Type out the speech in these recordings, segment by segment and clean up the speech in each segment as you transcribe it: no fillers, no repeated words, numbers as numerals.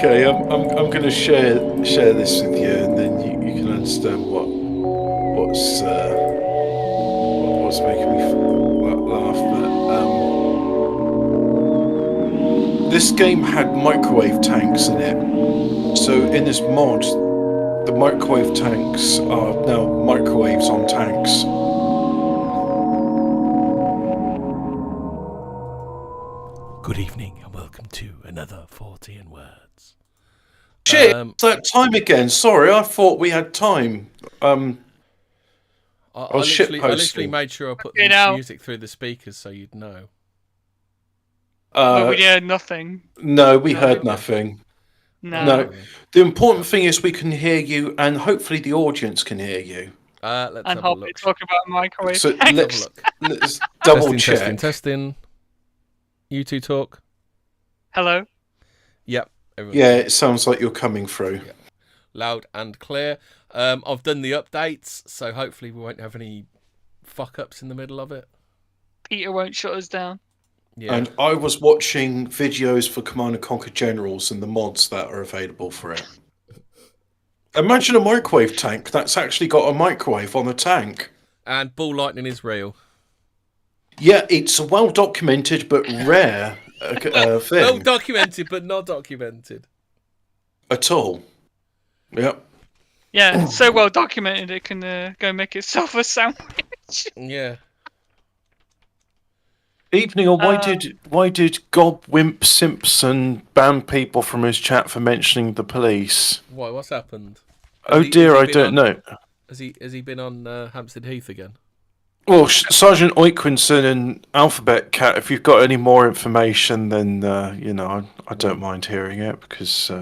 Okay, I'm going to share this with you, and then you can understand what's making me laugh. But this game had microwave tanks in it. So in this mod, the microwave tanks are now microwaves on tanks. Good evening and welcome to another Fortean Words. Shit, it's that time again. Sorry, I thought we had time. I literally made sure I put the music through the speakers so you'd know. But we heard nothing. No, we heard nothing. No. The important thing is we can hear you, and hopefully the audience can hear you. Let's and have a look. talk about microwave. So let's double check. Testing. You two talk. Hello. Yep. Yeah, it sounds like you're coming through. Yeah. Loud and clear. I've done the updates, so hopefully we won't have any fuck-ups in the middle of it. Peter won't shut us down. Yeah. And I was watching videos for Command & Conquer Generals and the mods that are available for it. Imagine a microwave tank that's actually got a microwave on the tank. And ball lightning is real. Yeah, it's a well-documented but rare thing. Well documented but not documented. At all. Yep. Yeah, it's so well documented it can go make itself a sandwich. Yeah. Evening, or why did Gob Wimp Simpson ban people from his chat for mentioning the police? Why? What's happened? I don't know. Has he been on Hampstead Heath again? Well, Sergeant Oikwinson and Alphabet Cat, if you've got any more information, then I don't mind hearing it because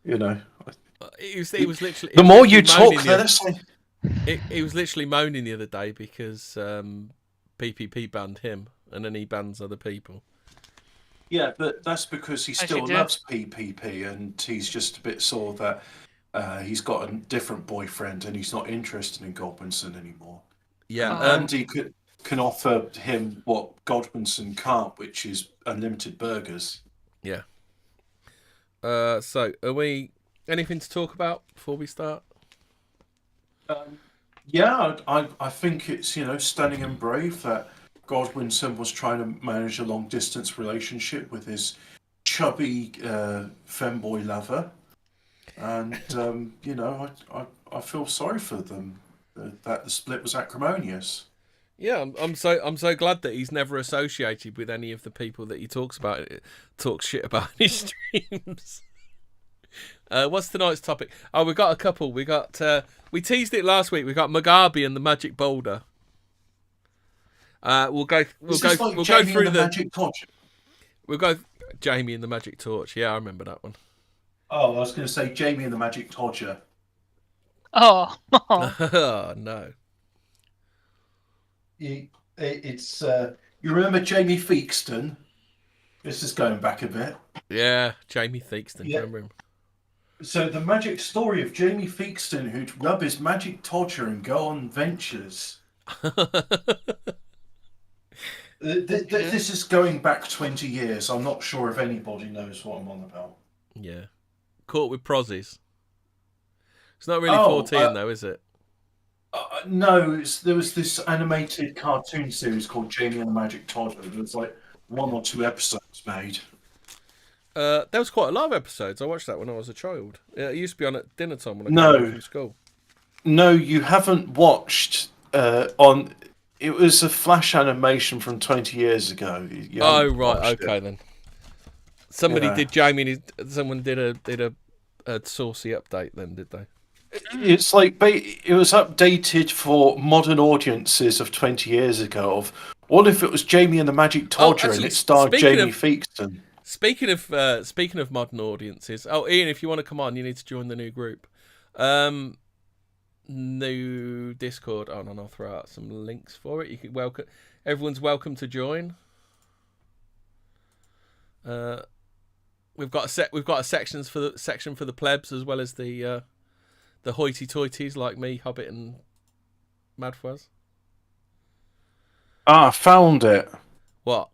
He was literally. The more you talk, the less. He was literally moaning the other day because PPP banned him, and then he bans other people. Yeah, but that's because he still loves PPP, and he's just a bit sore that he's got a different boyfriend, and he's not interested in Godwinson anymore. Yeah, and he can offer him what Godwinson can't, which is unlimited burgers. Yeah. So, are we anything to talk about before we start? Yeah, I think it's stunning and brave that Godwinson was trying to manage a long distance relationship with his chubby femboy lover, and I feel sorry for them that the split was acrimonious. Yeah, I'm so glad that he's never associated with any of the people that he talks shit about in his streams. What's tonight's topic? Oh, we got a couple. We teased it last week. We got Mugabe and the Magic Boulder. We'll go through the Magic Torch. We'll go Jamie and the Magic Torch. Yeah, I remember that one. Oh, I was going to say Jamie and the Magic Torture. Oh. Oh no. It's you remember Jamie Theakston? This is going back a bit. Yeah, Jamie Theakston. Yeah. Remember him? So the magic story of Jamie Theakston, who'd rub his magic torture and go on ventures. This is going back 20 years. I'm not sure if anybody knows what I'm on about. Yeah. Caught with prozzies. It's not really 14 though, is it? No, there was this animated cartoon series called Jamie and the Magic Toddler. There was like 1 or 2 episodes made. There was quite a lot of episodes. I watched that when I was a child. It used to be on at dinner time when I came home from school. No, you haven't watched It was a flash animation from 20 years ago. Oh right, okay then. Somebody did Jamie. Someone did a saucy update then, did they? It's like it was updated for modern audiences of 20 years ago. Of what if it was Jamie and the Magic Torture and it starred Jamie Theakston? Speaking of modern audiences, Ian, if you want to come on, you need to join the new group. New Discord. Oh no, I'll throw out some links for it. You can everyone's welcome to join. We've got a section for the plebs as well as the hoity-toities like me, Hobbit, and Madfuzz. Ah, found it. What?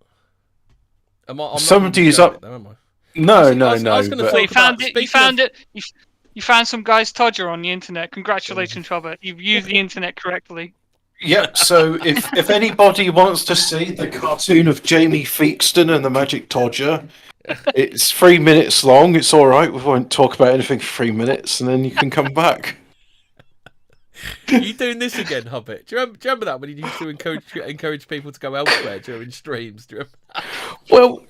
Somebody's up. Am I? No, See, no, I was no. gonna but- So you talk found about- it. You speaking found of- it. You found some guy's Todger on the internet. Congratulations, Robert. You've used the internet correctly. Yep. So if anybody wants to see the cartoon of Jamie Theakston and the Magic Todger, it's 3 minutes long. It's all right. We won't talk about anything for 3 minutes, and then you can come back. Are you doing this again, Hobbit? Do you remember that when you used to encourage people to go elsewhere during streams? Do you remember? Well,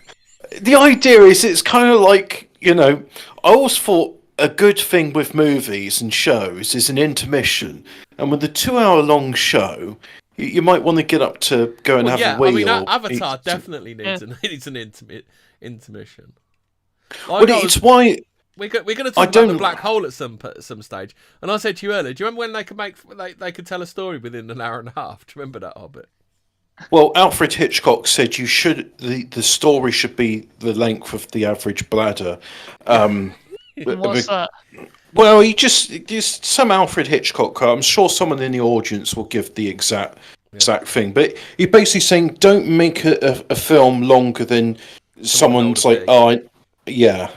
the idea is it's kind of like, I always thought a good thing with movies and shows is an intermission. And with a 2-hour-long show, you might want to get up to go and Well, have a wee. I mean, or Avatar eat- definitely needs an intermission. Well, it's why. We're going to I talk about the don't- black hole at some stage. And I said to you earlier, do you remember when they could tell a story within an hour and a half? Do you remember that, Hobbit? Well, Alfred Hitchcock said the story should be the length of the average bladder. What's that? Well, he just some Alfred Hitchcock. I'm sure someone in the audience will give the exact thing, but he basically saying don't make a film longer than someone's like, yeah.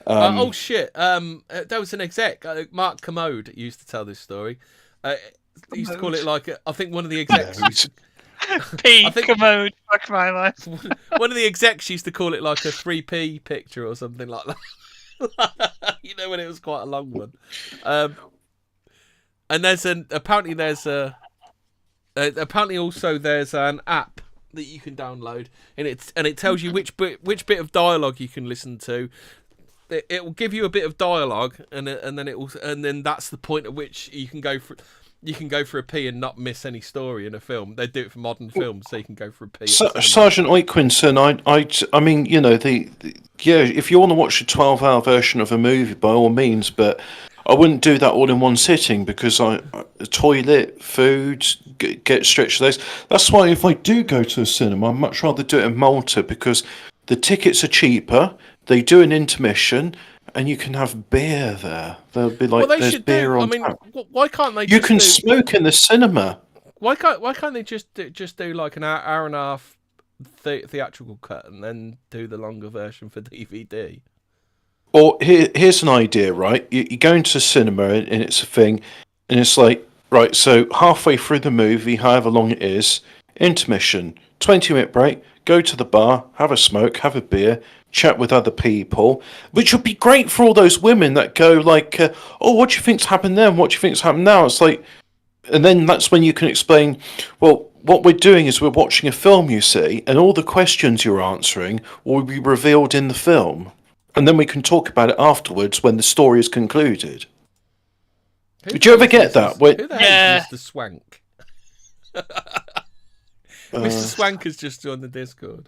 Oh shit! There was an exec, Mark Commode, used to tell this story. He used to call it like I think one of the execs. P. I think- Commode. Fuck my life. One of the execs used to call it like a 3p picture or something like that. When it was quite a long one. And apparently also there's an app that you can download, and it tells you which bit of dialogue you can listen to. It will give you a bit of dialogue, and then that's the point at which you can go for a pee and not miss any story in a film. They do it for modern films, so you can go for a pee. Sergeant Oikenson, I mean, if you want to watch a 12-hour version of a movie, by all means, but I wouldn't do that all in one sitting because toilet, food, get stretched legs. That's why if I do go to a cinema, I'd much rather do it in Malta because the tickets are cheaper. They do an intermission, and you can have beer there. There'll be there's beer on tap. Why can't they? You can smoke in the cinema. Why can't they just do like an hour and a half theatrical cut and then do the longer version for DVD? Or here's an idea, right? You go into a cinema and it's a thing, and it's like, right, so halfway through the movie, however long it is, intermission, 20-minute break, go to the bar, have a smoke, have a beer, chat with other people, which would be great for all those women that go like, what do you think's happened then? What do you think's happened now? It's like, and then that's when you can explain, well, what we're doing is we're watching a film, you see, and all the questions you're answering will be revealed in the film. And then we can talk about it afterwards when the story is concluded. Did you ever get that? Who the hell Yeah. is Mr. Swank? Mr. Swank has just joined the Discord.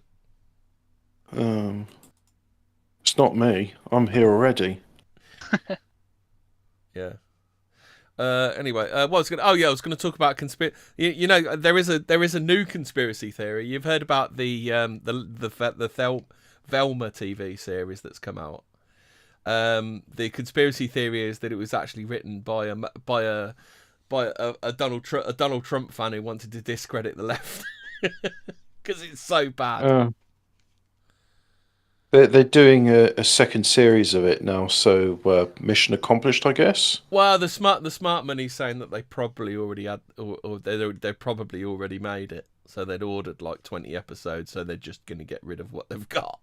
It's not me. I'm here already. Yeah. Anyway, what was I was going to talk about conspiracy. There is a new conspiracy theory. You've heard about the Velma TV series that's come out. The conspiracy theory is that it was actually written by a Donald Trump fan who wanted to discredit the left because it's so bad. They're doing a second series of it now, so mission accomplished, I guess. Well, the smart money's saying that they probably already had, or they probably already made it, so they'd ordered like 20 episodes, so they're just going to get rid of what they've got.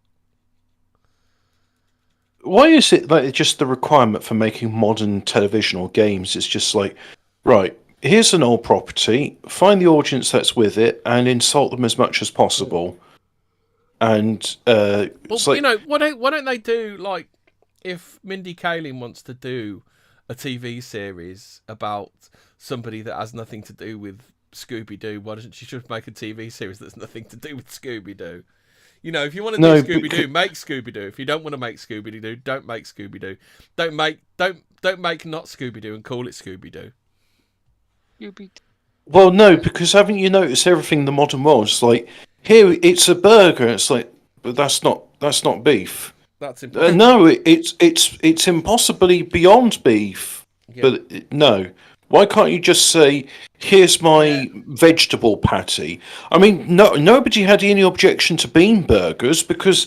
Why is it like just the requirement for making modern television or games? It's just like, right, here's an old property, find the audience that's with it, and insult them as much as possible. And why don't they do like if Mindy Kaling wants to do a TV series about somebody that has nothing to do with Scooby-Doo? Why doesn't she just make a TV series that's nothing to do with Scooby-Doo? If you want to do Scooby-Doo, make Scooby-Doo. If you don't want to make Scooby-Doo, don't make Scooby-Doo. Don't make not Scooby-Doo and call it Scooby-Doo. Well, no, because haven't you noticed everything in the modern world? It's like, here it's a burger. It's like, but that's not beef. That's impossible. No, it's impossibly beyond beef. Yeah. But no, why can't you just say, here's my vegetable patty? I mean, nobody had any objection to bean burgers because,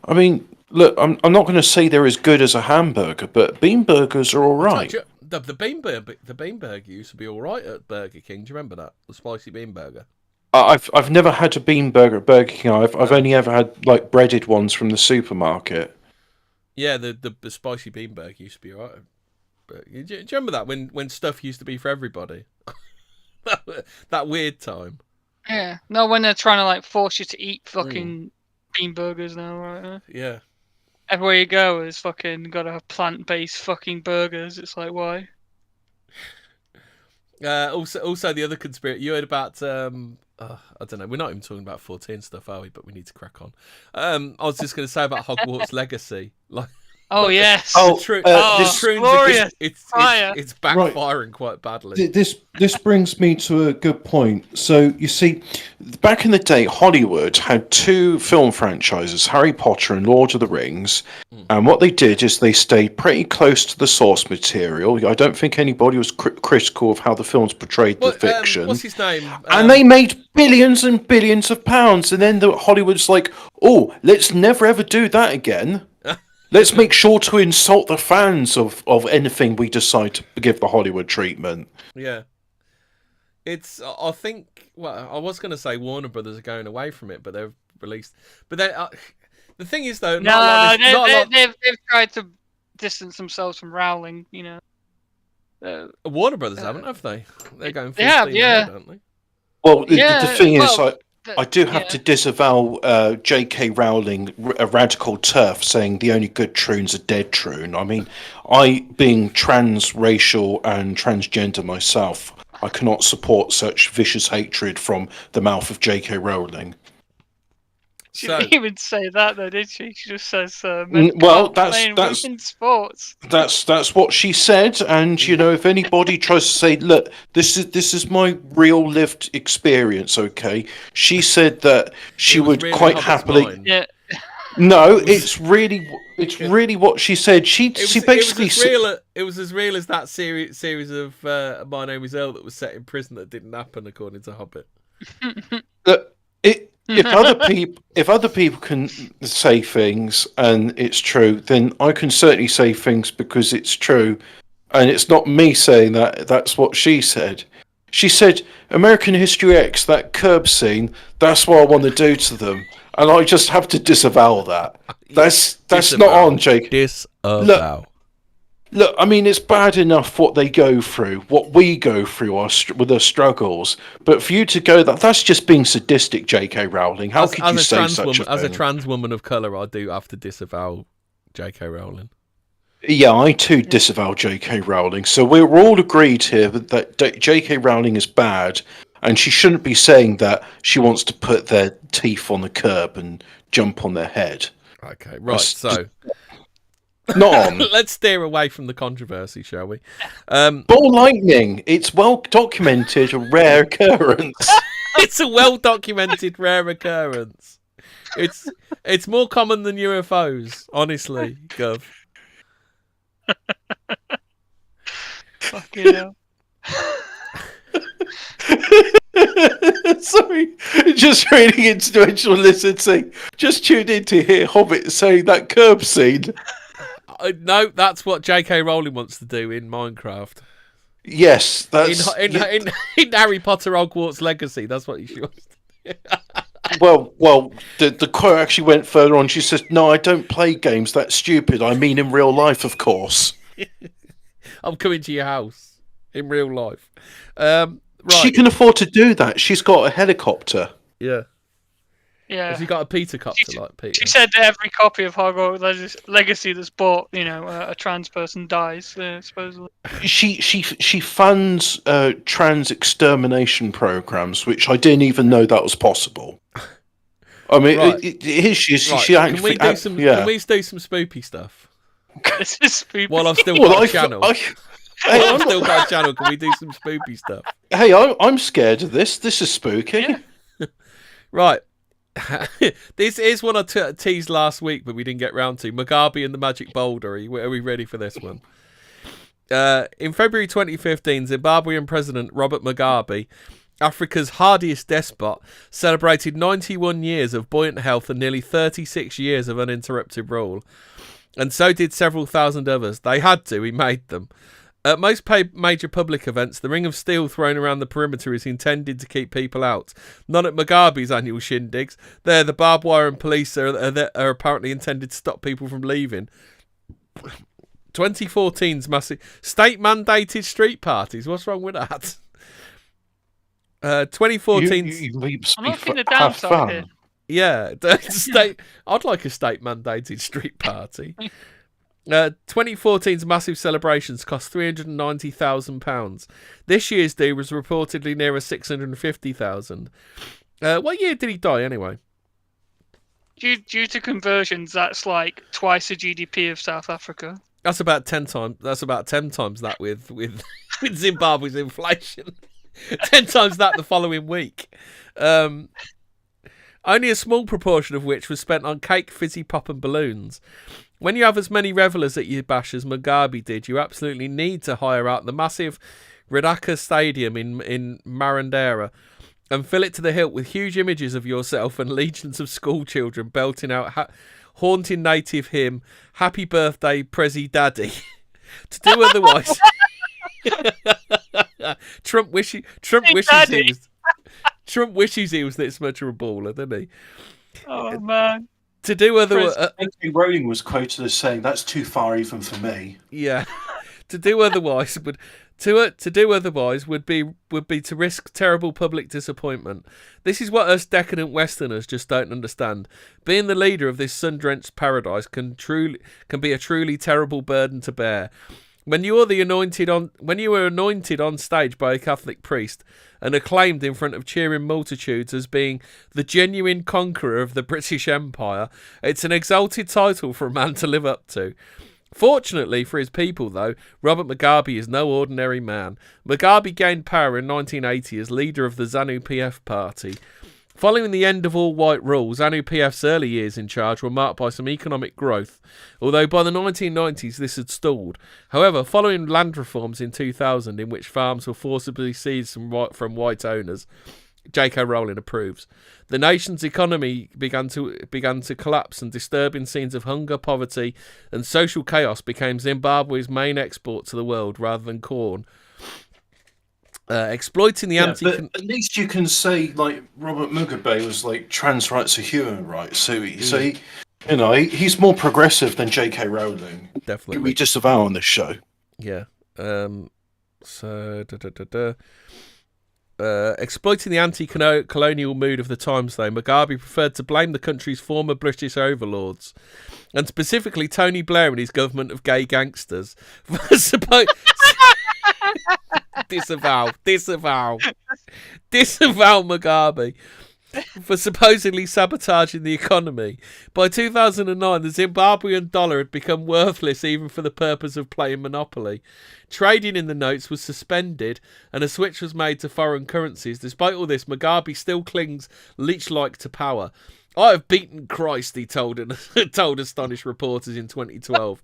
I mean, look, I'm not going to say they're as good as a hamburger, but bean burgers are all right. The bean burger used to be all right at Burger King. Do you remember that? The spicy bean burger. I've never had a bean burger at Burger King. I've only ever had like breaded ones from the supermarket. Yeah, the spicy bean burger used to be all right. But do you remember that when stuff used to be for everybody? that weird time. Yeah. No, when they're trying to like force you to eat fucking bean burgers now, right? Yeah. Everywhere you go is fucking got to have plant-based fucking burgers. It's like, why? Also, the other conspiracy you heard about. I don't know. We're not even talking about 14 stuff, are we? But we need to crack on. I was just going to say about Hogwarts Legacy. Oh yes. Glorious. It's backfiring Right. quite badly. This brings me to a good point. So you see, back in the day, Hollywood had two film franchises, Harry Potter and Lord of the Rings. And what they did is they stayed pretty close to the source material. I don't think anybody was critical of how the films portrayed the fiction. What's his name? And they made billions and billions of pounds. And then Hollywood's like, oh, let's never ever do that again. Let's make sure to insult the fans of anything we decide to give the Hollywood treatment. Yeah. It's, I think, well, I was going to say Warner Brothers are going away from it, but they've released. But they, the thing is, though, they've tried to distance themselves from Rowling, you know. Warner Brothers haven't, have they? They're going full have, steam yeah. ahead, aren't they? Well, the thing is, I do have yeah. to disavow J.K. Rowling, a radical turf, saying the only good troon's a dead troon. I mean, being transracial and transgender myself, I cannot support such vicious hatred from the mouth of J.K. Rowling. She didn't even say that though, did she? She just says, well, that's women's sports. That's what she said, and you know, if anybody tries to say, "Look, this is my real lived experience," okay? She said that she would really quite Hobbit's happily. mine. Yeah. No, it's really what she said. She basically it was as real as that series of My Name Is Earl that was set in prison that didn't happen according to Hobbit. If other people can say things and it's true, then I can certainly say things because it's true, and it's not me saying that. That's what she said. She said, "American History X, that curb scene. That's what I want to do to them," and I just have to disavow that. That's not on, Jake. Disavow. Look, I mean, it's bad enough what they go through, what we go through with our struggles. But for you to go that's just being sadistic, J.K. Rowling. How could you say such a thing? As a trans woman of colour, I do have to disavow J.K. Rowling. Yeah, I too disavow J.K. Rowling. So we're all agreed here that J.K. Rowling is bad, and she shouldn't be saying that she wants to put their teeth on the curb and jump on their head. Okay, right, Not on. Let's steer away from the controversy, shall we? Ball lightning. It's well documented, a rare occurrence. It's a well documented rare occurrence. It's more common than UFOs, honestly, Gov. Fucking hell. Sorry, just reading international listening. Just tuned in to hear Hobbit saying that curb scene. No, that's what J.K. Rowling wants to do in Minecraft. Yes, that's in Harry Potter Hogwarts Legacy. That's what she wants to do. Well, the quote actually went further on. She says, "No, I don't play games. That's stupid. I mean, in real life, of course." I'm coming to your house in real life. Right. She can afford to do that. She's got a helicopter. Yeah. Yeah. Has he got a Peter copter like Peter? She said that every copy of Hogwarts Legacy that's bought, a trans person dies, supposedly. She funds trans extermination programs, which I didn't even know that was possible. I mean, right. Can we do some spoopy stuff? This is spoopy. While I've still got a channel. I've still got a channel. Can we do some spoopy stuff? Hey, I'm scared of this. This is spooky. Yeah. Right. This is one I teased last week, but we didn't get round to. Mugabe and the Magic Boulder. Are we ready for this one? In February 2015, Zimbabwean President Robert Mugabe Africa's hardiest despot, celebrated 91 years of buoyant health and nearly 36 years of uninterrupted rule. And so did several thousand others. They had to, he made them. At most major public events, the ring of steel thrown around the perimeter is intended to keep people out. Not at Mugabe's annual shindigs. There, the barbed wire and police are apparently intended to stop people from leaving. 2014's massive state-mandated street parties. What's wrong with that? 2014's... I'm not seeing the downside here. Yeah, I'd like a state-mandated street party. 2014's massive celebrations cost £390,000. This year's do was reportedly nearer £650,000. What year did he die anyway? Due to conversions, that's like twice the GDP of South Africa. That's about 10 times. That's about 10 times that with Zimbabwe's inflation. 10 times that the following week. Only a small proportion of which was spent on cake, fizzy pop and balloons. When you have as many revellers at your bash as Mugabe did, you absolutely need to hire out the massive Radaka Stadium in Marandera and fill it to the hilt with huge images of yourself and legions of school children belting out haunting native hymn, Happy Birthday, Prezi Daddy. To do otherwise... Trump wishes he was this much of a baller, didn't he? Oh man! To do otherwise, J.K. Rowling was quoted as saying, "That's too far even for me." Yeah, to do otherwise would be to risk terrible public disappointment. This is what us decadent Westerners just don't understand. Being the leader of this sun-drenched paradise can be a truly terrible burden to bear. When you were anointed on stage by a Catholic priest and acclaimed in front of cheering multitudes as being the genuine conqueror of the British Empire, it's an exalted title for a man to live up to. Fortunately for his people, though, Robert Mugabe is no ordinary man. Mugabe gained power in 1980 as leader of the ZANU-PF party. Following the end of all white rule, ZANU-PF's early years in charge were marked by some economic growth, although by the 1990s this had stalled. However, following land reforms in 2000 in which farms were forcibly seized from white owners, J.K. Rowling approves, the nation's economy began to collapse and disturbing scenes of hunger, poverty and social chaos became Zimbabwe's main export to the world rather than corn. Exploiting the but at least you can say like Robert Mugabe was like trans rights are human rights, so he's more progressive than J.K. Rowling. Definitely, we disavow on this show. Yeah. Exploiting the anti-colonial mood of the times, though, Mugabe preferred to blame the country's former British overlords, and specifically Tony Blair and his government of gay gangsters, for Disavow Mugabe for supposedly sabotaging the economy. By 2009, the Zimbabwean dollar had become worthless even for the purpose of playing Monopoly. Trading in the notes was suspended and a switch was made to foreign currencies. Despite all this, Mugabe still clings leech-like to power. "I have beaten Christ," he told astonished reporters in 2012.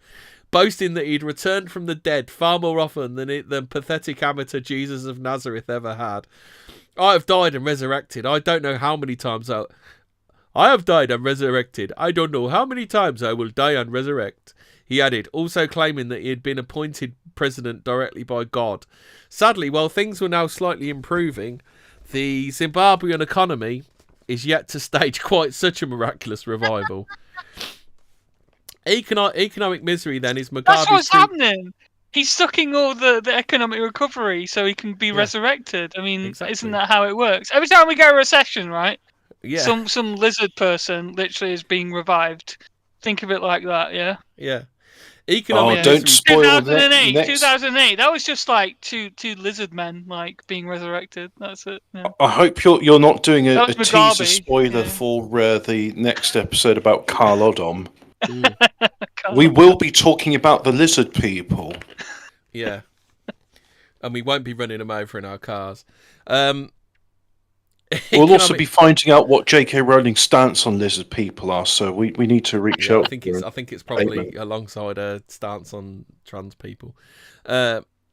Boasting that he'd returned from the dead far more often than pathetic amateur Jesus of Nazareth ever had. "I have died and resurrected. I don't know how many times I have died and resurrected. I don't know how many times I will die and resurrect," he added, also claiming that he had been appointed president directly by God. Sadly, while things were now slightly improving, the Zimbabwean economy is yet to stage quite such a miraculous revival. Economic misery, then, is Mugabe's... That's what's happening. He's sucking all the economic recovery so he can be resurrected. I mean, exactly. Isn't that how it works? Every time we get a recession, right? Yeah. Some lizard person literally is being revived. Think of it like that, yeah? Yeah. Don't spoil 2008, 2008. That was just like two lizard men like being resurrected. That's it. Yeah. I hope you're not doing a teaser spoiler for the next episode about Carl Odom. We will be talking about the lizard people. Yeah. And we won't be running them over in our cars. We'll also be finding out what J.K. Rowling's stance on lizard people are, so we need to reach out. I think it's probably alongside a stance on trans people.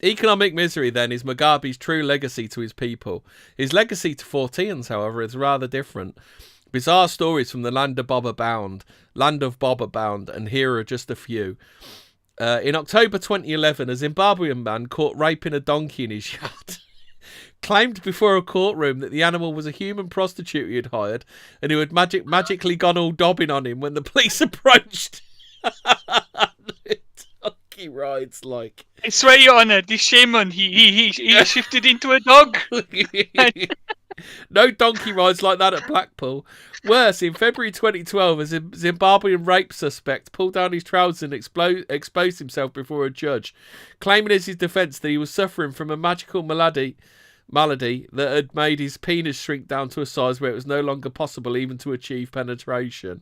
Economic misery, then, is Mugabe's true legacy to his people. His legacy to Forteans, however, is rather different. Bizarre stories from the land of Bob Abound, and here are just a few. In October 2011, a Zimbabwean man caught raping a donkey in his yard claimed before a courtroom that the animal was a human prostitute he had hired and who had magically gone all dobbing on him when the police approached. Donkey rides like... I swear, Your Honour, this shaman, he shifted into a dog. No donkey rides like that at Blackpool. Worse, in February 2012, a Zimbabwean rape suspect pulled down his trousers and exposed himself before a judge, claiming as his defence that he was suffering from a magical malady that had made his penis shrink down to a size where it was no longer possible even to achieve penetration.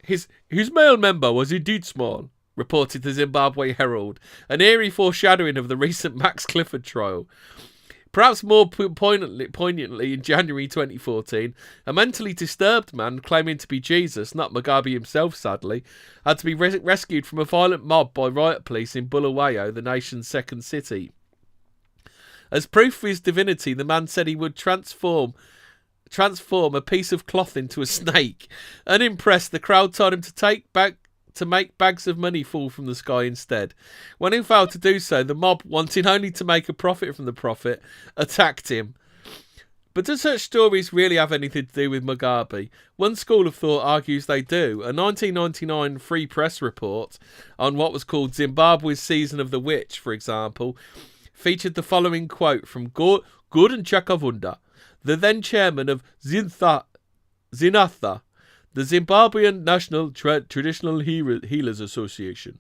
His male member was indeed small, reported the Zimbabwe Herald, an eerie foreshadowing of the recent Max Clifford trial. Perhaps more poignantly, in January 2014, a mentally disturbed man claiming to be Jesus, not Mugabe himself sadly, had to be rescued from a violent mob by riot police in Bulawayo, the nation's second city. As proof of his divinity, the man said he would transform a piece of cloth into a snake. Unimpressed, the crowd told him to make bags of money fall from the sky instead. When he failed to do so, the mob, wanting only to make a profit from the prophet, attacked him. But do such stories really have anything to do with Mugabe? One school of thought argues they do. A 1999 Free Press report on what was called Zimbabwe's Season of the Witch, for example, featured the following quote from Gordon Chakavunda, the then chairman of Zinatha, the Zimbabwean National Traditional Healers Association.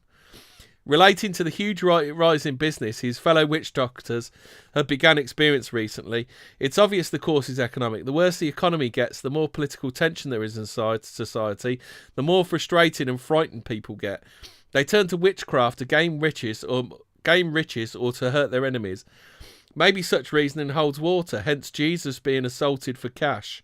Relating to the huge rise in business his fellow witch doctors have begun experience recently, it's obvious the course is economic. The worse the economy gets, the more political tension there is in society, the more frustrated and frightened people get. They turn to witchcraft to gain riches or to hurt their enemies. Maybe such reasoning holds water, hence Jesus being assaulted for cash.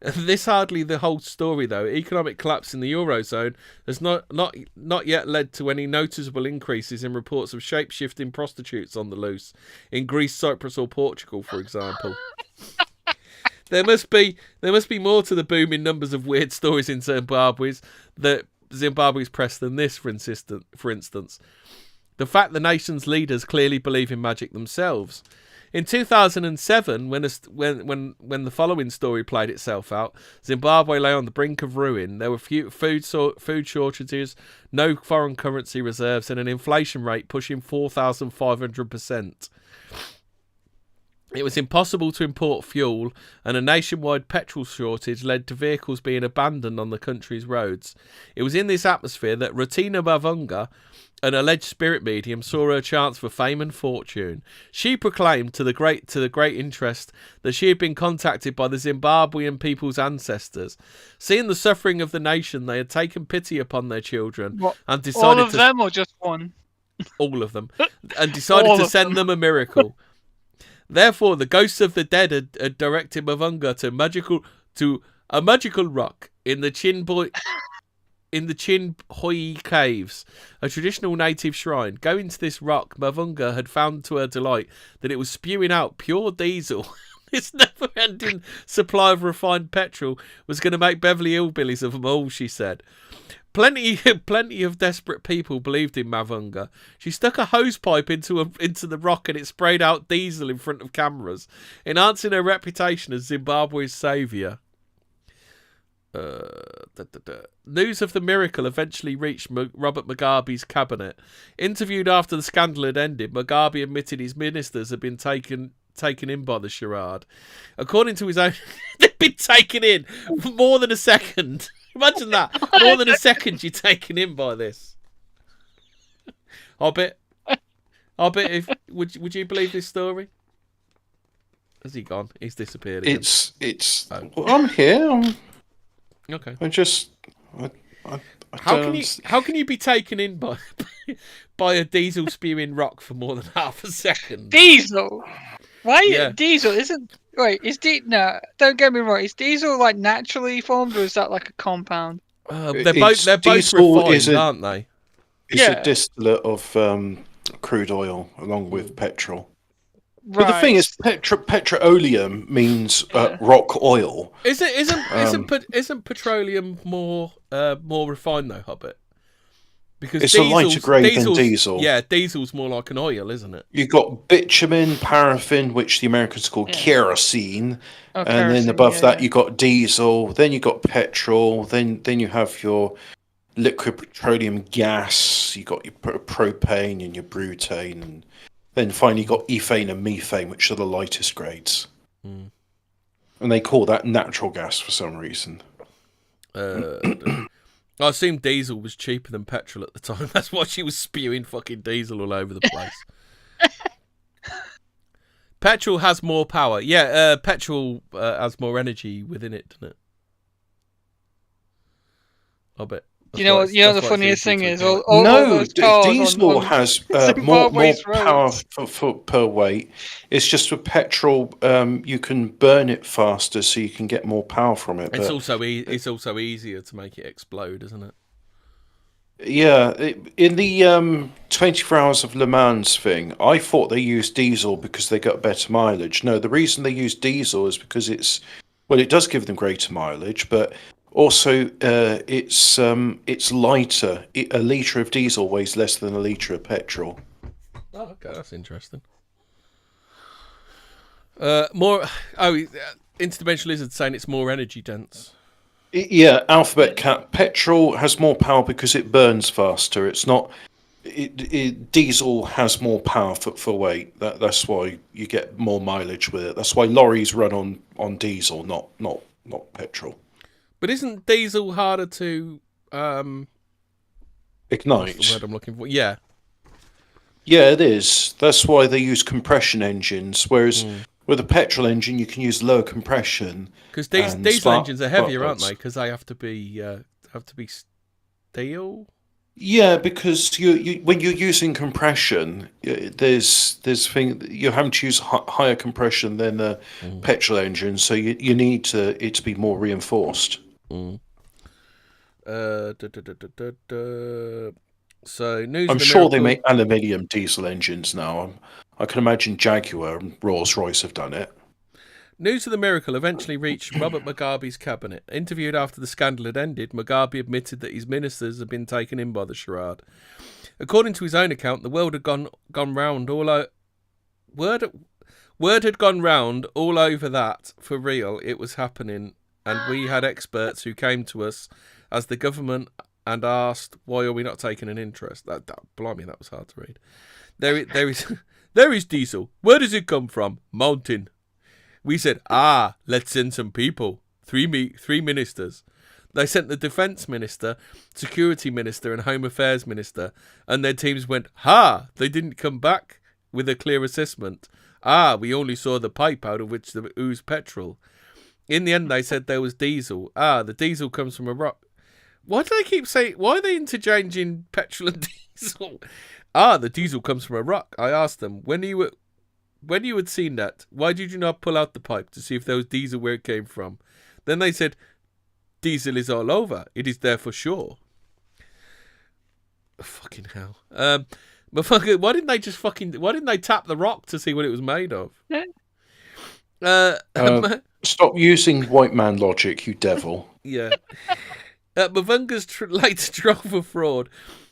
This hardly the whole story, though. Economic collapse in the Eurozone has not yet led to any noticeable increases in reports of shape-shifting prostitutes on the loose in Greece, Cyprus or Portugal, for example. There must be more to the booming numbers of weird stories in Zimbabwe's press than this, for instance. The fact the nation's leaders clearly believe in magic themselves. In 2007, when the following story played itself out, Zimbabwe lay on the brink of ruin. There were food shortages, no foreign currency reserves, and an inflation rate pushing 4,500%. It was impossible to import fuel, and a nationwide petrol shortage led to vehicles being abandoned on the country's roads. It was in this atmosphere that Rutina Mavunga, an alleged spirit medium, saw her chance for fame and fortune. She proclaimed to the great interest that she had been contacted by the Zimbabwean people's ancestors. Seeing the suffering of the nation, they had taken pity upon their children and decided all of them or just one? All of them. And decided to send them a miracle. Therefore, the ghosts of the dead had directed Mavunga to a magical rock in the Chinhoyi Caves, a traditional native shrine. Going to this rock, Mavunga had found to her delight that it was spewing out pure diesel. This never-ending supply of refined petrol was going to make Beverly Hillbillies of them all, she said. Plenty of desperate people believed in Mavunga. She stuck a hose pipe into the rock and it sprayed out diesel in front of cameras, enhancing her reputation as Zimbabwe's saviour. News of the miracle eventually reached Robert Mugabe's cabinet. Interviewed after the scandal had ended, Mugabe admitted his ministers had been taken in by the charade. According to his own, they've been taken in for more than a second. Imagine that. More than a second you're taken in by this. I'll bet if would you believe this story? Has he gone? He's disappeared again. Well, I'm here. Okay. How can you be taken in by a diesel spewing rock for more than half a second? Diesel? Why? Yeah. Diesel isn't. Wait, no, don't get me wrong. Is diesel like naturally formed, or is that like a compound? They're both refined, aren't they? It's a distillate of crude oil along with petrol. Right. But the thing is, petroleum means rock oil. Isn't petroleum more refined though, Hobbit? Because it's a lighter grade than diesel. Yeah, diesel's more like an oil, isn't it? You've got bitumen, paraffin, which the Americans call kerosene, and kerosene, then above that you've got diesel. Then you've got petrol. Then you have your liquid petroleum gas. You got your propane and your butane, and then finally you got ethane and methane, which are the lightest grades. And they call that natural gas for some reason. I assumed diesel was cheaper than petrol at the time. That's why she was spewing fucking diesel all over the place. Petrol has more power. Yeah, petrol has more energy within it, doesn't it? I bet. You know what the funniest thing is? Diesel has more power per weight. It's just with petrol, you can burn it faster, so you can get more power from it. It's also easier to make it explode, isn't it? Yeah, in the 24 Hours of Le Mans thing, I thought they used diesel because they got better mileage. No, the reason they use diesel is because it does give them greater mileage, but also, it's lighter. A litre of diesel weighs less than a litre of petrol. Oh, okay, that's interesting. Interdimensional Lizard saying it's more energy dense. Yeah, Alphabet Cat. Petrol has more power because it burns faster. It's not. Diesel has more power for weight. That's why you get more mileage with it. That's why lorries run on diesel, not petrol. But isn't diesel harder to ignite? What's the word I'm looking for? Yeah. Yeah, it is. That's why they use compression engines, whereas with a petrol engine you can use lower compression. Because diesel engines are heavier, aren't they? Because they have to be steel. Yeah, because you when you're using compression, there's you're having to use higher compression than a petrol engine, so you need it to be more reinforced. So news. I'm sure they make aluminium diesel engines now. I can imagine Jaguar and Rolls-Royce have done it. News of the miracle eventually reached Robert Mugabe's cabinet. Interviewed after the scandal had ended, Mugabe admitted that his ministers had been taken in by the charade. According to his own account, the world had gone round word had gone round all over that for real it was happening, and we had experts who came to us as the government and asked, why are we not taking an interest? Blimey, that was hard to read. There is diesel. Where does it come from? Mountain. We said, let's send some people. Three ministers. They sent the defence minister, security minister and home affairs minister, and their teams went, they didn't come back with a clear assessment. We only saw the pipe out of which there oozed petrol. In the end, they said there was diesel. The diesel comes from a rock. Why do they keep saying, why are they interchanging petrol and diesel? The diesel comes from a rock. I asked them, when you had seen that, why did you not pull out the pipe to see if there was diesel where it came from? Then they said, diesel is all over. It is there for sure. Fucking hell. Why didn't they tap the rock to see what it was made of? Stop using white man logic, you devil. Yeah. Mavunga's later trial for fraud.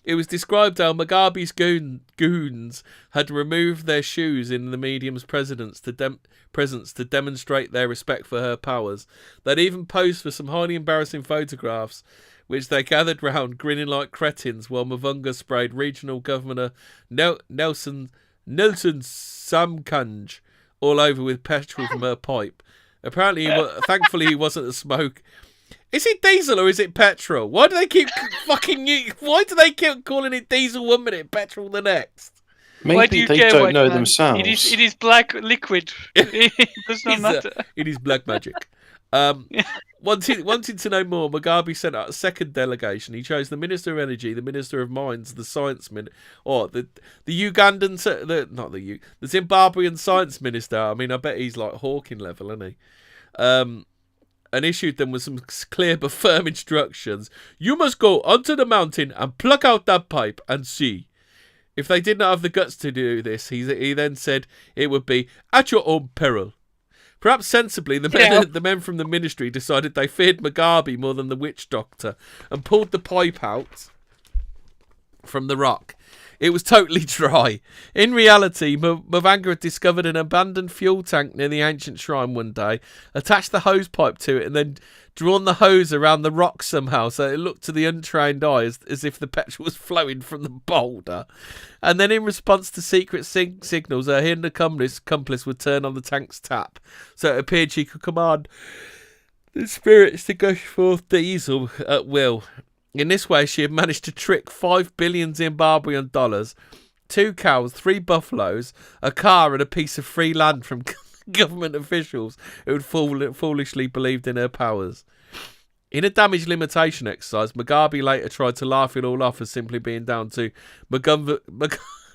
It was described how Mugabe's goons had removed their shoes in the medium's presence to demonstrate their respect for her powers. They'd even posed for some highly embarrassing photographs, which they gathered round, grinning like cretins, while Mavunga sprayed regional governor Nelson Samkanj all over with petrol from her pipe. Apparently, thankfully, he wasn't a smoke. Is it diesel or is it petrol? Why do they keep calling it diesel 1 minute, petrol the next? Maybe they don't know themselves. It is black liquid. It does not matter. It is black magic. Wanting to know more, Mugabe sent out a second delegation. He chose the Minister of Energy, the Minister of Mines, the Science Minister, or the Ugandan, the Zimbabwean Science Minister. I mean, I bet he's like Hawking level, isn't he? And issued them with some clear but firm instructions. You must go onto the mountain and pluck out that pipe and see. If they did not have the guts to do this, he then said it would be at your own peril. Perhaps sensibly, the men from the ministry decided they feared Mugabe more than the witch doctor and pulled the pipe out from the rock. It was totally dry. In reality, Mavanga had discovered an abandoned fuel tank near the ancient shrine one day, attached the hose pipe to it, and then drawn the hose around the rock somehow so it looked to the untrained eye as if the petrol was flowing from the boulder. And then in response to secret signals, her hidden accomplice would turn on the tank's tap, so it appeared she could command the spirits to gush forth diesel at will. In this way, she had managed to trick 5 billion Zimbabwean dollars, 2 cows, 3 buffaloes, a car and a piece of free land from government officials who had foolishly believed in her powers. In a damage limitation exercise, Mugabe later tried to laugh it all off as simply being down to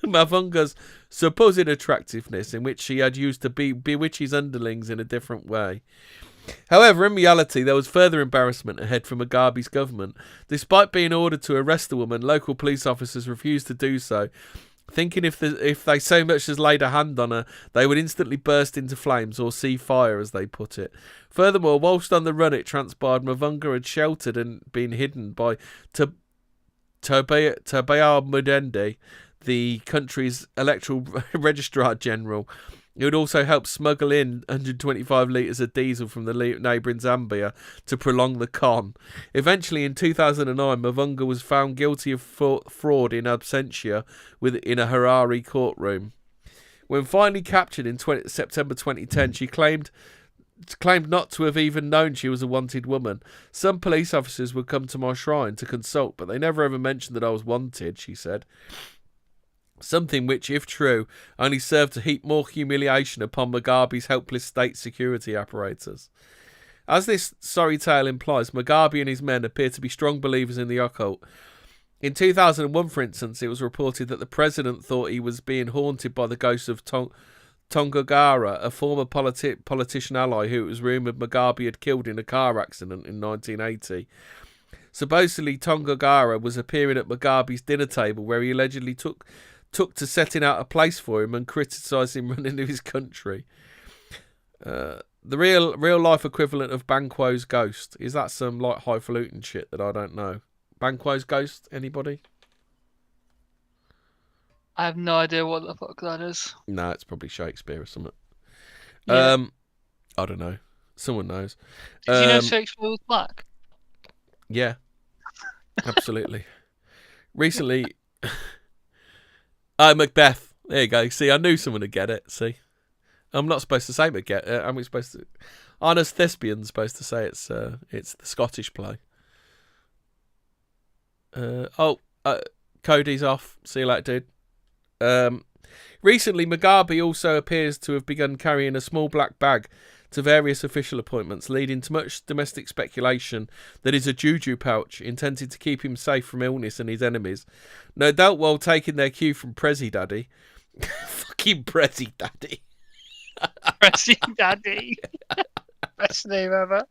Mavanga's supposed attractiveness, in which she had used to bewitch his underlings in a different way. However, in reality, there was further embarrassment ahead for Mugabe's government. Despite being ordered to arrest the woman, local police officers refused to do so, thinking if they so much as laid a hand on her, they would instantly burst into flames or see fire, as they put it. Furthermore, whilst on the run, it transpired Mavanga had sheltered and been hidden by Tobiah Mudende, the country's electoral registrar general. It would also help smuggle in 125 litres of diesel from the neighbouring Zambia to prolong the con. Eventually, in 2009, Mavanga was found guilty of fraud in absentia in a Harare courtroom. When finally captured in September 2010, she claimed not to have even known she was a wanted woman. Some police officers would come to my shrine to consult, but they never ever mentioned that I was wanted, she said. Something which, if true, only served to heap more humiliation upon Mugabe's helpless state security apparatus. As this sorry tale implies, Mugabe and his men appear to be strong believers in the occult. In 2001, for instance, it was reported that the president thought he was being haunted by the ghost of Tongogara, a former politician ally who it was rumoured Mugabe had killed in a car accident in 1980. Supposedly, Tongogara was appearing at Mugabe's dinner table, where he allegedly took to setting out a place for him and criticised him running to his country. The real life equivalent of Banquo's ghost. Is that some like highfalutin shit that I don't know? Banquo's ghost? Anybody? I have no idea what the fuck that is. No, it's probably Shakespeare or something. Yeah. I don't know. Someone knows. Did you know Shakespeare was black? Yeah, absolutely. Recently... Macbeth. There you go. See, I knew someone would get it. See, I'm not supposed to say Macbeth. I'm supposed to. Anna's thespian's supposed to say it's the Scottish play. Cody's off. See you later, dude. Recently, Mugabe also appears to have begun carrying a small black bag to various official appointments, leading to much domestic speculation that is a juju pouch intended to keep him safe from illness and his enemies. No doubt while taking their cue from Prezi Daddy. Fucking Prezi Daddy. Prezi Daddy. Best name ever.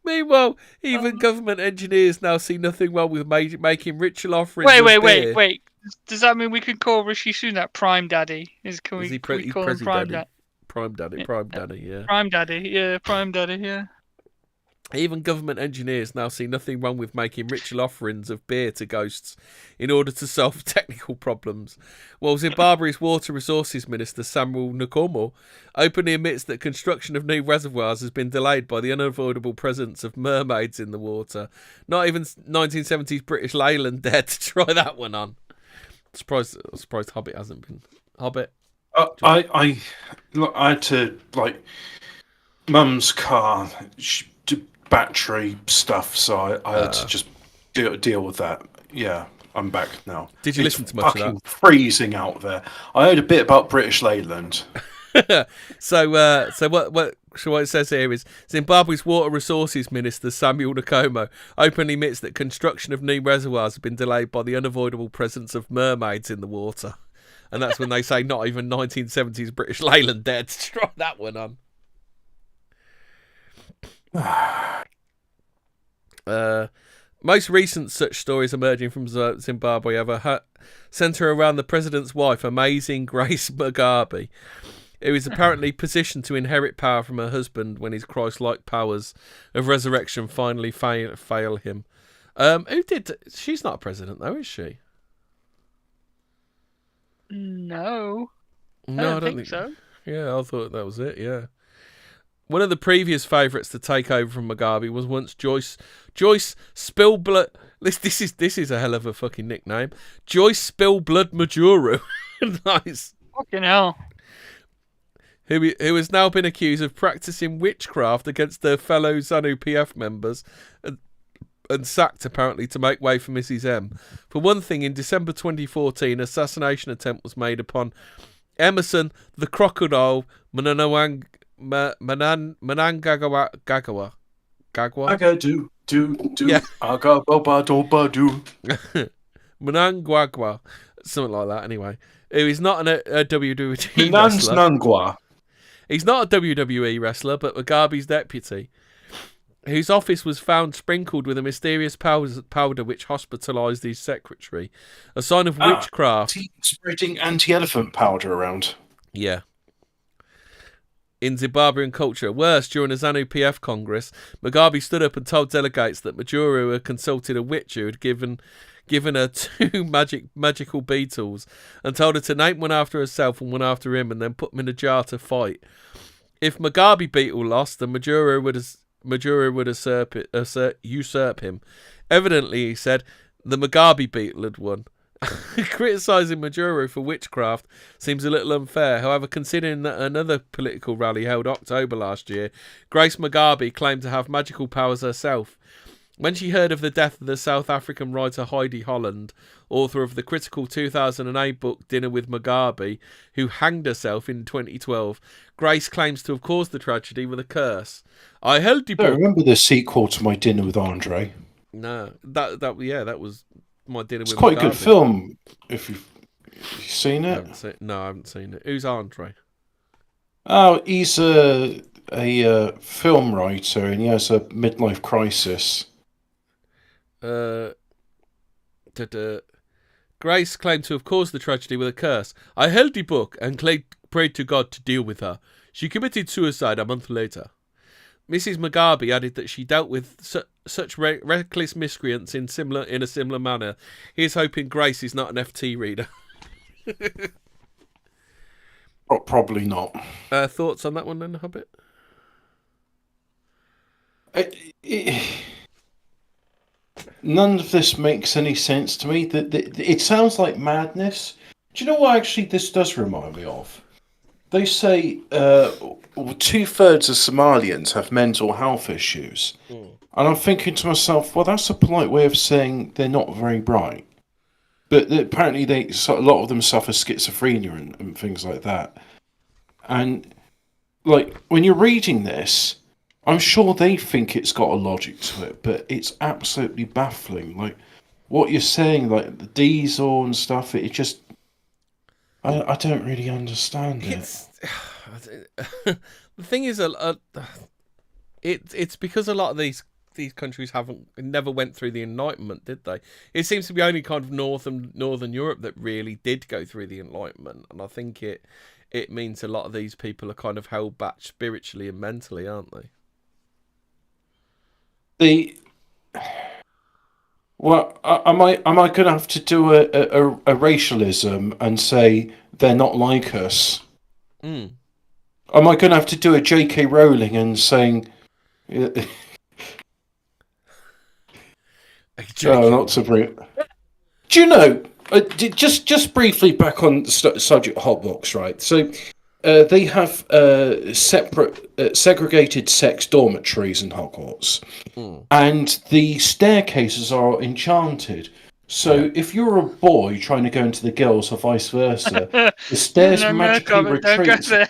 Meanwhile, even government engineers now see nothing wrong with making ritual offerings. Wait. Does that mean we can call Rishi Sunak Prime Daddy? Can we call him Prime Daddy? Prime Daddy, yeah. Prime Daddy, yeah. Even government engineers now see nothing wrong with making ritual offerings of beer to ghosts in order to solve technical problems. While Zimbabwe's Water Resources Minister Samuel Nkomo openly admits that construction of new reservoirs has been delayed by the unavoidable presence of mermaids in the water. Not even 1970s British Leyland dared to try that one on. Surprised Hobbit hasn't been. Hobbit? I had to, Mum's car, battery stuff, so I had to just deal with that. Yeah, I'm back now. Did you listen to much of that? It's fucking freezing out there. I heard a bit about British Leyland. So what it says here is Zimbabwe's Water Resources Minister Samuel Nkomo openly admits that construction of new reservoirs has been delayed by the unavoidable presence of mermaids in the water. And that's when they say not even 1970s British Leyland dared to try that one on. Most recent such stories emerging from Zimbabwe centre around the president's wife, Amazing Grace Mugabe, who is apparently positioned to inherit power from her husband when his Christ-like powers of resurrection finally fail him. Who did? She's not a president, though, is she? No. No, I don't think so. Yeah, I thought that was it. Yeah. One of the previous favourites to take over from Mugabe was once Joyce Spillblood. This is a hell of a fucking nickname. Joyce Spillblood Majuru. Nice. Fucking hell. Who has now been accused of practising witchcraft against their fellow ZANU-PF members and sacked apparently to make way for Mrs M. For one thing, in December 2014, an assassination attempt was made upon Emerson the Crocodile Mnangagwa. Yeah. Mnangagwa, something like that. Anyway, who is not a WWE wrestler. He's not a WWE wrestler, but Mugabe's deputy, whose office was found sprinkled with a mysterious powder which hospitalised his secretary, a sign of witchcraft. Spreading anti-elephant powder around. Yeah. In Zimbabwean culture, worse, during a ZANU-PF Congress, Mugabe stood up and told delegates that Majuru had consulted a witch who had given her 2 magical beetles and told her to name one after herself and one after him and then put them in a jar to fight. If Mugabe beetle lost, then Majuru would usurp him. Evidently, he said, the Mugabe beetle had won. Criticising Majuru for witchcraft seems a little unfair. However, considering that another political rally held October last year, Grace Mugabe claimed to have magical powers herself. When she heard of the death of the South African writer Heidi Holland, author of the critical 2008 book Dinner with Mugabe, who hanged herself in 2012, Grace claims to have caused the tragedy with a curse. I held the book. I remember the sequel to My Dinner with Andre. No, that was My Dinner with Mugabe. It's quite a good film. If you've seen it, I haven't seen it. Who's Andre? Oh, he's a film writer, and he has a midlife crisis. Grace claimed to have caused the tragedy with a curse. I held the book and prayed to God to deal with her. She committed suicide a month later. Mrs. Mugabe added that she dealt with such reckless miscreants in a similar manner. Here's hoping Grace is not an FT reader. Probably not. Thoughts on that one then, Hobbit? None of this makes any sense to me. It sounds like madness. Do you know what actually this does remind me of? They say 2/3 of Somalians have mental health issues. And I'm thinking to myself, well, that's a polite way of saying they're not very bright. But apparently a lot of them suffer schizophrenia and things like that. And like when you're reading this, I'm sure they think it's got a logic to it, but it's absolutely baffling. Like what you're saying, like the diesel and stuff, it just I don't really understand it. The thing is, it's because a lot of these countries never went through the Enlightenment, did they? It seems to be only kind of Northern Europe that really did go through the Enlightenment, and I think it means a lot of these people are kind of held back spiritually and mentally, aren't they? Well, am I going to have to do a racialism and say they're not like us? Mm. Am I going to have to do a J.K. Rowling and saying... Oh, not to bring... Do you know, just briefly back on the subject of Hotbox, right? So they have separate, segregated sex dormitories in Hogwarts. And the staircases are enchanted. So if you're a boy trying to go into the girls or vice versa, the stairs magically retreat.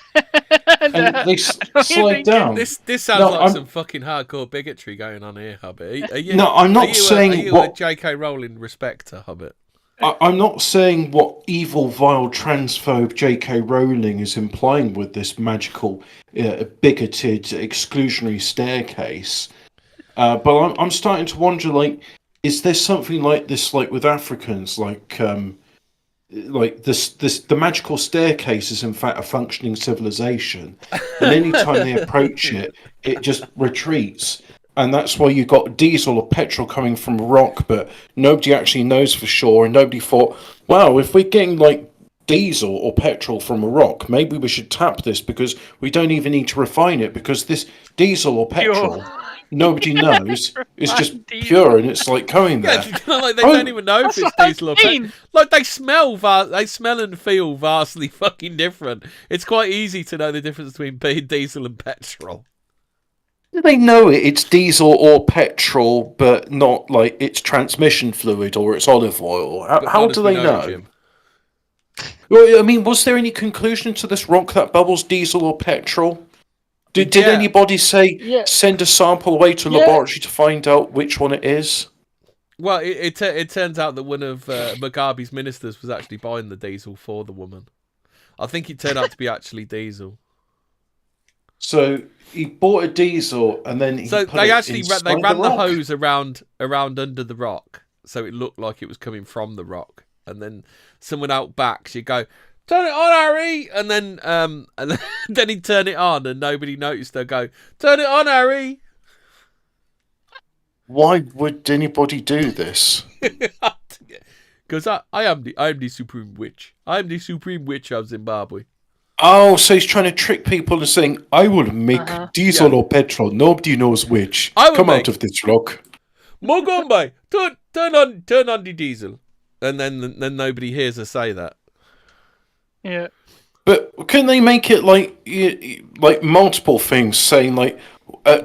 And they slide down. This sounds like some fucking hardcore bigotry going on here, Hobbit. I'm not saying are you a J.K. Rowling respecter, Hobbit? I'm not saying what evil, vile, transphobe J.K. Rowling is implying with this magical, bigoted, exclusionary staircase. But I'm starting to wonder, like, is there something like this, like with Africans, like this the magical staircase is in fact a functioning civilization, and anytime they approach it, it just retreats, and that's why you got diesel or petrol coming from a rock, but nobody actually knows for sure, and nobody thought, wow, if we're getting like diesel or petrol from a rock, maybe we should tap this because we don't even need to refine it, because this diesel or petrol nobody knows. It's just pure, and it's like going there. Yeah, like they don't even know if it's diesel or petrol. Like they smell and feel vastly fucking different. It's quite easy to know the difference between diesel and petrol. Do they know it's diesel or petrol, but not like it's transmission fluid or it's olive oil? How do they know? Jim? Well, I mean, was there any conclusion to this rock that bubbles diesel or petrol? Did anybody say send a sample away to a laboratory to find out which one it is? Well, it turns out that one of Mugabe's ministers was actually buying the diesel for the woman. I think it turned out to be actually diesel. So he bought a diesel and then they ran the hose around under the rock, so it looked like it was coming from the rock, and then someone out back she'd go, "Turn it on, Harry!" And then he'd turn it on, and nobody noticed. They'd go, "Turn it on, Harry!" Why would anybody do this? Because I am the supreme witch. I am the supreme witch of Zimbabwe. Oh, so he's trying to trick people and saying, "I will make diesel or petrol. Nobody knows which. Come out of this rock." Mogombe, turn on the diesel, and then nobody hears her say that. Yeah. But can they make it like multiple things, saying like,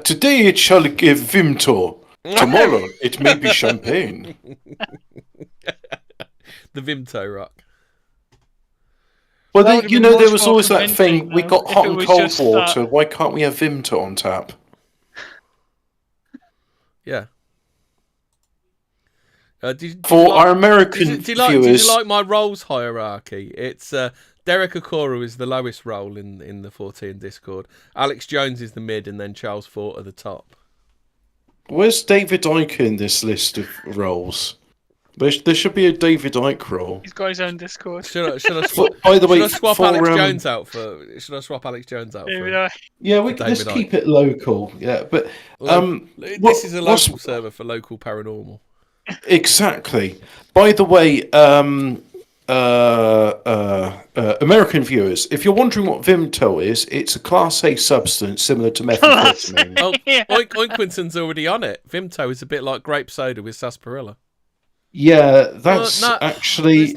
today it shall give Vimto, tomorrow it may be champagne. The Vimto rock. Well, there was always that thing, we got hot and cold water, why can't we have Vimto on tap? Yeah. Our American viewers... Did you like my roles hierarchy? It's Derek Okoro is the lowest role in the Fortean Discord. Alex Jones is the mid, and then Charles Fort at the top. Where's David Icke in this list of roles? There should be a David Icke role. He's got his own Discord. Should I swap? By the way, should I swap Alex Jones out for? Should I swap Alex Jones out for? Yeah, let's keep it local. Yeah, but this is a local server for local paranormal. Exactly. By the way, American viewers, if you're wondering what Vimto is, it's a Class A substance similar to methamphetamine. Oinquinson's already on it. Vimto is a bit like grape soda with sarsaparilla. Yeah, that's actually...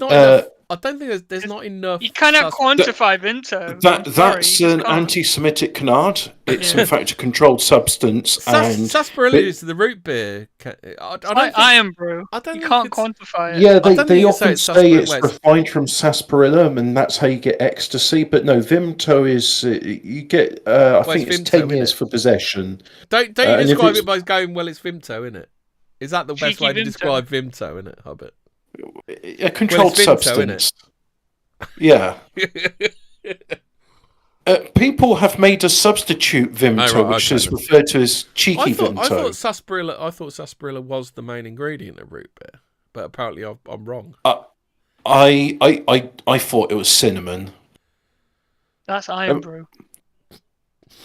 I don't think there's not enough... You cannot quantify Vimto. That's an anti-Semitic canard. It's in fact a controlled substance. Sarsaparilla is the root beer. Iron brew. You can't quantify it. Yeah, they often say it's refined from sarsaparilla, and that's how you get ecstasy. But no, Vimto is... you get, I think it's 10 years for possession. Don't you describe it by going, well, it's Vimto, innit? Is that the best way to describe Vimto, innit, Hobbit? A controlled substance. Yeah. People have made a substitute Vimto, which is referred to as cheeky Vimto. I thought sarsaparilla was the main ingredient of root beer, but apparently I'm wrong. I thought it was cinnamon. That's iron brew.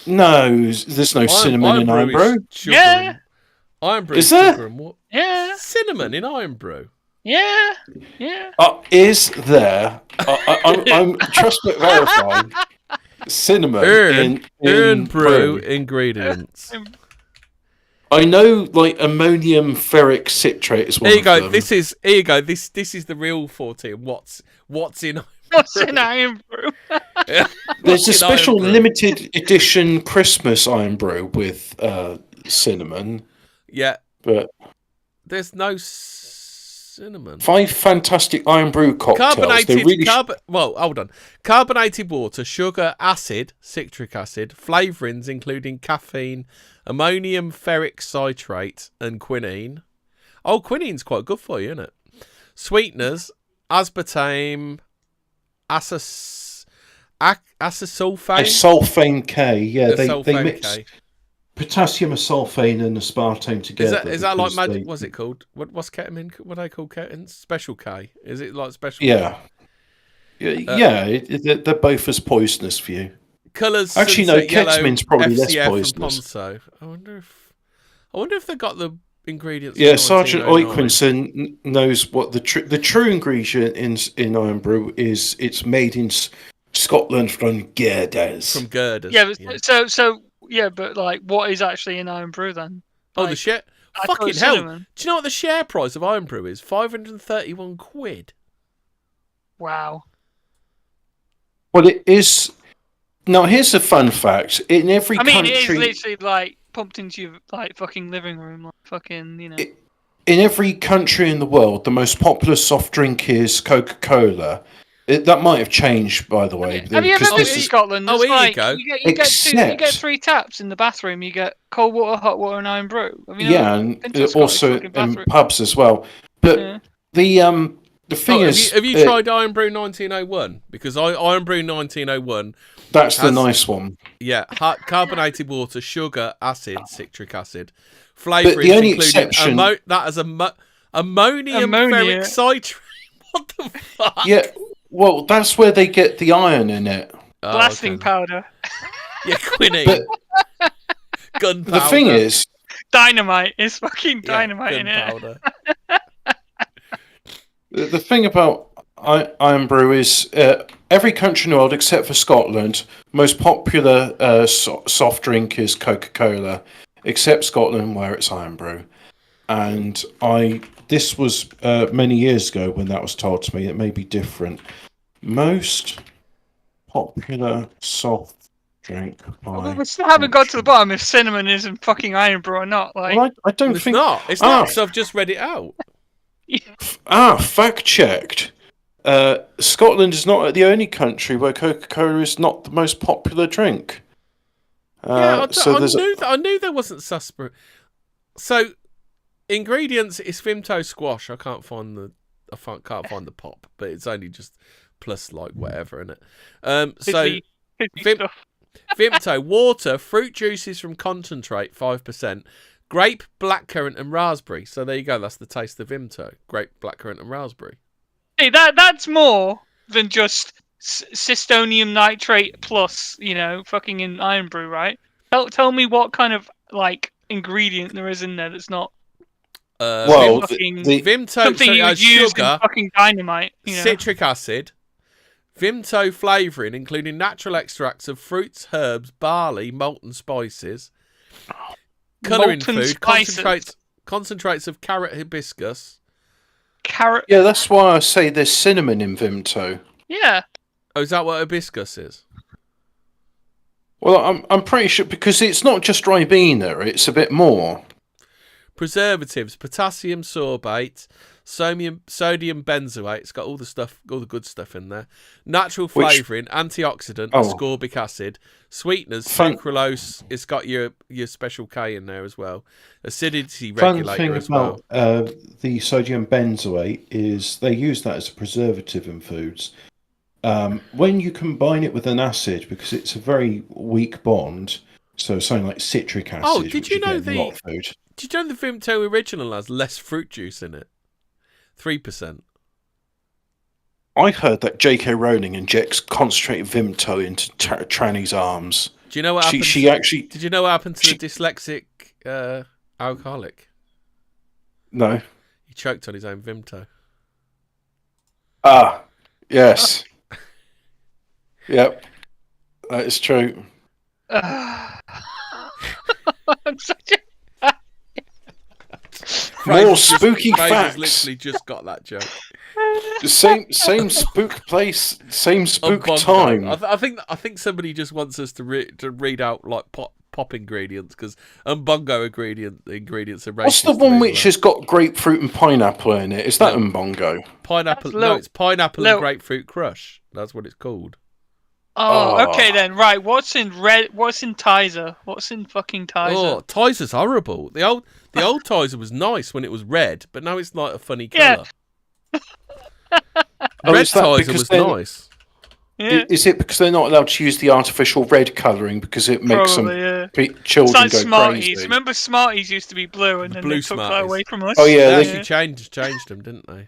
No, there's no cinnamon in iron brew. Yeah. Iron brew is there? Sugar and what? Yeah. Cinnamon in iron brew. Yeah. Is there? I'm trust but verify. Cinnamon in brew ingredients. I know, like ammonium ferric citrate is one. Here you go. This is the real Fortean. What's in? What's in iron brew? There's a special limited edition Christmas iron brew with cinnamon. Yeah, but there's no cinnamon. 5 fantastic iron brew cocktails. Hold on. Carbonated water, sugar, acid, citric acid, flavourings including caffeine, ammonium ferric citrate, and quinine. Oh, quinine's quite good for you, isn't it? Sweeteners, aspartame, acesulfame. Sulfame K. Yeah, they mix. potassium sulfate and aspartame together. Is that like magic? What's it called? What's ketamine? What do they call ketamine? Special K. Is it like special? Yeah. They're both as poisonous for you. Colours. Actually, no. Ketamine's probably less poisonous. I wonder if they got the ingredients. Yeah, Sergeant Oikwenson knows what the true ingredient in Iron Brew is. It's made in Scotland from girders. Yeah, but like, what is actually in Iron Brew then? The share. Fucking hell! Do you know what the share price of Iron Brew is? £531. Wow. Well, it is. Now, here's a fun fact. In every country, it is literally like pumped into your like fucking living room, like fucking, you know. In every country in the world, the most popular soft drink is Coca-Cola. That might have changed, by the way. Have you ever been to Scotland? Here you go. You get 3 taps in the bathroom. You get cold water, hot water, and Iron Brew. And also in pubs as well. But the thing is, have you tried Iron Brew 1901? Because Iron Brew 1901. That's the nice one. Yeah, carbonated water, sugar, acid, citric acid, flavourings, the only including exception that is ammonium ferric citrate. What the fuck? Yeah, well, that's where they get the iron in it. Blasting powder. Yeah, quinine. Gunpowder. The thing is, dynamite. It's fucking dynamite in it. The thing about Iron Brew is every country in the world except for Scotland, most popular soft drink is Coca-Cola, except Scotland where it's Iron Brew. And this was many years ago when that was told to me. It may be different. Most popular soft drink. We still haven't got to the bottom if cinnamon is in fucking Iron Brew or not. Like, well, I don't think it's not. So I've just read it out. Fact checked. Scotland is not the only country where Coca-Cola is not the most popular drink. I knew there wasn't suspect. So, ingredients is Vimto squash. I can't find the pop, but it's only just plus like whatever in it. Vimto water, fruit juices from concentrate 5%. Grape, blackcurrant, and raspberry. So there you go. That's the taste of Vimto. Grape, blackcurrant, and raspberry. Hey, that's more than just cystonium nitrate plus, fucking in Iron Brew, right? Tell me what kind of like ingredient there is in there that's not. Vimto, something you would use sugar, in fucking dynamite. Citric acid. Vimto flavouring, including natural extracts of fruits, herbs, barley, malt and spices. Colouring food, concentrates of carrot hibiscus. Yeah, that's why I say there's cinnamon in Vimto. Yeah. Oh, is that what hibiscus is? Well, I'm pretty sure, because it's not just Ribena, it's a bit more. Preservatives, potassium sorbate, sodium benzoate. It's got all the good stuff in there. Natural flavouring, antioxidant, ascorbic acid, sweeteners, sucralose. It's got your special K in there as well. Acidity regulator as well. Fun thing about the sodium benzoate is they use that as a preservative in foods. When you combine it with an acid, because it's a very weak bond, so something like citric acid. Oh, did you know a lot of food. Did you know the Vimto original has less fruit juice in it? 3%. I heard that J.K. Rowling injects concentrated Vimto into Tranny's arms. Do you know what happened? Did you know what happened to the dyslexic alcoholic? No. He choked on his own Vimto. Ah, yes. Yep, that is true. I'm such a... More spooky facts. Literally just got that joke. Same spook place, same spook time. I think somebody just wants us to read out like pop ingredients, because Umbongo ingredients are racist. What's the one which has got grapefruit and pineapple in it? Is that Umbongo? Pineapple? No, it's pineapple and grapefruit crush. That's what it's called. Oh, okay then. Right, what's in red? What's in Tizer? What's in fucking Tizer? Oh, Tizer's horrible. The old Tizer was nice when it was red, but now it's like a funny colour. Red Tizer was nice. Yeah. Is it because they're not allowed to use the artificial red colouring because it makes them It's Children like go Smarties. crazy. Remember Smarties used to be blue, and then blue they took that Smarties. away from us. Oh, yeah, They they- actually changed them, didn't they?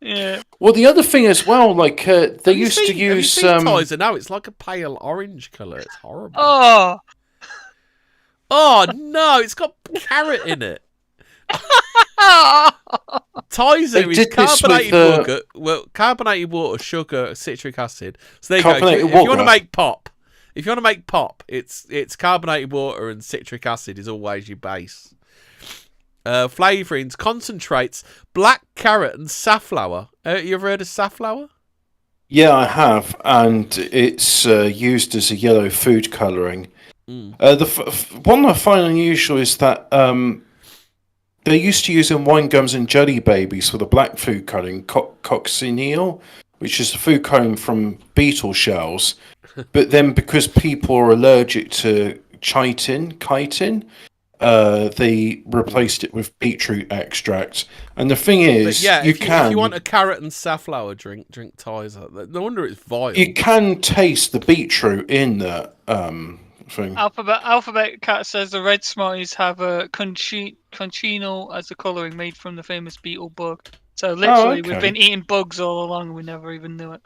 Yeah. Well, the other thing as well, like they used to Have you use. seen Tizer now? It's like a pale orange colour. It's horrible. Oh. Oh no, it's got carrot in it. Tizer They is did this carbonated with, water. Well, carbonated water, sugar, citric acid. So there you go. Carbonated If you want to water. make pop, it's carbonated water and citric acid is always your base. Flavourings, concentrates, black carrot and safflower. You ever heard of safflower? Yeah, I have, and it's used as a yellow food colouring. One I find unusual is that they used to use in wine gums and jelly babies for the black food colouring, coccineal, which is the food colouring from beetle shells. But then, because people are allergic to chitin, they replaced it with beetroot extract. And the thing is, if you want a carrot and safflower drink Tizer. No wonder it's vile. You can taste the beetroot in the thing. Alphabet Cat says the red Smarties have a conchinol as the colouring made from the famous beetle bug. So literally, we've been eating bugs all along and we never even knew it.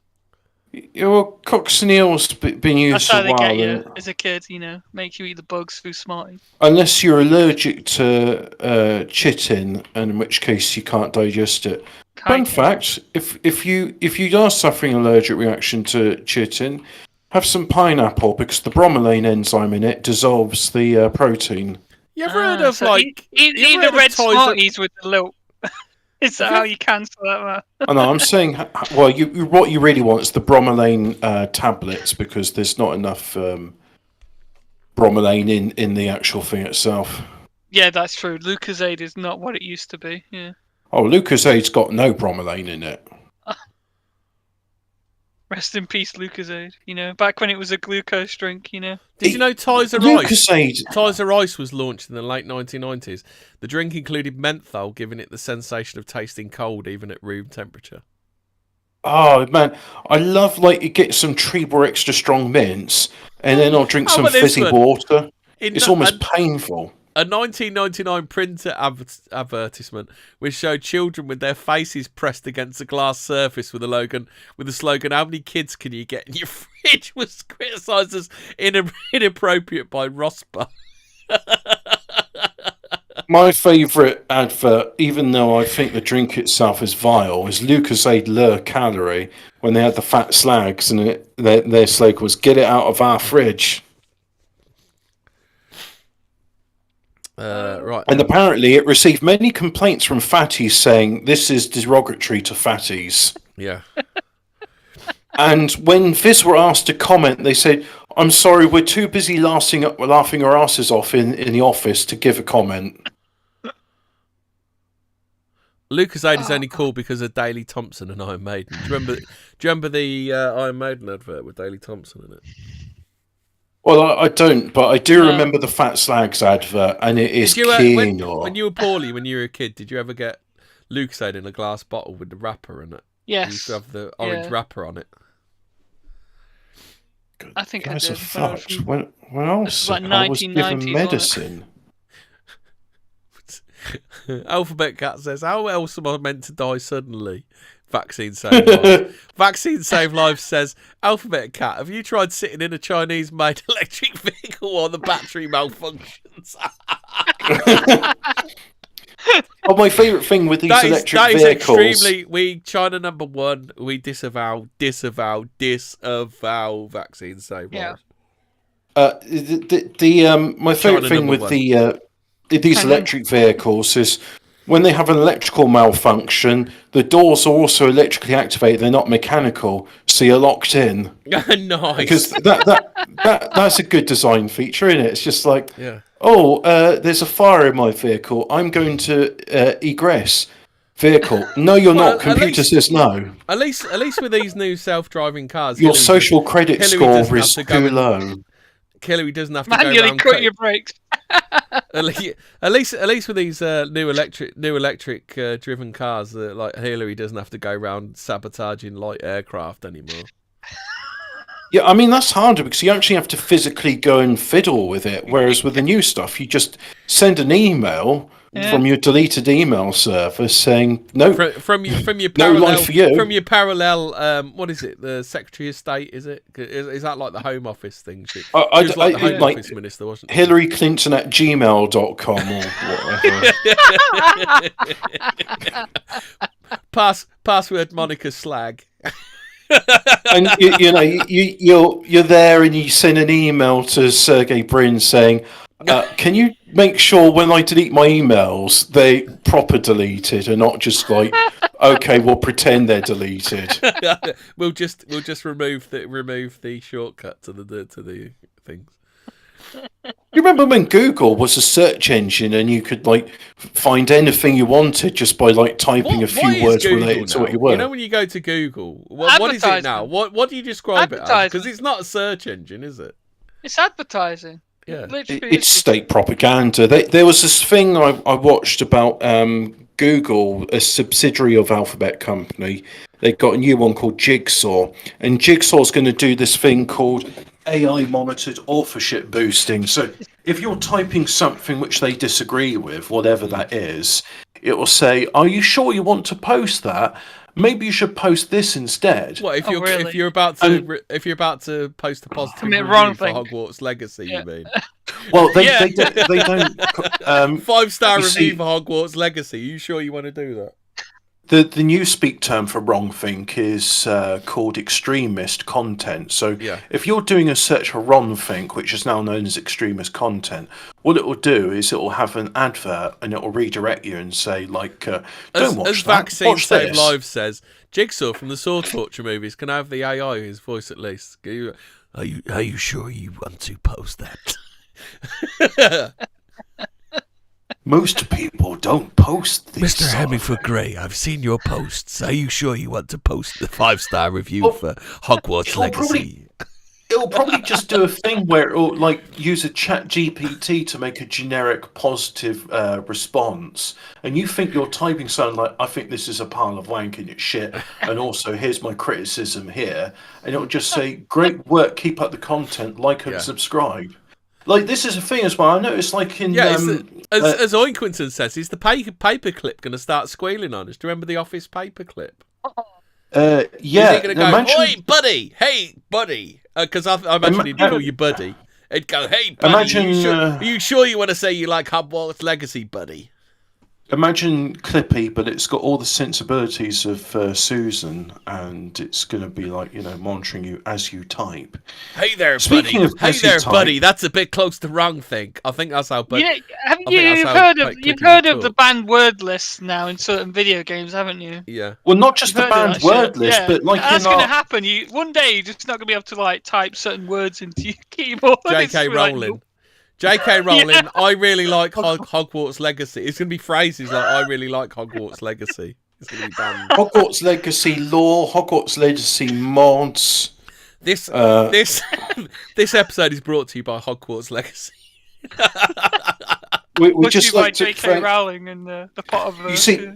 Well, coccineal's been used That's how a they while. get you as a kid, make you eat the bugs through Smarties. Unless you're allergic to chitin, and in which case you can't digest it. Fun fact: if you are suffering an allergic reaction to chitin, have some pineapple because the bromelain enzyme in it dissolves the protein. You ever heard of eat the red Smarties with the little. Is that how you cancel that out? I know. I'm saying, well, what you really want is the bromelain tablets because there's not enough bromelain in the actual thing itself. Yeah, that's true. Lucozade is not what it used to be. Yeah. Oh, Lucasade's got no bromelain in it. Rest in peace, Lucozade. Back when it was a glucose drink. Did you know Tizer Ice? Tizer Ice was launched in the late 1990s. The drink included menthol, giving it the sensation of tasting cold even at room temperature. Oh man, I love you get some Treebor extra strong mints, and then I'll drink some fizzy water. It's almost painful. A 1999 printer advertisement which showed children with their faces pressed against a glass surface with the slogan "How many kids can you get in your fridge?" was criticised as inappropriate by Rospa. My favourite advert, even though I think the drink itself is vile, is Lucozade Lure Calorie when they had the fat slags and their slogan was "Get it out of our fridge." Right. And apparently it received many complaints from fatties saying this is derogatory to fatties. Yeah. And when Fizz were asked to comment, they said, "I'm sorry, we're too busy laughing our asses off in the office to give a comment." Lucozade is only cool because of Daley Thompson and Iron Maiden. Do you remember the Iron Maiden advert with Daley Thompson in it? Well, I don't, but I do remember the Fat Slags advert, and it is keen. When you were poorly, when you were a kid, did you ever get Lucozade in a glass bottle with the wrapper in it? Yes. You used to have the orange wrapper on it. I think Guys I are did. fucked. When I was sick, like I was given 1990s, medicine. Alphabet Cat says, "How else am I meant to die suddenly?" Vaccine save lives. Vaccine save lives says, "Alphabet Cat, have you tried sitting in a Chinese-made electric vehicle while the battery malfunctions?" Oh, my favourite thing with these electric that vehicles. Is extremely. China number one. We disavow vaccine save lives. My favourite thing with these electric vehicles is when they have an electrical malfunction, the doors are also electrically activated. They're not mechanical, so you're locked in. Nice. Because that's a good design feature, isn't it? It's just like, yeah. There's a fire in my vehicle. I'm going to egress vehicle. No, you're not. Computer says no. At least with these new self-driving cars, your social credit score is too low. Hillary doesn't have to manually cut your brakes. At least with these new electric driven cars, like Hillary doesn't have to go around sabotaging light aircraft anymore. Yeah, I mean, that's harder because you actually have to physically go and fiddle with it. Whereas with the new stuff, you just send an email from your deleted email server saying, no, from your no life parallel for you. from your parallel what is it, the Secretary of State, is it, is that like the Home Office thing? She was like the Home Office minister, wasn't she? Hillary Clinton at gmail.com or whatever. Password Monica Slag. And you're there and you send an email to Sergey Brin saying, can you make sure when I delete my emails they proper deleted and not just like, okay, we'll pretend they're deleted. we'll just remove the shortcut to the things. You remember when Google was a search engine and you could like find anything you wanted just by like typing a few words related to what you were? You know, when you go to Google, what is it now? What do you describe it as? Because it's not a search engine, is it? It's advertising. Yeah, it's state propaganda. There was this thing I watched about Google, a subsidiary of Alphabet Company. They got a new one called Jigsaw, and Jigsaw's going to do this thing called AI monitored authorship boosting. So if you're typing something which they disagree with, whatever that is, it will say, "Are you sure you want to post that? Maybe you should post this instead." What if you're about to post a positive review for Hogwarts Legacy? You mean? Well, they don't. 5-star review for Hogwarts Legacy. You sure you want to do that? The new speak term for wrongthink is called extremist content. So if you're doing a search for wrongthink, which is now known as extremist content, what it will do is it will have an advert and it will redirect you and say, like, don't watch as that. Vaccine Watch Save this. Lives says, Jigsaw from the Sword Torture movies can have the AI, his voice at least. Are you sure you want to post that? Most people don't post these. Mr. Hemmingford Grey, I've seen your posts. Are you sure you want to post the 5-star review for Hogwarts Legacy? It'll probably just do a thing where it'll like use a chat GPT to make a generic positive response, and you think you're typing something like, "I think this is a pile of wank and it's shit," and also here's my criticism here, and it'll just say, "Great work, keep up the content, like and subscribe." Like, this is a thing as well. I noticed, like, in... as Oinquinton says, is the paperclip going to start squealing on us? Do you remember the Office paperclip? Yeah. Is it going to go, "Oi, buddy! Hey, buddy!" Because I imagine he'd call you buddy. It'd go, "Hey, buddy, are you sure you want to say you like Hogwarts Legacy, buddy?" Imagine Clippy, but it's got all the sensibilities of Susan, and it's going to be like, monitoring you as you type. Hey there, Speaking buddy. Of hey there, buddy. That's a bit close to wrongthink. I think that's how. You've heard of the banned word list now in certain video games, haven't you? Yeah. Well, not just the banned word list, but like that's going to happen. One day you're just not going to be able to like type certain words into your keyboard. J.K. Rowling. J.K. Rowling, I really like Hogwarts Legacy. It's going to be phrases like, "I really like Hogwarts Legacy." It's going to be banned. Hogwarts Legacy lore, Hogwarts Legacy mods. This episode is brought to you by Hogwarts Legacy. we just like to J.K. Rowling and the Potterverse. You see,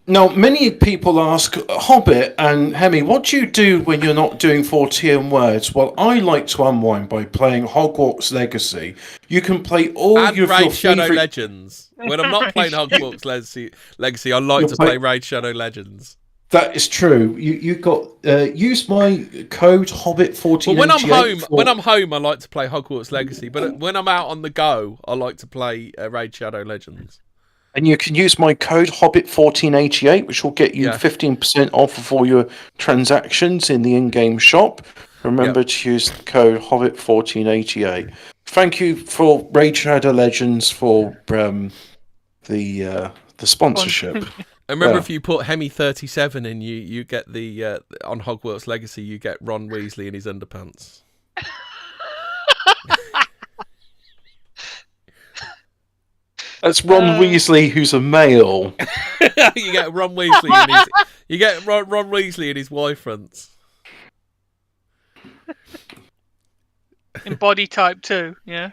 now many people ask, Hobbit and Hemi, what do you do when you're not doing Fortean Words? Well, I like to unwind by playing Hogwarts Legacy. You can play all and your Raid Shadow favorite... Legends. When I'm not playing Hogwarts Legacy, I like to play Raid Shadow Legends. That is true. You got use my code Hobbit1488. Well, when I'm home, I like to play Hogwarts Legacy. But when I'm out on the go, I like to play Raid Shadow Legends. And you can use my code Hobbit1488, which will get you 15% off of all your transactions in the in-game shop. Remember to use the code Hobbit1488. Thank you for Raid Shadow Legends for the sponsorship. And remember, if you put Hemi37 in, you get the on Hogwarts Legacy, you get Ron Weasley in his underpants. That's Ron Weasley, who's a male. You get Ron Weasley. Ron Weasley in his Y fronts. In body type 2, yeah.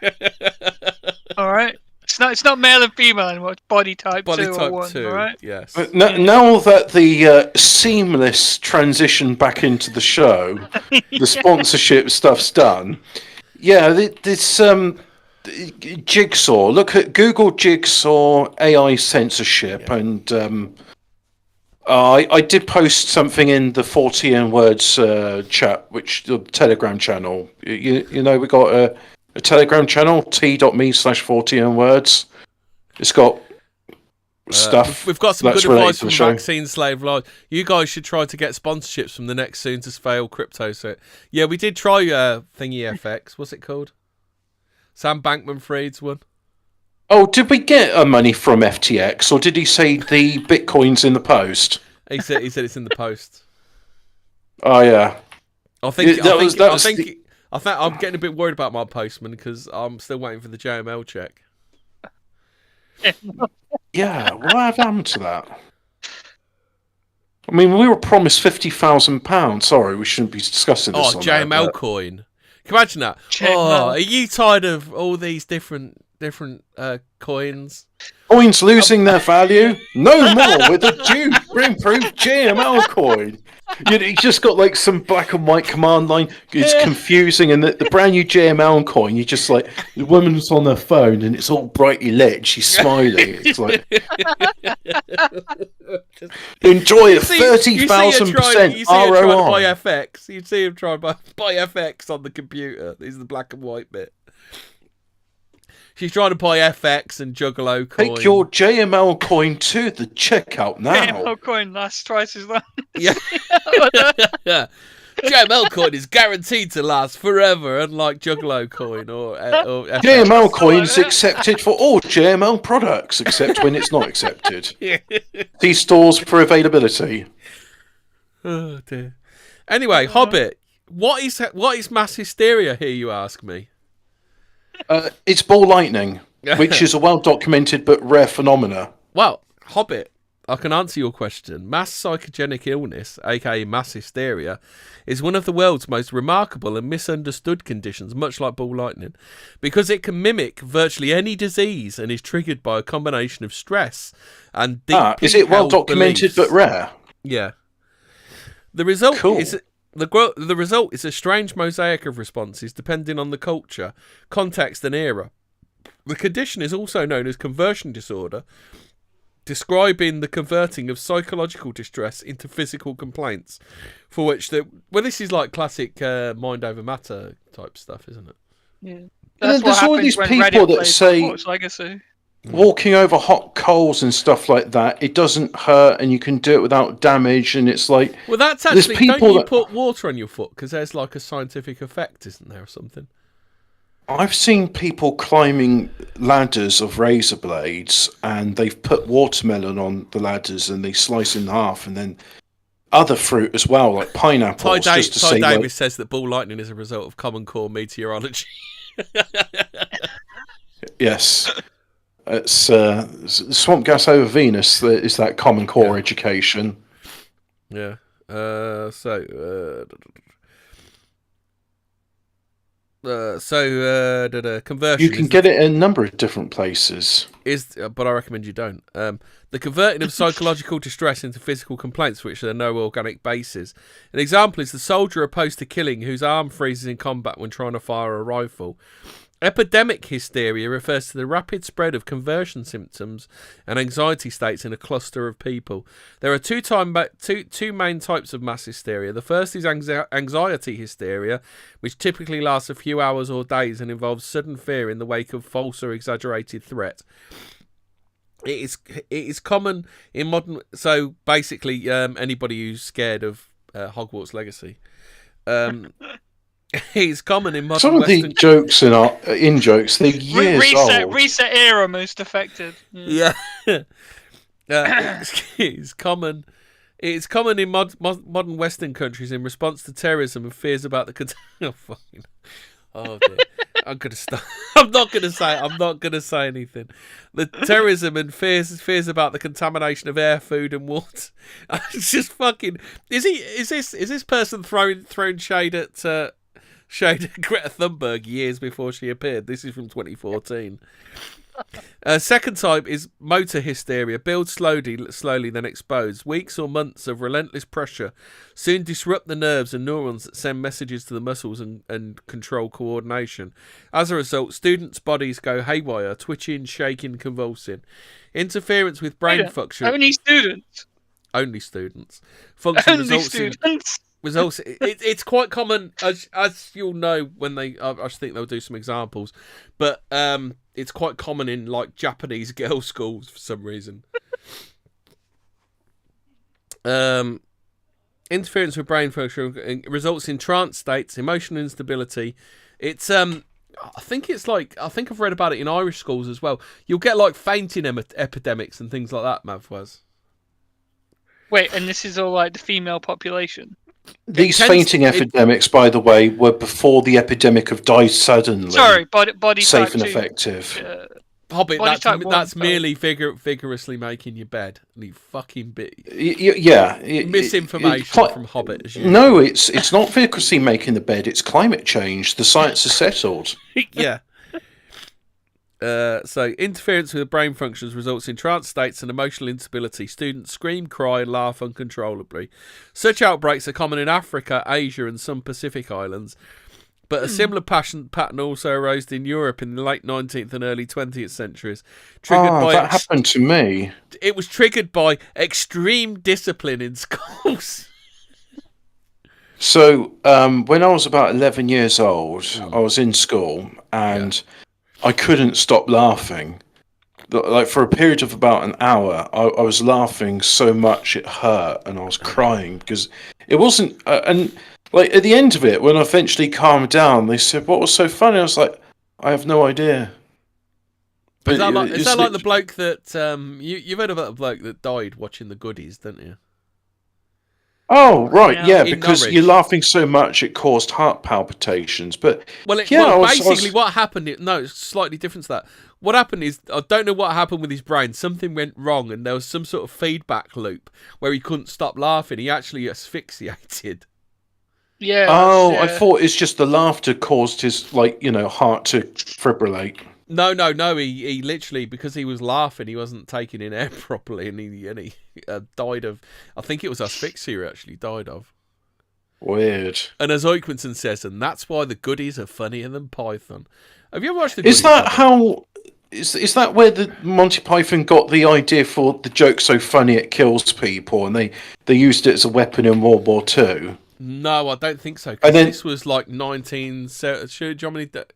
All right. It's not male and female anymore. It's body type Body 2 type or 1, 2, right? yes. Now that the seamless transition back into the show, the sponsorship stuff's done. Yeah, this Jigsaw. Look at Google Jigsaw AI censorship, and I did post something in the Fortean Words chat, which the Telegram channel. You know, we got a Telegram channel, t.me/Fortean Words. It's got stuff. We've got some that's good related advice to the from show. Vaccine Slave Live. You guys should try to get sponsorships from the next soon to fail crypto set. Yeah, we did try Thingy FX. What's it called? Sam Bankman-Fried's one. Oh, did we get money from FTX, or did he say the Bitcoin's in the post? He said it's in the post. Oh yeah. I'm getting a bit worried about my postman because I'm still waiting for the JML check. Yeah, what happened to that? I mean, we were promised £50,000. Sorry, we shouldn't be discussing this. JML coin. Can you imagine that? JML. Oh, are you tired of all these different coins? Coins losing their value? No more with a improved JML coin. You just got like some black and white command line. It's confusing, and the brand new JML coin, you just like the woman's on her phone and it's all brightly lit. She's smiling. It's like enjoy a 30,000% ROI. Buy FX. You see him trying to buy FX on the computer. This is the black and white bit. She's trying to buy FX and Juggalo coin. Take your JML coin to the checkout now. JML coin lasts twice as long. Yeah. JML coin is guaranteed to last forever, unlike Juggalo coin or FX. JML coin is accepted for all JML products, except when it's not accepted. See stores for availability. Oh dear. Anyway, Hobbit. What is mass hysteria here, you ask me? It's ball lightning, which is a well-documented but rare phenomena. Well, Hobbit, I can answer your question. Mass psychogenic illness, aka mass hysteria, is one of the world's most remarkable and misunderstood conditions, much like ball lightning, because it can mimic virtually any disease and is triggered by a combination of stress and deep is it well-documented but rare? Yeah. The result Cool. is... The result is a strange mosaic of responses depending on the culture, context and era. The condition is also known as conversion disorder, describing the converting of psychological distress into physical complaints, for which this is like classic mind over matter type stuff, isn't it? Yeah. And there's all these people that say Legacy. walking over hot coals and stuff like that, it doesn't hurt and you can do it without damage, and it's like... Well, that's there's actually... people Don't you that... put water on your foot because there's like a scientific effect, isn't there, or something? I've seen people climbing ladders of razor blades and they've put watermelon on the ladders and they slice in half, and then other fruit as well, like pineapples. Ty say, Davis says that ball lightning is a result of Common Core meteorology. Yes. It's swamp gas over Venus is that Common Core education. Yeah. Conversion. You can get it in a number of different places. But I recommend you don't. The converting of psychological distress into physical complaints, which there are no organic bases. An example is the soldier opposed to killing whose arm freezes in combat when trying to fire a rifle. Epidemic hysteria refers to the rapid spread of conversion symptoms and anxiety states in a cluster of people. There are two main types of mass hysteria. The first is anxiety hysteria, which typically lasts a few hours or days and involves sudden fear in the wake of false or exaggerated threat. It is common in modern... So basically, anybody who's scared of Hogwarts Legacy... It's common in modern Some of Western... the jokes in jokes, they're years old. Reset era most affected. Yeah. It's common in modern Western countries in response to terrorism and fears about the... Oh dear. I'm gonna stop. I'm not gonna say anything. The terrorism and fears about the contamination of air, food, and water. It's just fucking. Is this person throwing shade at Greta Thunberg years before she appeared? This is from 2014. Second type is motor hysteria. Builds slowly, then explodes. Weeks or months of relentless pressure soon disrupt the nerves and neurons that send messages to the muscles and control coordination. As a result, students' bodies go haywire, twitching, shaking, convulsing. Interference with brain function. Only students. Only students. Function Only students. It's quite common, as you'll know when they. I think they'll do some examples, but it's quite common in like Japanese girls' schools for some reason. Interference with brain function results in trance states, emotional instability. It's I think I've read about it in Irish schools as well. You'll get like fainting epidemics and things like that, Mavwaz. Wait, and this is all like the female population? These fainting epidemics, by the way, were before the epidemic of die suddenly. Sorry, body safe type and 2. effective. Hobbit, that's merely vigorously making your bed. You fucking bit. Misinformation from Hobbit. As usual. No, it's not vigorously making the bed. It's climate change. The science is settled. Yeah. So, interference with brain functions results in trance states and emotional instability. Students scream, cry, and laugh uncontrollably. Such outbreaks are common in Africa, Asia, and some Pacific islands. But a similar pattern also arose in Europe in the late 19th and early 20th centuries. That happened to me. It was triggered by extreme discipline in schools. So, when I was about 11 years old, I was in school and I couldn't stop laughing. Like for a period of about an hour, I was laughing so much it hurt, and I was crying because it wasn't. And like at the end of it, when I eventually calmed down, they said, "What was so funny?" I was like, "I have no idea." But is that like the bloke that you've heard about the bloke that died watching The Goodies, didn't you? Oh, right, yeah, In because Norwich. you're laughing so much it caused heart palpitations. But basically what happened... No, it's slightly different to that. What happened is, I don't know what happened with his brain. Something went wrong and there was some sort of feedback loop where he couldn't stop laughing. He actually asphyxiated. Yeah. Oh, I thought it's just the laughter caused his, heart to fibrillate. No. He literally, because he was laughing, he wasn't taking in air properly, and he died of. I think it was asphyxia. He actually died of. Weird. And as Oikmanson says, and that's why the Goodies are funnier than Python. Have you ever watched the Goodies? Is that how? Is that where the Monty Python got the idea for the joke so funny it kills people, and they used it as a weapon in World War II? No, I don't think so. Because this was like 1970.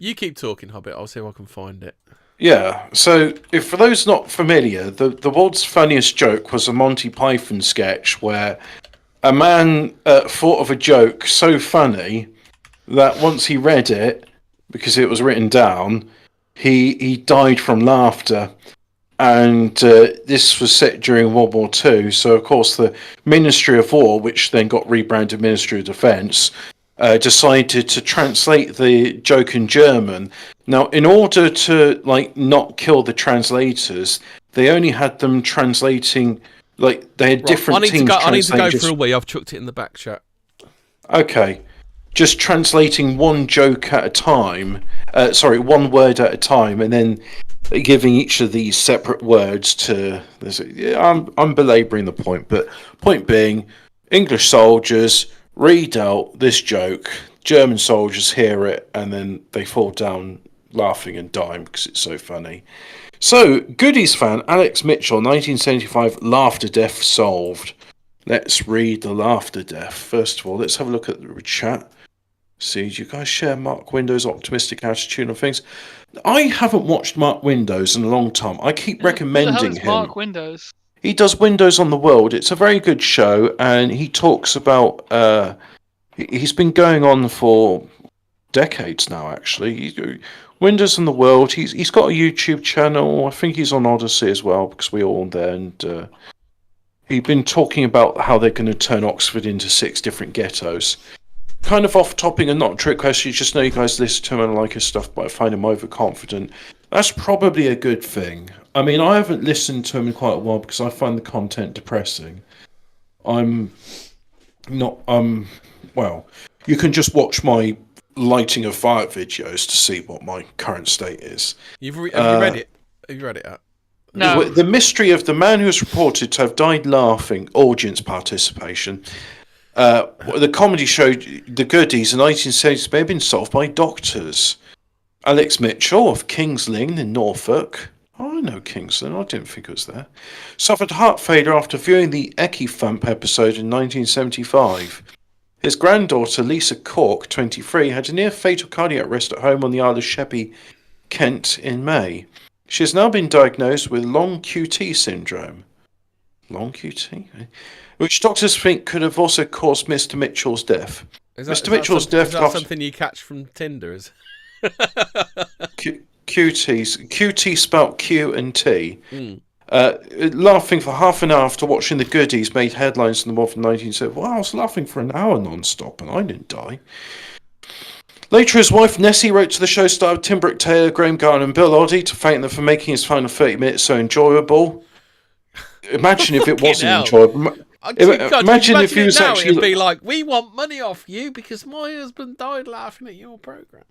You keep talking, Hobbit. I'll see if I can find it. Yeah. So, if for those not familiar, the world's funniest joke was a Monty Python sketch where a man thought of a joke so funny that once he read it, because it was written down, he died from laughter. And this was set during World War II. So, of course, the Ministry of War, which then got rebranded Ministry of Defence, decided to translate the joke in German. Now, in order to not kill the translators, they only had them translating. They had different teams. I need to go for a wee. I've chucked it in the back chat. Okay, just translating one joke at a time. One word at a time, and then giving each of these separate words to. I'm belabouring the point, but point being, English soldiers read out this joke, German soldiers hear it, and then they fall down laughing and dying because it's so funny. So, Goodies fan Alex Mitchell, 1975, laughter death solved. Let's read the laughter death. First of all, let's have a look at the chat. See, do you guys share Mark Windows' optimistic attitude on things? I haven't watched Mark Windows in a long time. I keep recommending him. Mark Windows? He does Windows on the World. It's a very good show, and he talks about. He's been going on for decades now, actually. Windows on the World. He's got a YouTube channel. I think he's on Odyssey as well, because we're all there. And he's been talking about how they're going to turn Oxford into 6 different ghettos. Kind of off topic and not a trick question. Just know you guys listen to him and like his stuff, but I find him overconfident. That's probably a good thing. I mean, I haven't listened to him in quite a while because I find the content depressing. Well, you can just watch my lighting of fire videos to see what my current state is. Have you read it? Have you read it? No. The mystery of the man who is reported to have died laughing, audience participation. The comedy show The Goodies in the 1970s may have been solved by doctors. Alex Mitchell of King's Lynn in Norfolk. Oh, I know King's Lynn. I didn't think it was there. Suffered heart failure after viewing the Ecky Thump episode in 1975. His granddaughter, Lisa Cork, 23, had a near-fatal cardiac arrest at home on the Isle of Sheppey, Kent, in May. She has now been diagnosed with long QT syndrome. Long QT? Which doctors think could have also caused Mr. Mitchell's death. Mr. Mitchell's death... Is that something you catch from Tinder? Is QT spelt Q and T. Laughing for half an hour after watching The Goodies made headlines in the modern 1970s. Well, I was laughing for an hour non-stop and I didn't die. Later, his wife Nessie wrote to the show star Tim Brooke-Taylor, Graham Garner and Bill Oddie to thank them for making his final 30 minutes so enjoyable. Imagine if it wasn't enjoyable. Imagine if he was actually... It'd be like, we want money off you because my husband died laughing at your programme.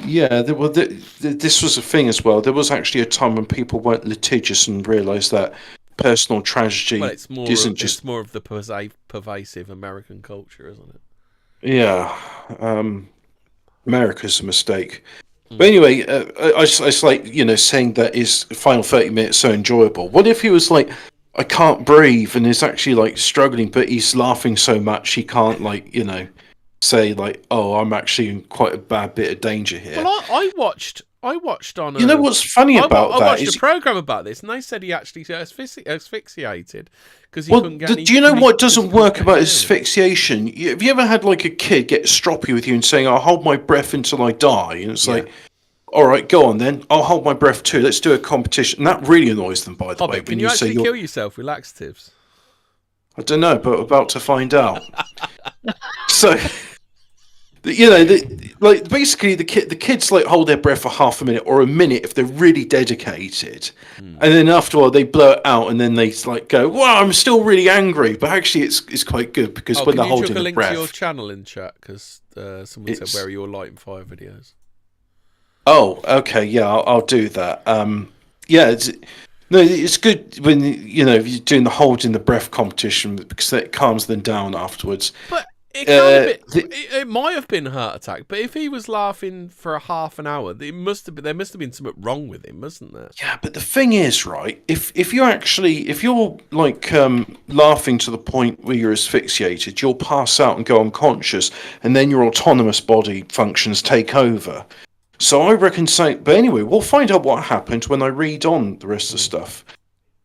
Yeah, this was a thing as well. There was actually a time when people weren't litigious and realised that personal tragedy it's more of the pervasive American culture, isn't it? Yeah. America's a mistake. But anyway, it's like, saying that his final 30 minutes so enjoyable. What if he was like, I can't breathe, and is actually like struggling, but he's laughing so much he can't say like, oh, I'm actually in quite a bad bit of danger here. Well, I watched on. What's funny about that? I watched a program about this, and they said he actually asphyxiated because he couldn't get. Do you know what doesn't work about asphyxiation? Have you ever had like a kid get stroppy with you and saying, "I'll hold my breath until I die," and it's like, all right, go on then. I'll hold my breath too. Let's do a competition. And that really annoys them, by the way. Can you actually kill yourself with laxatives? I don't know, but we're about to find out. So, basically, the kids like hold their breath for half a minute or a minute if they're really dedicated, and then after a while they blow it out, and then they like go, "Wow, I'm still really angry," but actually it's quite good because when they're holding the breath. Can you chuck a link to your channel in chat because someone said where are your light and fire videos? Oh, okay, yeah, I'll do that. It's good when you're doing the holding the breath competition because it calms them down afterwards. But it might have been a heart attack. But if he was laughing for a half an hour, there must have been something wrong with him, mustn't there? Yeah, but the thing is, right? If you're like laughing to the point where you're asphyxiated, you'll pass out and go unconscious, and then your autonomous body functions take over. So I reckon but anyway, we'll find out what happened when I read on the rest of the stuff.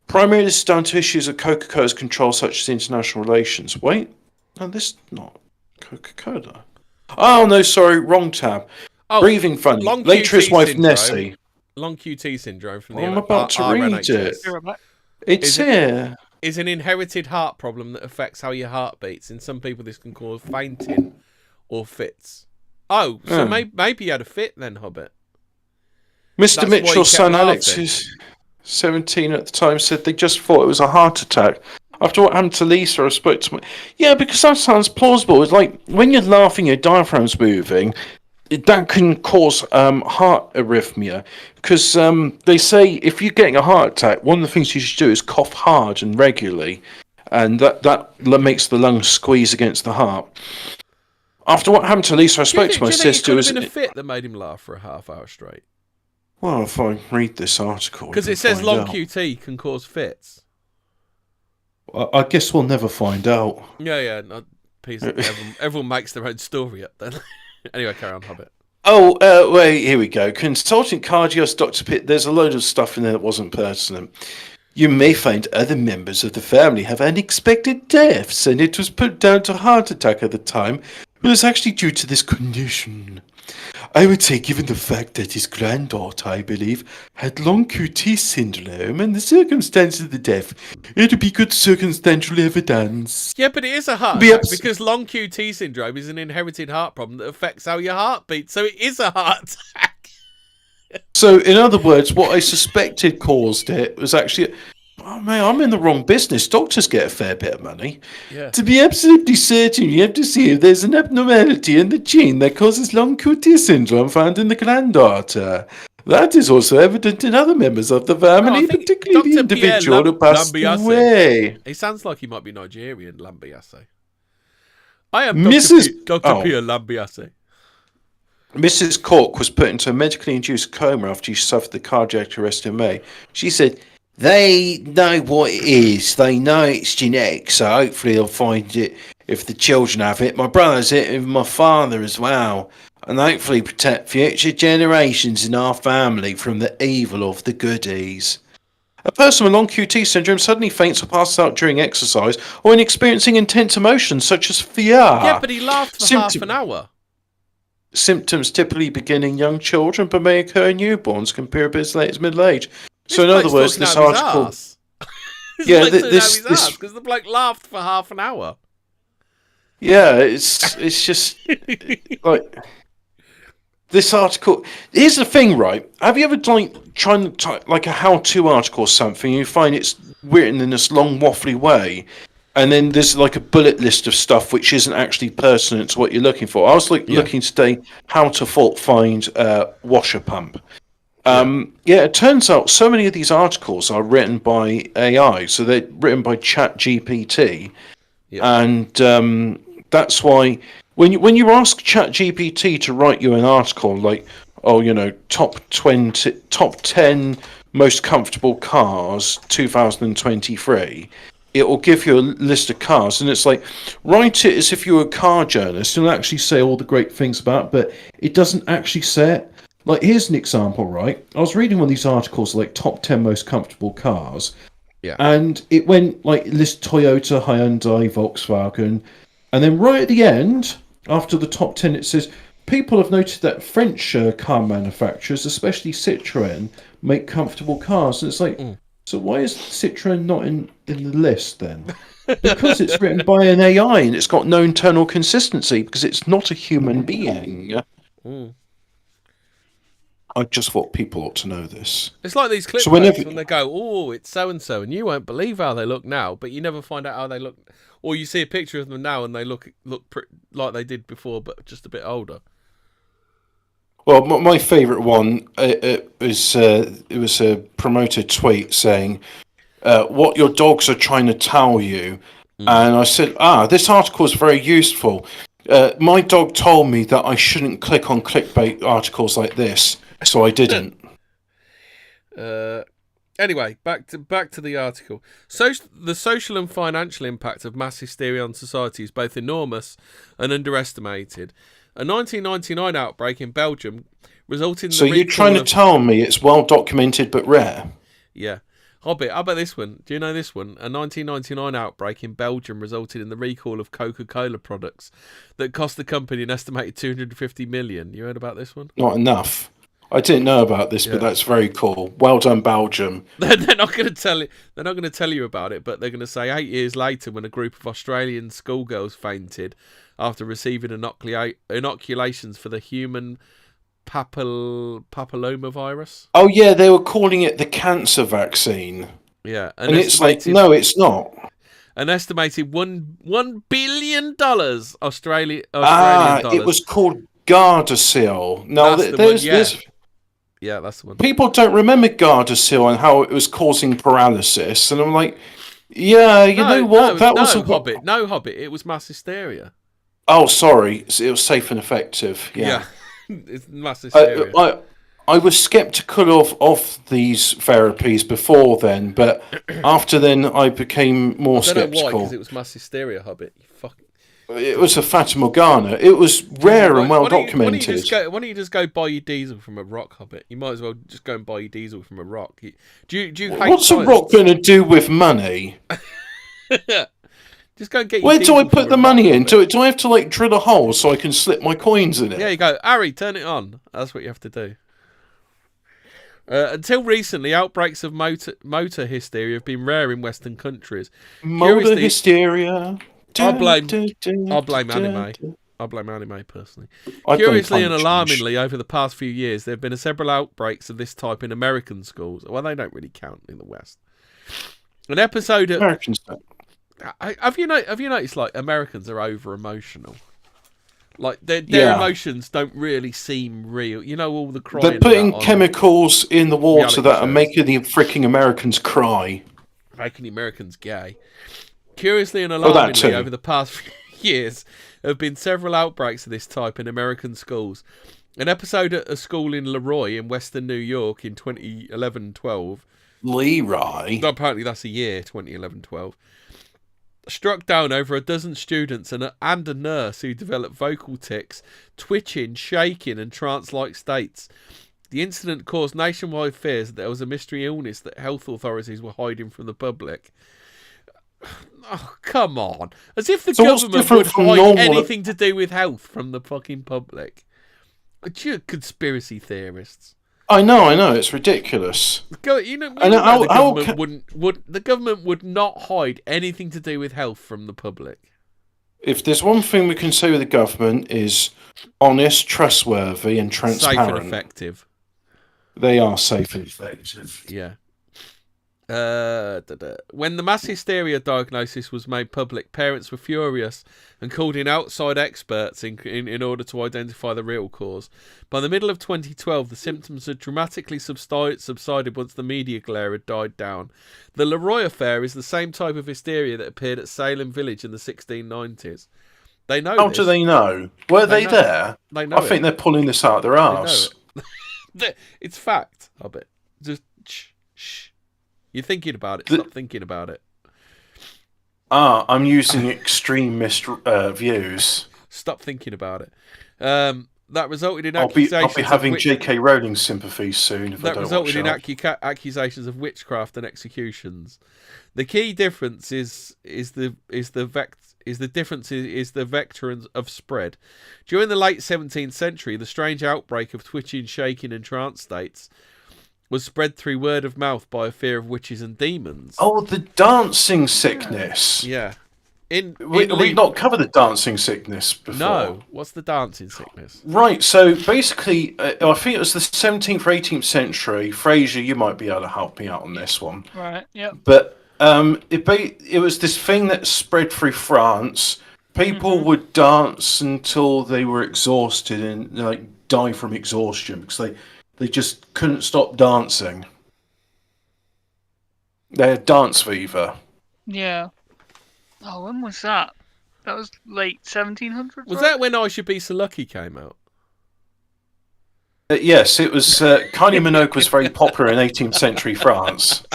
Primarily, this is down to issues of Coca-Cola's control, such as international relations. Wait, no, this is not Coca-Cola. Oh, no, sorry, wrong tab. Breathing funny. Later, his wife, Nessie. Long QT syndrome from the I'm about to read it. It's here. Is an inherited heart problem that affects how your heart beats. In some people, this can cause fainting or fits. Oh, so maybe he had a fit then, Hobbit. Mr. Mitchell's son Alex, who's 17 at the time, said they just thought it was a heart attack. After what happened to Lisa, I spoke to because that sounds plausible. It's like when you're laughing, your diaphragm's moving. That can cause heart arrhythmia because they say if you're getting a heart attack, one of the things you should do is cough hard and regularly, and that makes the lungs squeeze against the heart. After what happened to Lisa, I spoke to my sister. It could have been a fit that made him laugh for a half hour straight. Well, if I read this article... Because it says long QT can cause fits. I guess we'll never find out. Yeah. Everyone makes their own story up then. Anyway, carry on, Hobbit. Oh, wait, here we go. Consultant cardiologist Dr. Pitt, there's a load of stuff in there that wasn't pertinent. You may find other members of the family have unexpected deaths, and it was put down to heart attack at the time, but it's actually due to this condition. I would say, given the fact that his granddaughter, I believe, had long QT syndrome and the circumstances of the death, it would be good circumstantial evidence. Yeah, but it is a heart attack because long QT syndrome is an inherited heart problem that affects how your heart beats, so it is a heart attack. So, in other words, what I suspected caused it was actually... Oh, man, I'm in the wrong business. Doctors get a fair bit of money. Yeah. To be absolutely certain, you have to see if there's an abnormality in the gene that causes long QT syndrome found in the granddaughter. That is also evident in other members of the No, I family, think particularly the Dr. Pierre individual who passed Lambiase. away. He sounds like he might be Nigerian, Lambiase. I am Mrs. Dr. Pierre Lambiase. Mrs. Cork was put into a medically induced coma after she suffered the cardiac arrest in May. She said, "They know what it is. They know it's genetic, so hopefully they'll find it if the children have it. My brother's it, and my father as well. And hopefully protect future generations in our family from the evil of the goodies." A person with long QT syndrome suddenly faints or passes out during exercise or when experiencing intense emotions such as fear. Yeah, but he laughed for half an hour. Symptoms typically begin in young children but may occur in newborns, can appear a bit as late as middle age. So in other words, this article... Yeah, this because the bloke laughed for half an hour. Yeah, it's just like this article. Here's the thing, right? Have you ever tried like a how-to article or something? You find it's written in this long waffly way, and then there's like a bullet list of stuff which isn't actually pertinent to what you're looking for. I was looking today how to fault find washer pump. It turns out so many of these articles are written by AI, so they're written by ChatGPT, and that's why when you ask ChatGPT to write you an article like, top 10 most comfortable cars 2023, it will give you a list of cars, and it's like, write it as if you were a car journalist and actually say all the great things about it, but it doesn't actually say it. Like, here's an example, right? I was reading one of these articles, like, top 10 most comfortable cars. Yeah. And it went, like, list Toyota, Hyundai, Volkswagen. And then right at the end, after the top 10, it says, people have noted that French car manufacturers, especially Citroën, make comfortable cars. And it's like, so why is Citroën not in the list, then? Because it's written by an AI and it's got no internal consistency because it's not a human being. I just thought people ought to know this. It's like these clip posts when they go, "Oh, it's so and so," and you won't believe how they look now, but you never find out how they look, or you see a picture of them now and they look like they did before, but just a bit older. Well, my favourite one it was a promoted tweet saying, "What your dogs are trying to tell you," and I said, this article is very useful. My dog told me that I shouldn't click on clickbait articles like this. So I didn't. Anyway, back to the article. The social and financial impact of mass hysteria on society is both enormous and underestimated. A 1999 outbreak in Belgium resulted in the So you're trying to tell me it's well documented but rare? Yeah. Hobbit, how about this one? Do you know this one? A 1999 outbreak in Belgium resulted in the recall of Coca-Cola products that cost the company an estimated 250 million. You heard about this one? Not enough. I didn't know about this, but that's very cool. Well done, Belgium. They're not going to tell you. They're not going to tell you about it, but they're going to say 8 years later, when a group of Australian schoolgirls fainted after receiving inoculations for the human papillomavirus. Oh yeah, they were calling it the cancer vaccine. Yeah, and it's like, no, it's not. An estimated $1 billion Australian dollars. It was called Gardasil. No, there's yeah, that's the one. People don't remember Gardasil and how it was causing paralysis, and I'm like, yeah, you know what? That was a Hobbit. No, Hobbit. It was mass hysteria. Oh, sorry. It was safe and effective. Yeah. It's mass hysteria. I was sceptical of these therapies before then, but after then I became more sceptical. I don't know why, because it was mass hysteria, Hobbit. You fucking... It was a Fata Morgana. It was rare and well documented. Why don't you just go buy your diesel from a rock, Hobbit? You might as well just go and buy your diesel from a rock. Do you hate What's a rock going to do with money? Just go and get your Where do I diesel put the money in? Do I have to like drill a hole so I can slip my coins in it? Yeah, you go, Harry, turn it on. That's what you have to do. Until recently, outbreaks of motor hysteria have been rare in Western countries. Motor hysteria. I'll blame anime. I blame anime personally. Curiously and alarmingly, over the past few years, there have been several outbreaks of this type in American schools. Well, they don't really count in the West. An episode of... Americans. Have you noticed, like, Americans are over-emotional? Like, their Yeah. emotions don't really seem real. You know, all the crying... They're putting about on chemicals in the water reality that are shows. making the freaking Americans cry. Making the Americans gay. Curiously and that alarmingly, too. over the past few years, there have been several outbreaks of this type in American schools. An episode at a school in Leroy in western New York in 2011-12... Leroy? Apparently that's a year, 2011-12. Struck down over a dozen students and a nurse who developed vocal tics, twitching, shaking, and trance-like states. The incident caused nationwide fears that there was a mystery illness that health authorities were hiding from the public. Oh, come on. As if the government would hide anything to do with health from the fucking public. You conspiracy theorists. I know, it's ridiculous. The government would not hide anything to do with health from the public. If there's one thing we can say with the government is honest, trustworthy, and transparent. Safe and effective. They are safe and effective. Yeah. When the mass hysteria diagnosis was made public, parents were furious and called in outside experts in order to identify the real cause. By the middle of 2012, the symptoms had dramatically subsided once the media glare had died down. The Leroy affair is the same type of hysteria that appeared at Salem Village in the 1690s. They know How this. do they know? Were they there? They know I think they're pulling this out of their arse. It's fact, Hobbit. Just shh. You're thinking about it. Stop thinking about it. I'm using extremist views. Stop thinking about it. That resulted in accusations. I'll be having J.K. Rowling sympathies soon. That resulted in accusations of witchcraft and executions. The key difference is the vector of spread. During the late 17th century, the strange outbreak of twitching, shaking, and trance states was spread through word of mouth by a fear of witches and demons. Oh, the dancing sickness. Yeah. We've not covered the dancing sickness before. No. What's the dancing sickness? Right, so basically, I think it was the 17th or 18th century. Fraser, you might be able to help me out on this one. Right, yep. But it was this thing that spread through France. People would dance until they were exhausted and die from exhaustion because they just couldn't stop dancing. They had dance fever. Yeah. Oh, when was that? That was late 1700s. Was that when I Should Be So Lucky came out? Yes, it was. Kylie Minogue was very popular in 18th century France.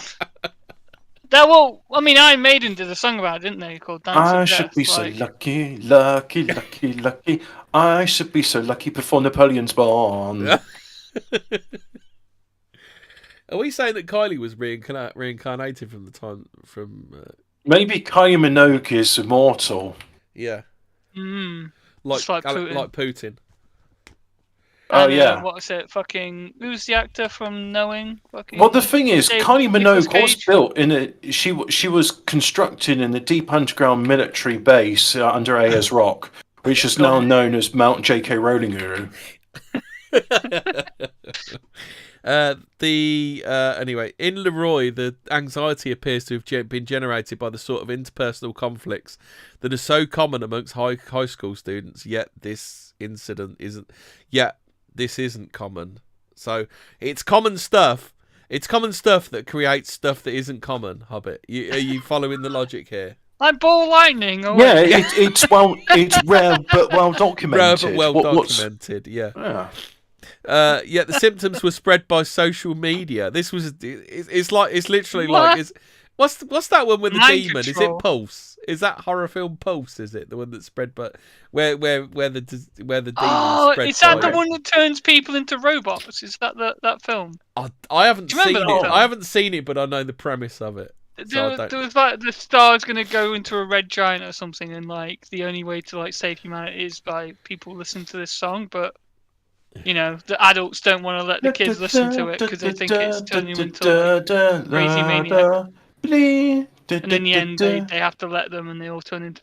Iron Maiden did a song about it, didn't they? Called Dance I of should Death, be so lucky, lucky, lucky, lucky. I should be so lucky before Napoleon's born. Are we saying that Kylie was reincarnated from the time from? Maybe Kylie Minogue is immortal. Yeah. Like Putin. Like Putin. Oh yeah. What is it? Fucking who's the actor from Knowing? Fucking. Well, the thing is, Kylie Minogue was built in a. She was constructed in a deep underground military base under Ayers Rock, which is now known as Mount J.K. Rowling Uru. Anyway, in Leroy, the anxiety appears to have been generated by the sort of interpersonal conflicts that are so common amongst high school students. Yet this isn't common. So it's common stuff. It's common stuff that creates stuff that isn't common. Hobbit, are you following the logic here? Like ball lightning. Yeah, it's rare but well documented. Rare but well documented. Yeah. Yet the symptoms were spread by social media. This was it's literally like what's that one with the demon? Control. Is it Pulse? Is that horror film Pulse? Is it the one that spread by where the demon? Oh, is that the one that turns people into robots? Is that that film? I haven't seen it. I haven't seen it, but I know the premise of it. There was like the star's going to go into a red giant or something, and like the only way to save humanity is by people listening to this song, but. The adults don't want to let the kids listen to it because they think it's turning them into crazy maniac. And in the end, they have to let them, and they all turn into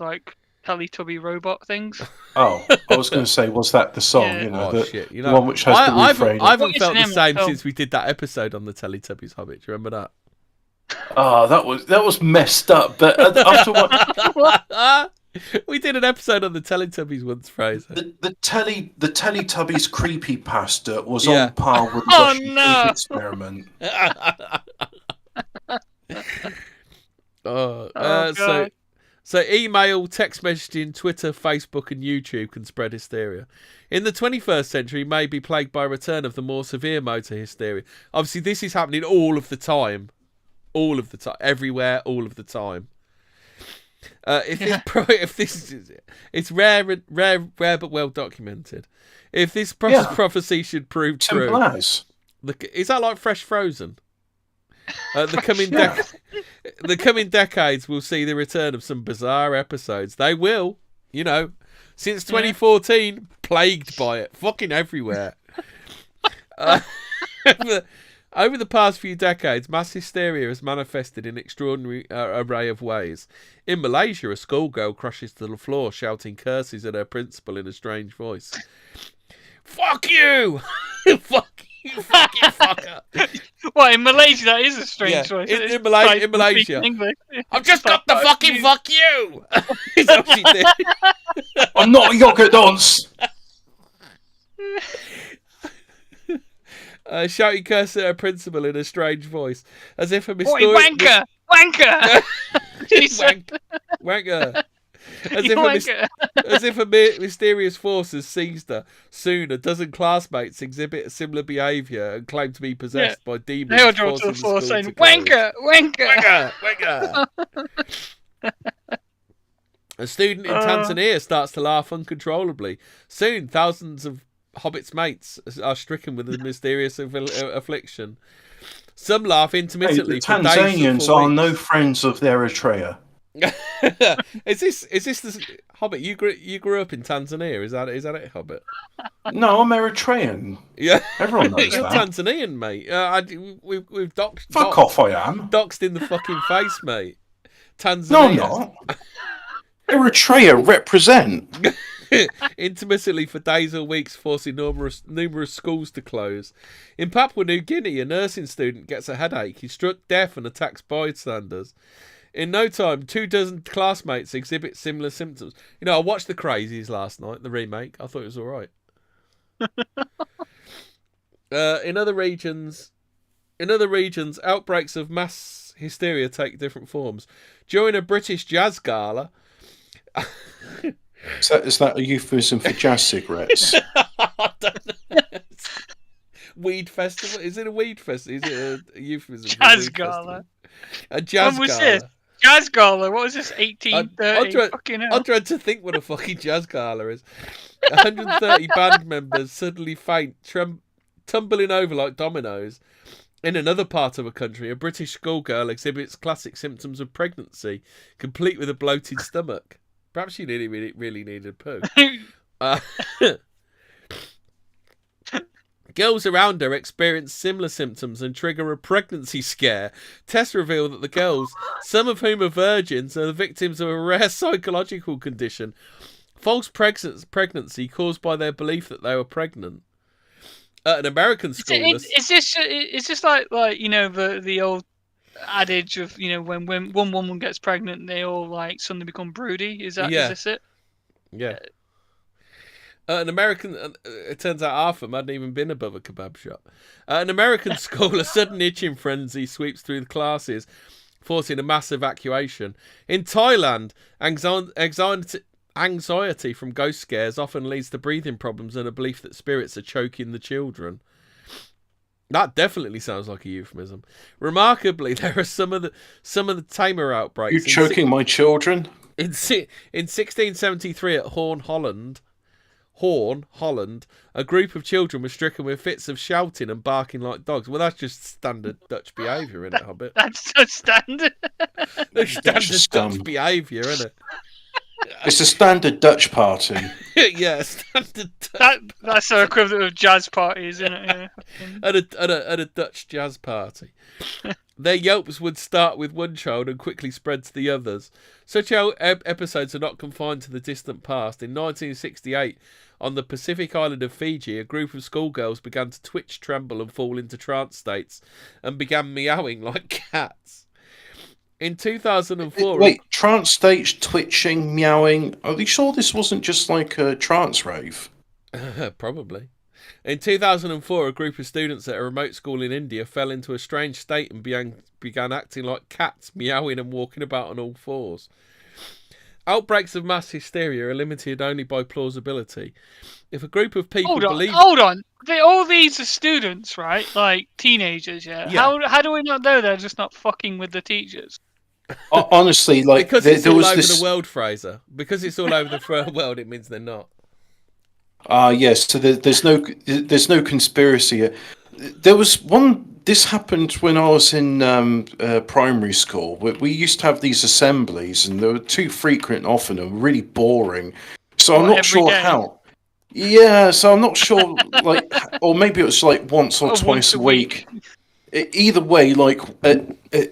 Teletubby robot things. Oh, I was going to say, was that the song? Yeah. The one which has the refrain. I haven't felt the same since we did that episode on the Teletubbies Hobbit. Do you remember that? Oh, that was messed up. But after what We did an episode on the Teletubbies once, Fraser. the Teletubbies creepypasta was Yeah. on par with the Oh, Russian no. sleep experiment. God. So email, text messaging, Twitter, Facebook, and YouTube can spread hysteria. In the 21st century, may be plagued by a return of the more severe motor hysteria. Obviously, this is happening all of the time, everywhere, all of the time. If this is, it's rare but well documented. If this prophecy should prove true, Simple as. is that like Fresh Frozen? The coming decades will see the return of some bizarre episodes. They will, since 2014, plagued by it, fucking everywhere. Over the past few decades, mass hysteria has manifested in an extraordinary array of ways. In Malaysia, a schoolgirl crashes to the floor, shouting curses at her principal in a strange voice. Fuck you! Fuck you, fucking fucker! Well, in Malaysia, that is a strange choice. In Malaysia. I've just got the fucking fuck you! Is that what she did? I'm not a yogurt dance! Shouting curse at her principal in a strange voice, as if a Oi, mysterious wanker! Wanker! wanker! Wanker! As if a mysterious force has seized her. Soon, a dozen classmates exhibit similar behaviour and claim to be possessed by demons. They all draw to the floor saying, "Wanker! Wanker! Wanker! Wanker!" A student in Tanzania starts to laugh uncontrollably. Soon, thousands of Hobbit's mates are stricken with a mysterious affliction. Some laugh intermittently. The Tanzanians are no friends of the Eritrea. Is this the Hobbit? You grew up in Tanzania? Is that it, Hobbit? No, I'm Eritrean. Yeah, everyone knows You're that. Tanzanian, mate. We've doxed. Fuck off! I am doxed in the fucking face, mate. Tanzania. No, I'm not. Eritrea represent. Intermittently for days or weeks, forcing numerous schools to close. In Papua New Guinea, a nursing student gets a headache. He's struck deaf and attacks bystanders. In no time, 24 classmates exhibit similar symptoms. I watched The Crazies last night, the remake. I thought it was all right. In other regions, outbreaks of mass hysteria take different forms. During a British jazz gala. Is that a euphemism for jazz cigarettes? I don't know. Weed festival? Is it a weed festival? Is it a euphemism? Jazz gala. A jazz When was gala. this? Jazz gala. What was this? 1830. I'm trying to think what a fucking jazz gala is. 130 band members suddenly faint, tumbling over like dominoes. In another part of a country, a British schoolgirl exhibits classic symptoms of pregnancy, complete with a bloated stomach. Perhaps she really needed a poo. Girls around her experience similar symptoms and trigger a pregnancy scare. Tests reveal that the girls, some of whom are virgins, are the victims of a rare psychological condition, false pregnancy caused by their belief that they were pregnant. At an American school, Is this like the old adage of when one woman gets pregnant, they all like suddenly become broody? Is this it? Yeah. An American, it turns out half of them hadn't even been above a kebab shop. At an American school, a sudden itching frenzy sweeps through the classes, forcing a mass evacuation. In Thailand, anxiety from ghost scares often leads to breathing problems and a belief that spirits are choking the children. That definitely sounds like a euphemism. Remarkably, there are some of the tamer outbreaks. You choking my children? In 1673 at Horn, Holland, a group of children were stricken with fits of shouting and barking like dogs. Well, that's just standard Dutch behaviour, isn't it, Hobbit? That's so standard. Standard Dutch behaviour, isn't it? It's a standard Dutch party. Yeah, standard. That's our equivalent of jazz parties, isn't it? Yeah. At a Dutch jazz party. Their yelps would start with one child and quickly spread to the others. Such episodes are not confined to the distant past. In 1968, on the Pacific island of Fiji, a group of schoolgirls began to twitch, tremble and fall into trance states and began meowing like cats. In 2004... Wait, trance stage, twitching, meowing. Are you sure this wasn't just like a trance rave? Probably. In 2004, a group of students at a remote school in India fell into a strange state and began acting like cats, meowing and walking about on all fours. Outbreaks of mass hysteria are limited only by plausibility. If a group of people believe... Hold on. All these are students, right? Like teenagers, yeah? How do we not know they're just not fucking with the teachers? Honestly, like... Because it's all over this... the world, Fraser. Because it's all over the world, it means they're not. Yes, so there's no conspiracy. There was one... This happened when I was in primary school. We used to have these assemblies, and they were too frequent often and really boring. So I'm not sure how. Yeah, so I'm not sure, like, or maybe it was like once or twice a week. Either way, like,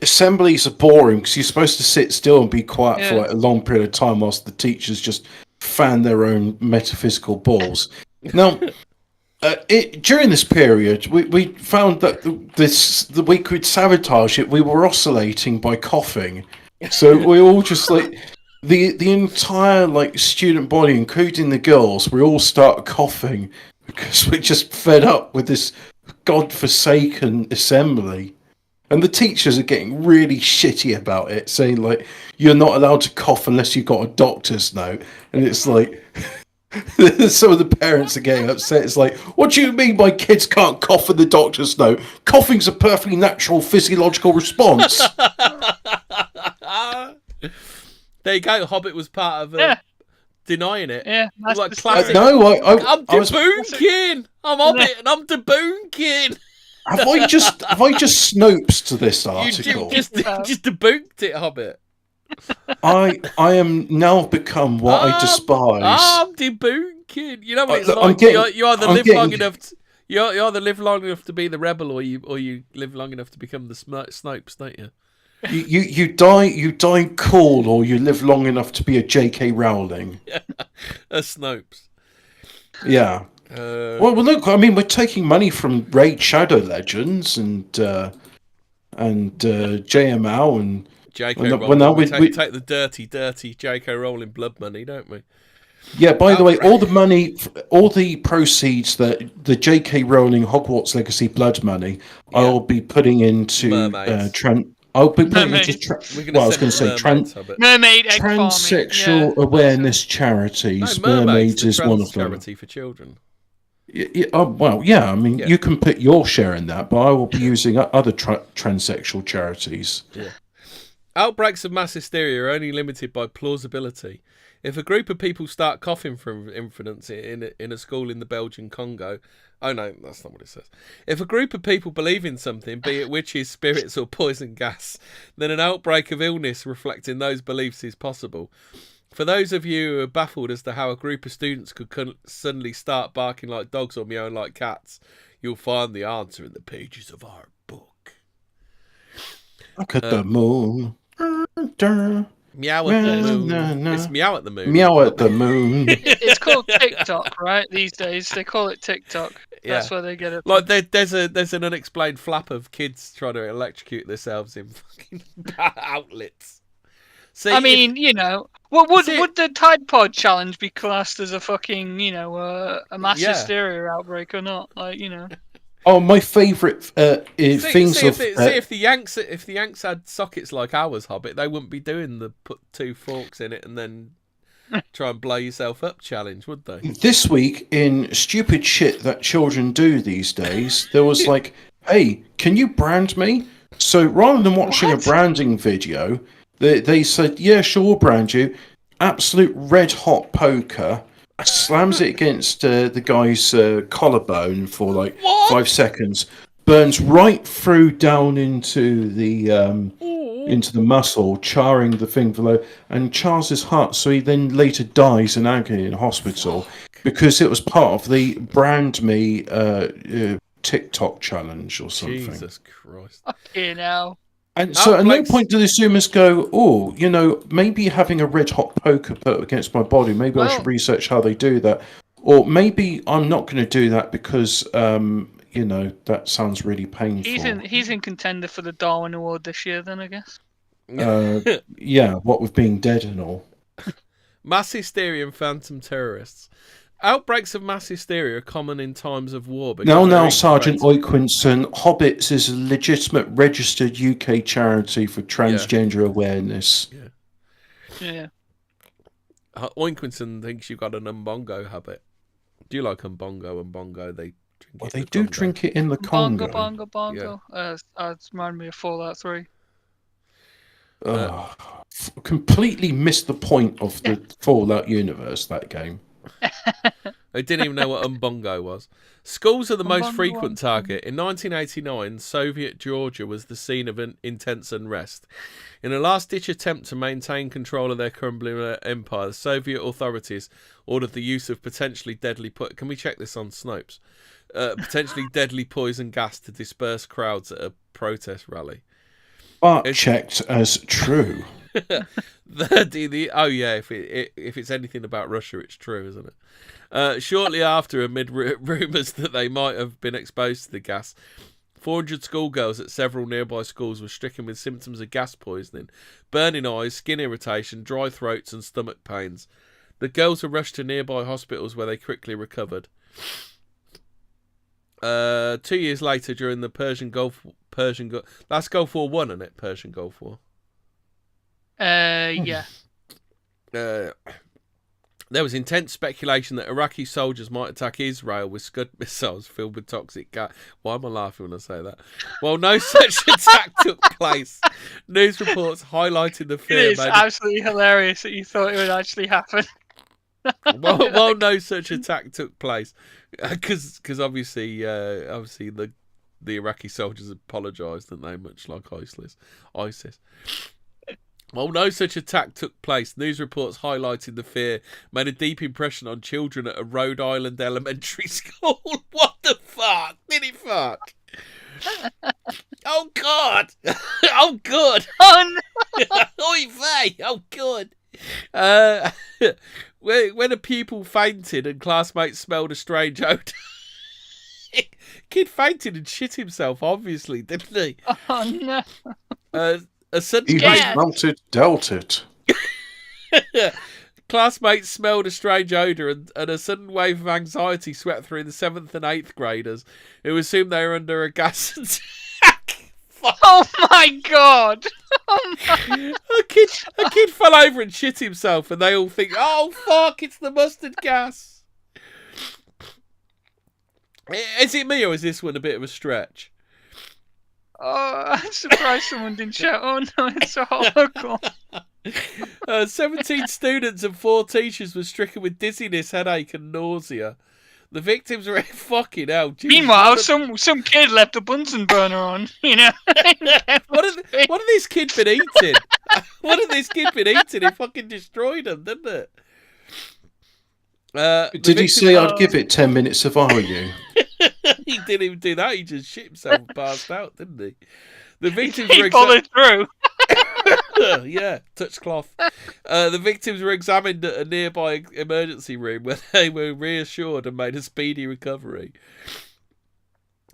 assemblies are boring because you're supposed to sit still and be quiet for like a long period of time whilst the teachers just fan their own metaphysical balls. Now, during this period, we found that we could sabotage it. We were oscillating by coughing, so we all just like the entire like student body, including the girls, we all start coughing because we're just fed up with this godforsaken assembly. And the teachers are getting really shitty about it, saying like you're not allowed to cough unless you've got a doctor's note, and it's like. Some of the parents are getting upset. It's like, what do you mean my kids can't cough in the doctor's note? Coughing's a perfectly natural physiological response. There you go. Hobbit was part of denying it. Yeah, that's like the classic. No, I'm debunking. I'm Hobbit and I'm debunking. Have I just Snopes to this article? You just debunked it, Hobbit. I am now become what I despise. I'm debunking. You know what it's I'm like. getting- you either I'm live getting- long enough. You either live long enough to be the rebel, or you live long enough to become the Snopes, don't you? You die cool, or you live long enough to be a J.K. Rowling. A Snopes. Yeah. Well, look. I mean, we're taking money from Raid Shadow Legends and JML and. J.K. Rowling. Now we take the dirty J.K. Rowling blood money, don't we? Yeah, by the way, all the proceeds that the J.K. Rowling Hogwarts Legacy blood money, I'll be putting into I'll be putting into I was going to say mermaid egg transsexual awareness charities. No, Mermaids is one of them. Charity for children. I mean, you can put your share in that, but I will be using other transsexual charities. Yeah. Outbreaks of mass hysteria are only limited by plausibility. If a group of people start coughing from incidents in a school in the Belgian Congo... Oh, no, that's not what it says. If a group of people believe in something, be it witches, spirits or poison gas, then an outbreak of illness reflecting those beliefs is possible. For those of you who are baffled as to how a group of students could suddenly start barking like dogs or meowing like cats, you'll find the answer in the pages of our book. Look at the moon. Meow at the moon. It's meow at the moon. Meow at the moon. It's called TikTok, right? These days they call it TikTok. That's where they get it. Like there's an unexplained flap of kids trying to electrocute themselves in fucking outlets. See, I mean, would the Tide Pod challenge be classed as a fucking, a mass hysteria outbreak or not? Like, Oh, my favourite things see if the Yanks had sockets like ours, Hobbit, they wouldn't be doing the put two forks in it and then try and blow yourself up challenge, would they? This week in stupid shit that children do these days, there was like, hey, can you brand me? So rather than watching a branding video, they said, yeah, sure, we'll brand you. Absolute red hot poker. Slams it against the guy's collarbone for like 5 seconds, burns right through down into the muscle, charring the thing below, and chars his heart. So he then later dies in agony in hospital because it was part of the brand me TikTok challenge or something. Jesus Christ! Okay, now. And so at no point do the Zoomers go, maybe having a red hot poker put against my body, maybe I should research how they do that. Or maybe I'm not going to do that because, that sounds really painful. He's in contender for the Darwin Award this year then, I guess. yeah, what with being dead and all. Mass hysteria and phantom terrorists. Outbreaks of mass hysteria are common in times of war. Now, Sergeant Oikwinson, Hobbits is a legitimate registered UK charity for transgender awareness. Yeah. Oinkwinson thinks you've got an umbongo habit. Do you like umbongo? They drink Well, it. they do drink it in the Congo. Bongo. It's reminded me of Fallout 3. Completely missed the point of the Fallout universe, that game. I didn't even know what umbongo was. Schools are the most frequent target. In 1989, Soviet Georgia was the scene of an intense unrest. In a last-ditch attempt to maintain control of their crumbling empire, the Soviet authorities ordered the use of potentially deadly... Can we check this on Snopes? Potentially deadly poison gas to disperse crowds at a protest rally. But checked as true. Oh yeah, if it's anything about Russia, it's true, isn't it? Shortly after, amid rumours that they might have been exposed to the gas, 400 schoolgirls at several nearby schools were stricken with symptoms of gas poisoning, burning eyes, skin irritation, dry throats and stomach pains. The girls were rushed to nearby hospitals where they quickly recovered. 2 years later, during the that's Gulf War 1, isn't it? Persian Gulf War. Yeah. There was intense speculation that Iraqi soldiers might attack Israel with Scud missiles filled with toxic gas. Why am I laughing when I say that? Well, no such attack took place. News reports highlighted the fear. It is absolutely hilarious that you thought it would actually happen. Well, no such attack took place, because obviously the Iraqi soldiers apologised, didn't they? Much like ISIS. Well, no such attack took place. News reports highlighted the fear made a deep impression on children at a Rhode Island elementary school. What the fuck? Did he fuck? Oh, God. Oh, good. Oh, no. Oy vey. Oh, good. When a pupil fainted and classmates smelled a strange odour. Kid fainted and shit himself, obviously, didn't he? Oh, no. A sudden dealt it. Classmates smelled a strange odour and a sudden wave of anxiety swept through the 7th and 8th graders who assumed they were under a gas attack. Oh my God! Oh my... A kid fell over and shit himself and they all think, oh fuck, it's the mustard gas. Is it me or is this one a bit of a stretch? Oh, I'm surprised someone didn't shout, oh no, it's a horrible. 17 students and 4 teachers were stricken with dizziness, headache and nausea. The victims were fucking hell. Jesus. Meanwhile, some kid left a Bunsen burner on, you know. What have this kid been eating? What have this kid been eating? It fucking destroyed them, didn't it? Did he say I'd give it 10 minutes if I were you? He didn't even do that. He just shit himself and passed out, didn't he? The victims were followed through. Yeah, touch cloth. The victims were examined at a nearby emergency room where they were reassured and made a speedy recovery.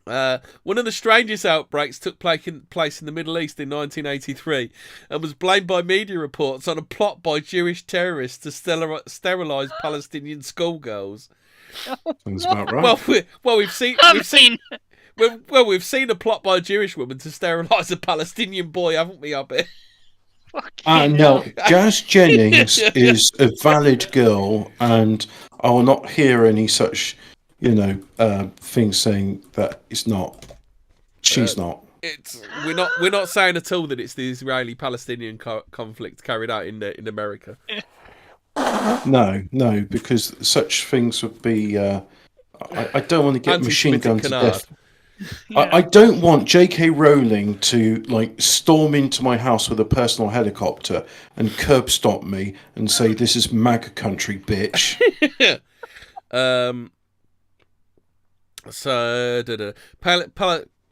One of the strangest outbreaks took place in the Middle East in 1983 and was blamed by media reports on a plot by Jewish terrorists to sterilise Palestinian schoolgirls. Sounds about right. Well, we've seen a plot by a Jewish woman to sterilise a Palestinian boy, haven't we, up here? No, Jazz Jennings is a valid girl, and I will not hear any such, things saying that it's not. She's not. We're not saying at all that it's the Israeli-Palestinian conflict carried out in America. No, because such things would be. I don't want to get machine gunned to death. Yeah. I don't want J.K. Rowling to storm into my house with a personal helicopter and curb stop me and say this is MAGA country, bitch.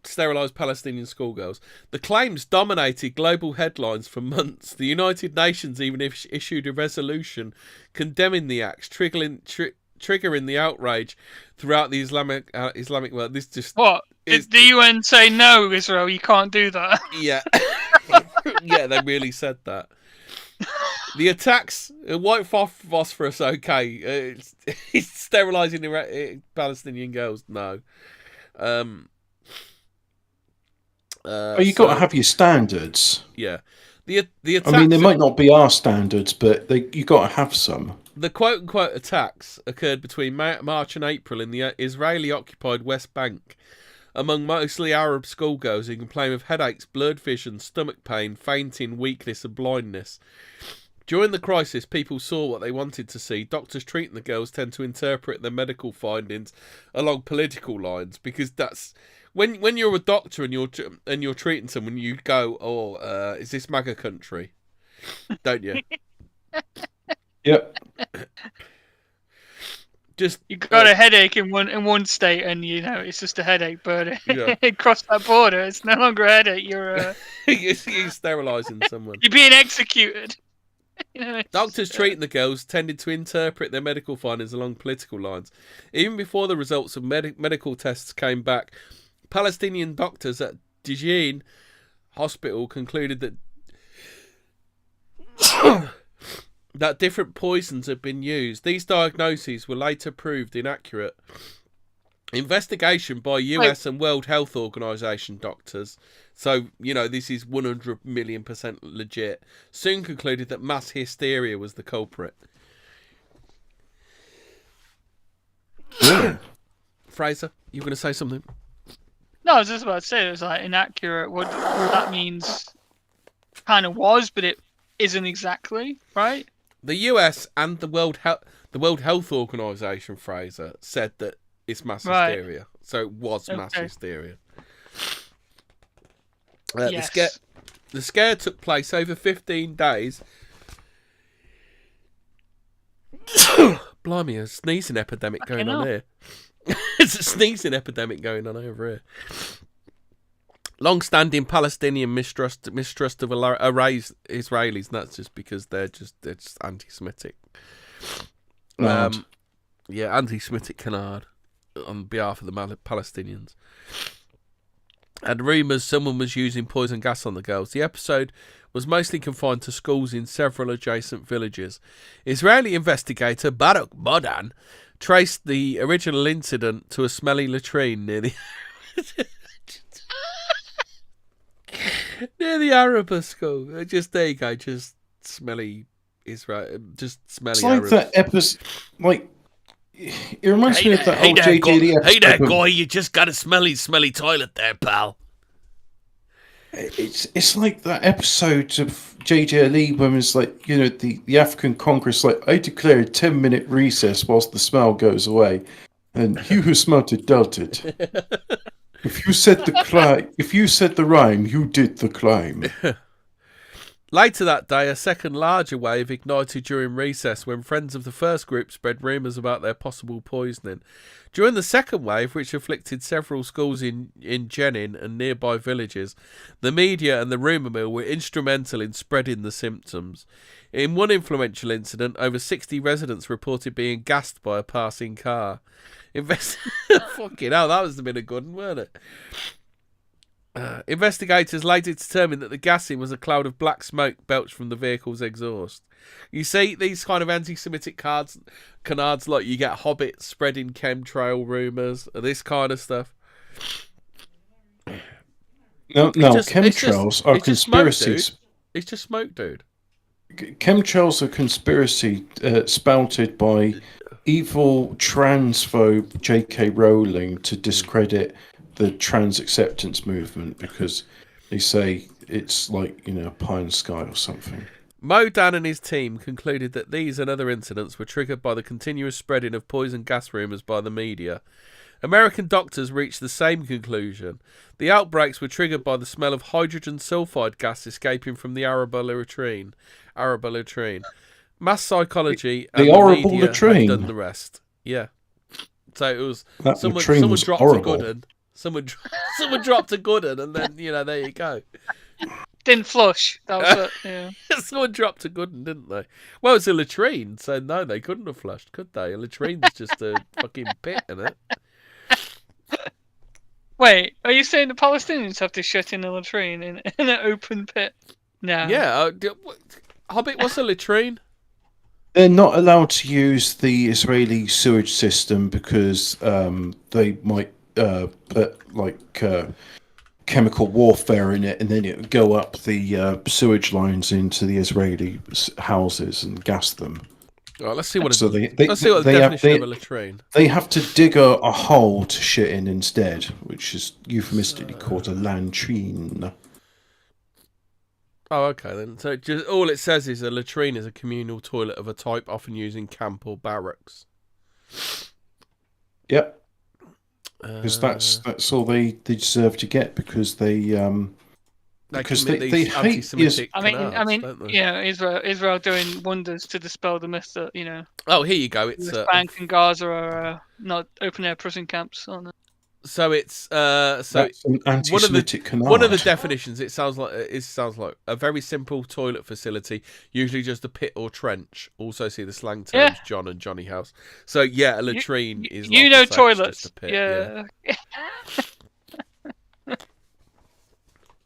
Sterilised Palestinian schoolgirls. The claims dominated global headlines for months. The United Nations even issued a resolution condemning the acts, triggering the outrage throughout the Islamic world. This just what? Did the UN say no, Israel? You can't do that. Yeah. Yeah, they really said that. The attacks, white phosphorus, okay. It's sterilising Palestinian girls, no. You got to have your standards. Yeah. The attacks, I mean, they might not be our standards, but you got to have some. The quote-unquote attacks occurred between March and April in the Israeli-occupied West Bank among mostly Arab schoolgirls who complain of headaches, blurred vision, stomach pain, fainting, weakness and blindness. During the crisis, people saw what they wanted to see. Doctors treating the girls tend to interpret their medical findings along political lines, because that's when you're a doctor and you're treating someone, you go, "Oh, is this MAGA country?" Don't you? Yep. Just You got a headache in one state, and it's just a headache. But across that border, it's no longer a headache. You're sterilising someone. You're being executed. Doctors treating the girls tended to interpret their medical findings along political lines. Even before the results of medical tests came back, Palestinian doctors at Dijin Hospital concluded that that different poisons had been used. These diagnoses were later proved inaccurate. Investigation by US and World Health Organization doctors, so this is 100 million% legit, soon concluded that mass hysteria was the culprit. Fraser, you were going to say something? No, I was just about to say it was inaccurate. What that means kind of was, but it isn't exactly, right? The US and the World Health Organization, Fraser, said that it's mass hysteria. So it was mass hysteria. Yes. The scare took place over 15 days. Blimey, a sneezing epidemic going on here. It's a sneezing epidemic going on over here. Long-standing Palestinian mistrust of Israelis, and that's just because they're just anti-Semitic. Anti-Semitic canard on behalf of the Palestinians. And rumours someone was using poison gas on the girls. The episode was mostly confined to schools in several adjacent villages. Israeli investigator Baruch Bodan traced the original incident to a smelly latrine near the near the Arab school. Just there you go, just smelly Israel, just smelly. It's like Arabs. that episode, it reminds me of that old JJD episode. Hey there, guy, you just got a smelly toilet there, pal. It's like that episode of JJD when it's the African Congress, I declare a 10-minute recess whilst the smell goes away, and you who smelt it dealt it. If you said the rhyme, you did the climb. Later that day, a second larger wave ignited during recess when friends of the first group spread rumours about their possible poisoning. During the second wave, which afflicted several schools in Jenin and nearby villages, the media and the rumour mill were instrumental in spreading the symptoms. In one influential incident, over 60 residents reported being gassed by a passing car. Fucking hell, that must have been a good one, weren't it? Investigators later determined that the gassing was a cloud of black smoke belched from the vehicle's exhaust. You see, these kind of anti-Semitic canards, like you get hobbits spreading chemtrail rumours, this kind of stuff. No, chemtrails are conspiracies. It's just smoke, dude. Chemtrails are conspiracy spouted by evil transphobe J.K. Rowling to discredit the trans acceptance movement, because they say it's pie in the sky or something. Modan and his team concluded that these and other incidents were triggered by the continuous spreading of poison gas rumours by the media. American doctors reached the same conclusion. The outbreaks were triggered by the smell of hydrogen sulfide gas escaping from the Araba latrine. Mass psychology and the media had done the rest. Yeah. So it was someone dropped a good one. Someone dropped a good one, and then there you go. Didn't flush. That was it. Yeah. Someone dropped a good one, didn't they? Well, it's a latrine, so no, they couldn't have flushed, could they? A latrine's just a fucking pit, isn't it? Wait, are you saying the Palestinians have to shit in a latrine in an open pit? No. Yeah. Hobbit, what's a latrine? They're not allowed to use the Israeli sewage system because they might put like chemical warfare in it, and then it would go up the sewage lines into the Israeli houses and gas them. All right, let's see what So the definition of a latrine. They have to dig a hole to shit in instead, which is euphemistically called a latrine. Oh, okay then. So just all it says is a latrine is a communal toilet of a type often used in camp or barracks. Yep. Because that's all they deserve to get, because they hate anti-Semitic I mean, canards, don't they? yeah, Israel doing wonders to dispel the myth that, you know. Oh, here you go. It's West Bank and Gaza are not open air prison camps. so it's that's an anti-Semitic canard. one of the definitions. It sounds like a very simple toilet facility, usually just a pit or trench. Also see the slang terms John and Johnny House. So yeah, a latrine is like a toilets. just a pit, Yeah.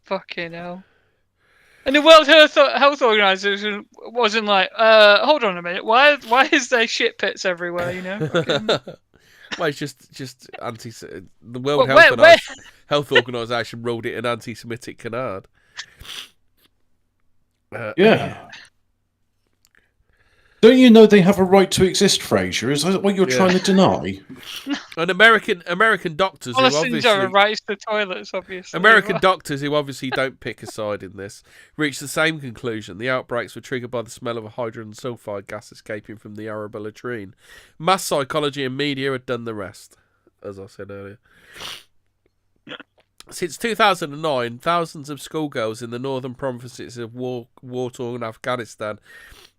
Fucking hell. And the World Health Organization wasn't like, hold on a minute, why is there shit pits everywhere, you know? Fucking... Well, it's just anti. The World Health Organization ruled it an anti-Semitic canard. Yeah. Don't you know they have a right to exist, Fraser? Is that what you're trying to deny? And American doctors who obviously have a right to toilets, obviously. American doctors who obviously don't pick a side in this reached the same conclusion. The outbreaks were triggered by the smell of a hydrogen sulfide gas escaping from the Arab latrine. Mass psychology and media had done the rest, as I said earlier. Since 2009, thousands of schoolgirls in the northern provinces of war-torn Afghanistan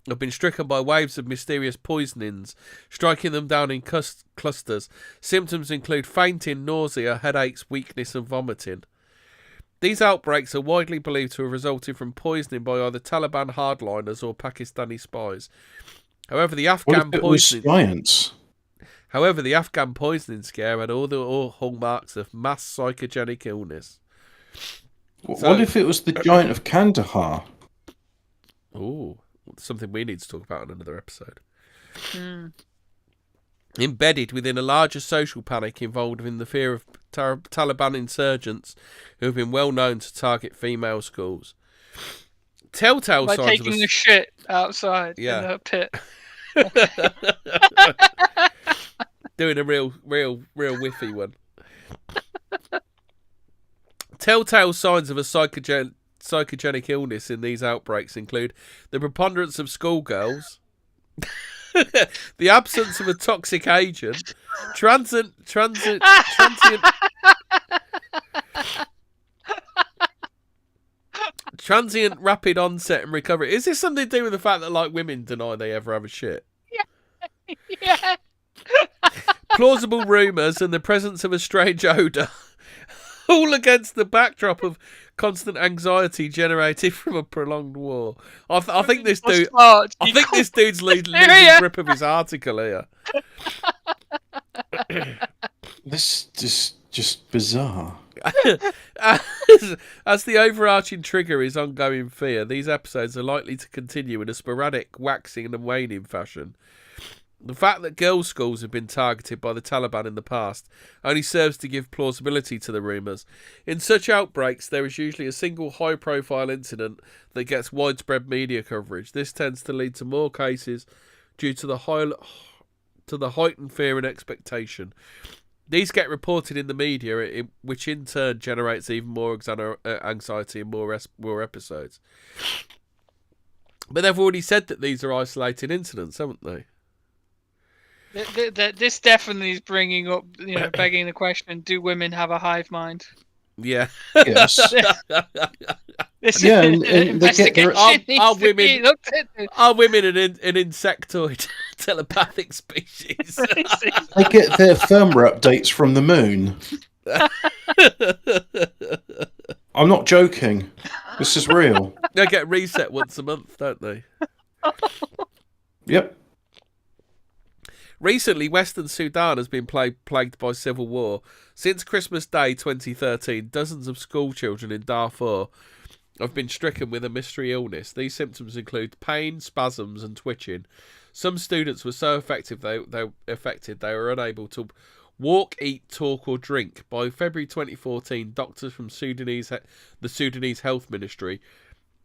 have been stricken by waves of mysterious poisonings, striking them down in clusters. Symptoms include fainting, nausea, headaches, weakness and vomiting. These outbreaks are widely believed to have resulted from poisoning by either Taliban hardliners or Pakistani spies. However, the Afghan poisoning scare had all the hallmarks of mass psychogenic illness. What if it was the giant of Kandahar? Ooh. Something we need to talk about in another episode. Embedded within a larger social panic involved in the fear of Taliban insurgents who have been well known to target female schools. Telltale by signs taking the shit outside in the pit. Doing a real whiffy one. Telltale signs of a psychogenic illness in these outbreaks include the preponderance of schoolgirls, the absence of a toxic agent, transient rapid onset and recovery. Is this something to do with the fact that like women deny they ever have a shit? Yeah. Plausible rumours and the presence of a strange odour. All against the backdrop of constant anxiety generated from a prolonged war. I think this dude. I think this dude's losing grip of his article here. This is just bizarre. As the overarching trigger is ongoing fear, these episodes are likely to continue in a sporadic waxing and waning fashion. The fact that girls' schools have been targeted by the Taliban in the past only serves to give plausibility to the rumours. In such outbreaks, there is usually a single high-profile incident that gets widespread media coverage. This tends to lead to more cases due to the heightened fear and expectation. These get reported in the media, which in turn generates even more anxiety and more episodes. But they've already said that these are isolated incidents, haven't they? This definitely is bringing up, begging the question: do women have a hive mind? Yeah. Yes. Are women an insectoid telepathic species? They get their firmware updates from the moon. I'm not joking. This is real. They get reset once a month, don't they? Yep. Recently, Western Sudan has been plagued by civil war. Since Christmas Day 2013, dozens of school children in Darfur have been stricken with a mystery illness. These symptoms include pain, spasms, and twitching. Some students were so affected they were unable to walk, eat, talk, or drink. By February 2014, doctors from the Sudanese Health Ministry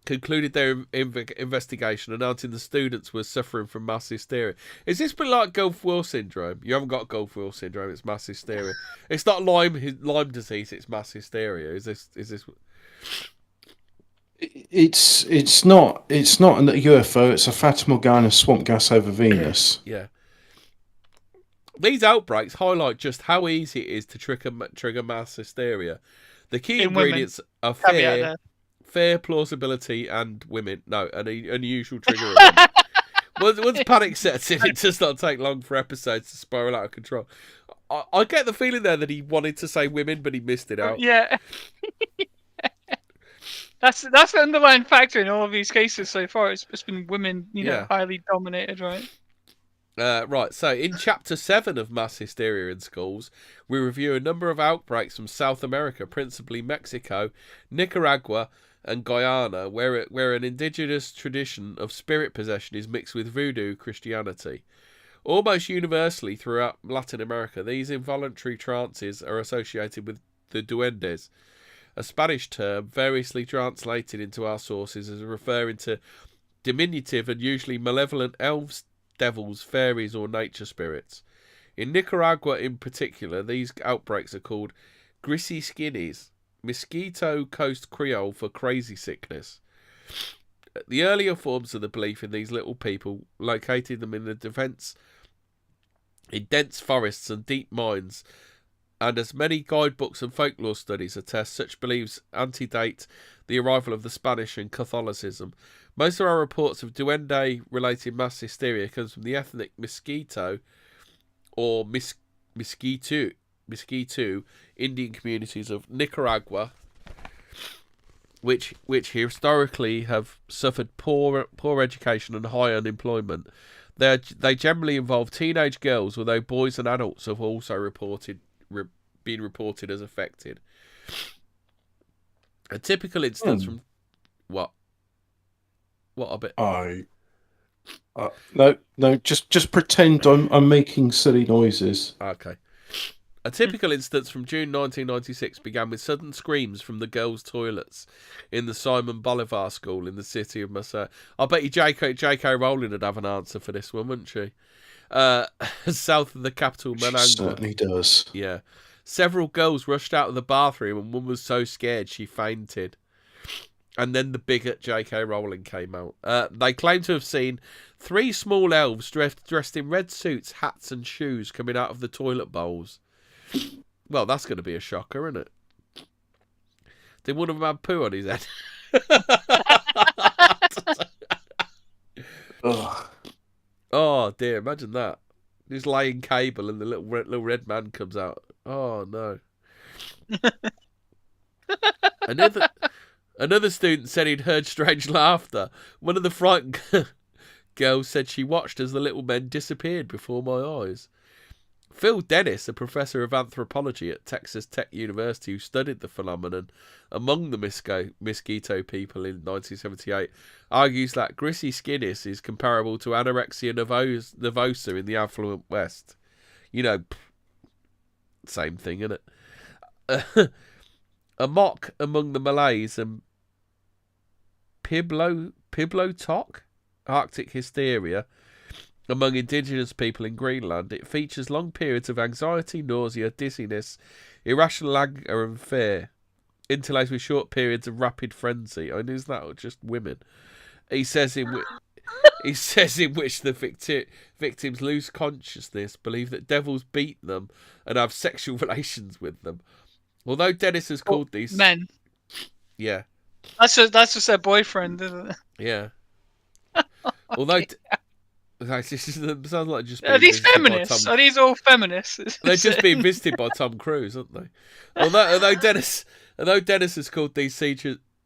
concluded their investigation, announcing the students were suffering from mass hysteria. Is this a bit like Gulf War syndrome? You haven't got Gulf War syndrome; it's mass hysteria. It's not Lyme disease; it's mass hysteria. Is this? It's not a UFO. It's a Fata Morgana swamp gas over Venus. Yeah. These outbreaks highlight just how easy it is to trigger mass hysteria. The key ingredients are fear, plausibility, and women. No, an unusual trigger event. Once panic sets in, it does not take long for episodes to spiral out of control. I get the feeling there that he wanted to say women, but he missed it out. Yeah. That's the underlying factor in all of these cases so far. It's been women, highly dominated, right? Right, so in Chapter 7 of Mass Hysteria in Schools, we review a number of outbreaks from South America, principally Mexico, Nicaragua, and Guyana, where an indigenous tradition of spirit possession is mixed with voodoo Christianity. Almost universally throughout Latin America, these involuntary trances are associated with the duendes, a Spanish term variously translated into our sources as referring to diminutive and usually malevolent elves, devils, fairies, or nature spirits. In Nicaragua in particular, these outbreaks are called grissy skinnies, Mosquito Coast Creole for crazy sickness. The earlier forms of the belief in these little people located them in dense forests and deep mines, and as many guidebooks and folklore studies attest, such beliefs antedate the arrival of the Spanish and Catholicism. Most of our reports of duende-related mass hysteria comes from the ethnic Mosquito or Mosquito Indian communities of Nicaragua, which historically have suffered poor education and high unemployment. They generally involve teenage girls, although boys and adults have also been reported as affected. A typical instance from what a bit. No. Just pretend I'm making silly noises. Okay. A typical instance from June 1996 began with sudden screams from the girls' toilets in the Simon Bolivar School in the city of Marseille. I bet you J.K. Rowling would have an answer for this one, wouldn't she? South of the capital, Managua. She certainly does. Yeah. Several girls rushed out of the bathroom and one was so scared she fainted. And then the bigot J.K. Rowling came out. They claim to have seen 3 small elves dressed in red suits, hats and shoes coming out of the toilet bowls. Well, that's going to be a shocker, isn't it? Did one of them have poo on his head? Oh, dear, imagine that. Just laying cable and the little red man comes out. Oh, no. Another student said he'd heard strange laughter. One of the frightened girls said she watched as the little men disappeared before my eyes. Phil Dennis, a professor of anthropology at Texas Tech University who studied the phenomenon among the mosquito people in 1978, argues that grissy skinnis is comparable to anorexia nervosa in the affluent West. Same thing, isn't it? A mock among the Malays and Piblotok, Arctic hysteria, among indigenous people in Greenland. It features long periods of anxiety, nausea, dizziness, irrational anger and fear, interlaced with short periods of rapid frenzy. I mean, is that just women? He says in which the victims lose consciousness, believe that devils beat them, and have sexual relations with them. Although Dennis has called these men. Yeah. That's just their boyfriend, isn't it? Yeah. Although this sounds like just are these feminists? Are these all feminists? They're just being visited by Tom Cruise, aren't they? Although Dennis has called these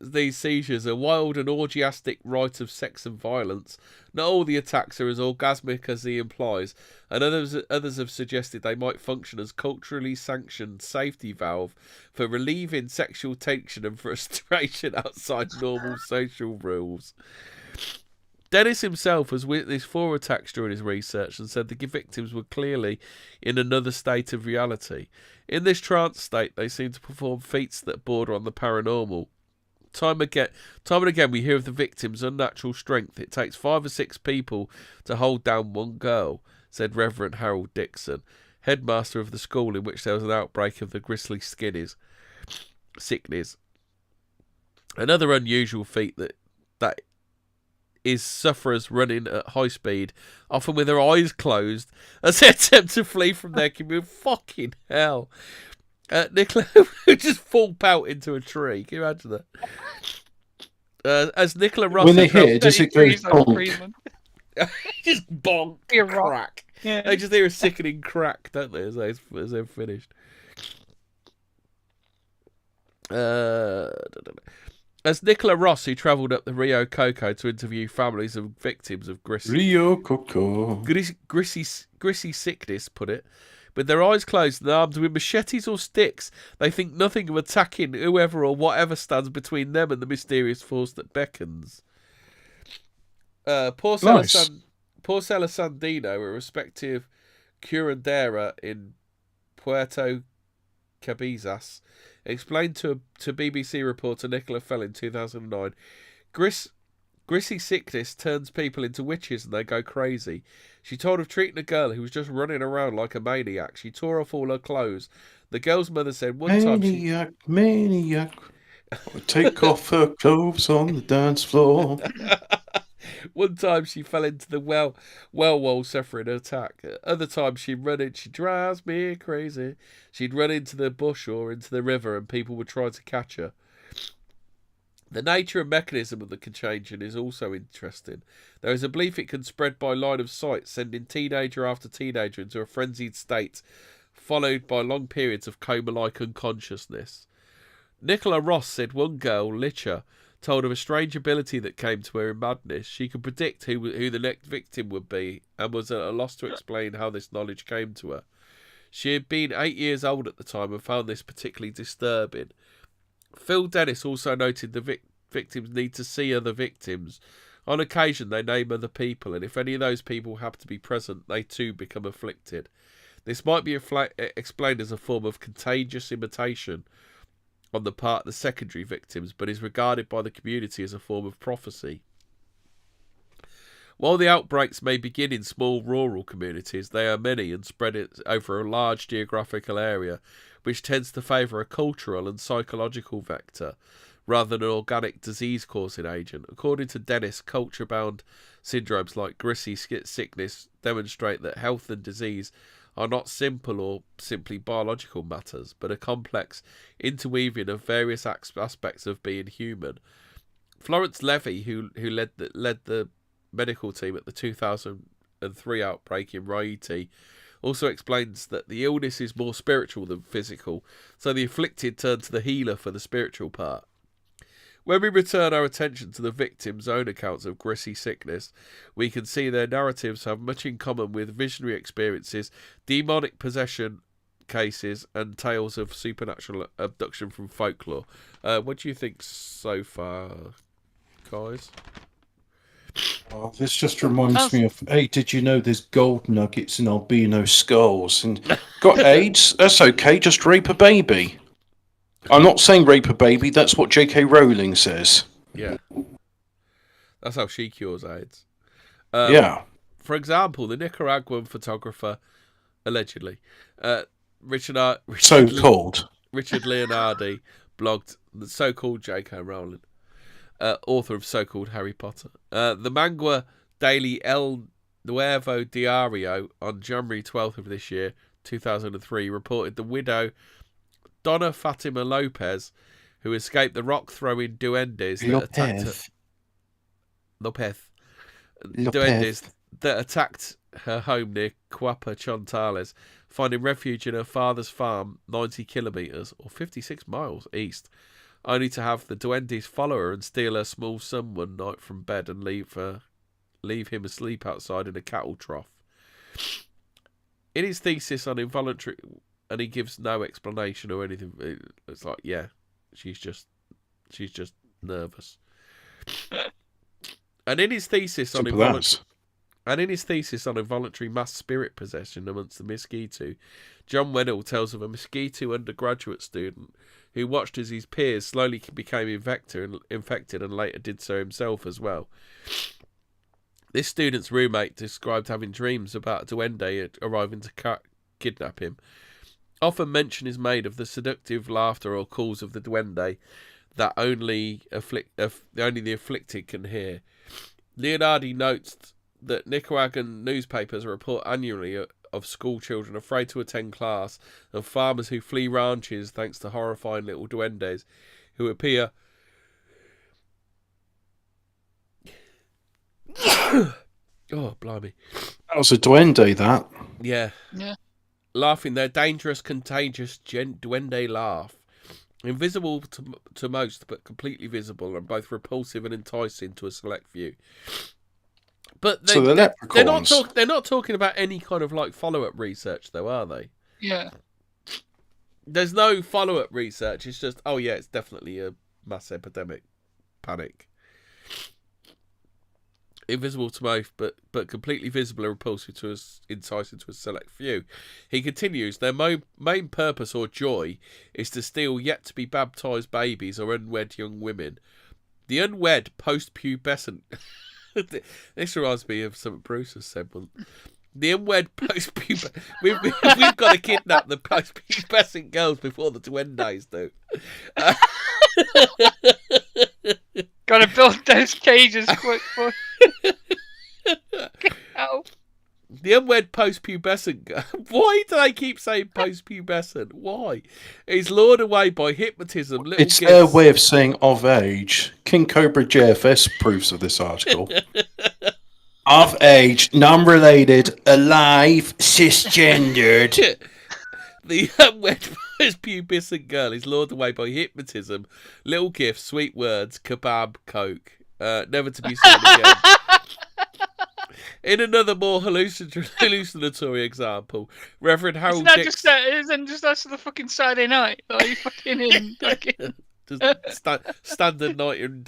these seizures a wild and orgiastic rite of sex and violence. Not all the attacks are as orgasmic as he implies, and others have suggested they might function as culturally sanctioned safety valve for relieving sexual tension and frustration outside normal social rules. Dennis himself has witnessed 4 attacks during his research and said the victims were clearly in another state of reality. In this trance state, they seem to perform feats that border on the paranormal. Time and again, we hear of the victims' unnatural strength. It takes 5 or 6 people to hold down one girl, said Reverend Harold Dixon, headmaster of the school in which there was an outbreak of the grisly sickness. Another unusual feat that is sufferers running at high speed, often with their eyes closed, as they attempt to flee from their community. Fucking hell. Nicola would just fall out into a tree. Can you imagine that? As Nicola Ross... When they hit, does it go bonk? Just bonk, crack. Yeah. They just hear a sickening crack, don't they, as they've finished. As Nicola Ross, who travelled up the Rio Coco to interview families of victims of grisly sickness, put it, with their eyes closed and armed with machetes or sticks, they think nothing of attacking whoever or whatever stands between them and the mysterious force that beckons. Porcella Sandino, a respective curandera in Puerto Cabezas, explained to BBC reporter Nicola Fell in 2009, Grisly sickness turns people into witches and they go crazy. She told of treating a girl who was just running around like a maniac. She tore off all her clothes. The girl's mother said Maniac. Take off her clothes on the dance floor. One time she fell into the well while suffering an attack. Other times she drives me crazy. She'd run into the bush or into the river and people would try to catch her. The nature and mechanism of the contagion is also interesting. There is a belief it can spread by line of sight, sending teenager after teenager into a frenzied state, followed by long periods of coma-like unconsciousness. Nicola Ross said one girl, Licha, told of a strange ability that came to her in madness. She could predict who the next victim would be and was at a loss to explain how this knowledge came to her. She had been 8 years old at the time and found this particularly disturbing. Phil Dennis also noted the victims need to see other victims. On occasion, they name other people, and if any of those people happen to be present, they too become afflicted. This might be explained as a form of contagious imitation on the part of the secondary victims, but is regarded by the community as a form of prophecy. While the outbreaks may begin in small rural communities, they are many and spread over a large geographical area, which tends to favour a cultural and psychological vector rather than an organic disease-causing agent. According to Dennis, culture-bound syndromes like grisly sickness demonstrate that health and disease are not simple or simply biological matters, but a complex interweaving of various aspects of being human. Florence Levy, who led the medical team at the 2003 outbreak in Haiti, also explains that the illness is more spiritual than physical, so the afflicted turn to the healer for the spiritual part. When we return our attention to the victims' own accounts of grisly sickness, we can see their narratives have much in common with visionary experiences, demonic possession cases, and tales of supernatural abduction from folklore. What do you think so far, guys? Oh, this just reminds me of, hey, did you know there's gold nuggets in albino skulls? And got AIDS? That's okay, just rape a baby. I'm not saying rape a baby, that's what J.K. Rowling says. Yeah. That's how she cures AIDS. Yeah. For example, the Nicaraguan photographer, allegedly, Richard Leonardi, blogged the so-called J.K. Rowling, author of so-called Harry Potter. The Mangua Daily El Nuevo Diario on January 12th of this year, 2003, reported the widow Donna Fatima Lopez, who escaped the rock-throwing duendes that attacked her. Duendes that attacked her home near Cuapa Chontales, finding refuge in her father's farm 90 kilometres, or 56 miles, east only to have the duendes follow her and steal her small son one night from bed and leave him asleep outside in a cattle trough. In his thesis on involuntary, and he gives no explanation or anything. It's like, yeah, she's just nervous. And in his thesis on involuntary mass spirit possession amongst the mosquito, John Weddell tells of a mosquito undergraduate student who watched as his peers slowly became infected and later did so himself as well. This student's roommate described having dreams about a duende arriving to kidnap him. Often mention is made of the seductive laughter or calls of the duende that only the afflicted can hear. Leonardi notes that Nicaraguan newspapers report annually of school children afraid to attend class and farmers who flee ranches thanks to horrifying little duendes who appear oh, blimey. That was a duende, that. Yeah. Laughing their dangerous, contagious duende laugh. Invisible to most, but completely visible, and both repulsive and enticing to a select few. But so the leprechauns. They're not talking about any kind of like follow-up research, though, are they? Yeah. There's no follow-up research. It's just, oh yeah, it's definitely a mass epidemic, panic. Invisible to most, but completely visible and repulsive to us, enticing to a select few. He continues, their main purpose or joy is to steal yet to be baptised babies or unwed young women. The unwed post-pubescent... This reminds me of something Bruce has said once. The unwed post-pubescent... We've got to kidnap the post-pubescent girls before the duendes do. Gotta build those cages quick. The unwed post-pubescent girl. Why do they keep saying post-pubescent? Why? Is lured away by hypnotism. It's their way of saying of age. King Cobra JFS proofs of this article. Of age, non-related, alive, cisgendered. The unwed post-pubescent girl is lured away by hypnotism, little gifts, sweet words, kebab, coke, never to be seen again. In another more hallucinatory example, Reverend Harold Dixon... Isn't just that's the fucking Saturday night? Are you fucking in? Fucking... Standard night in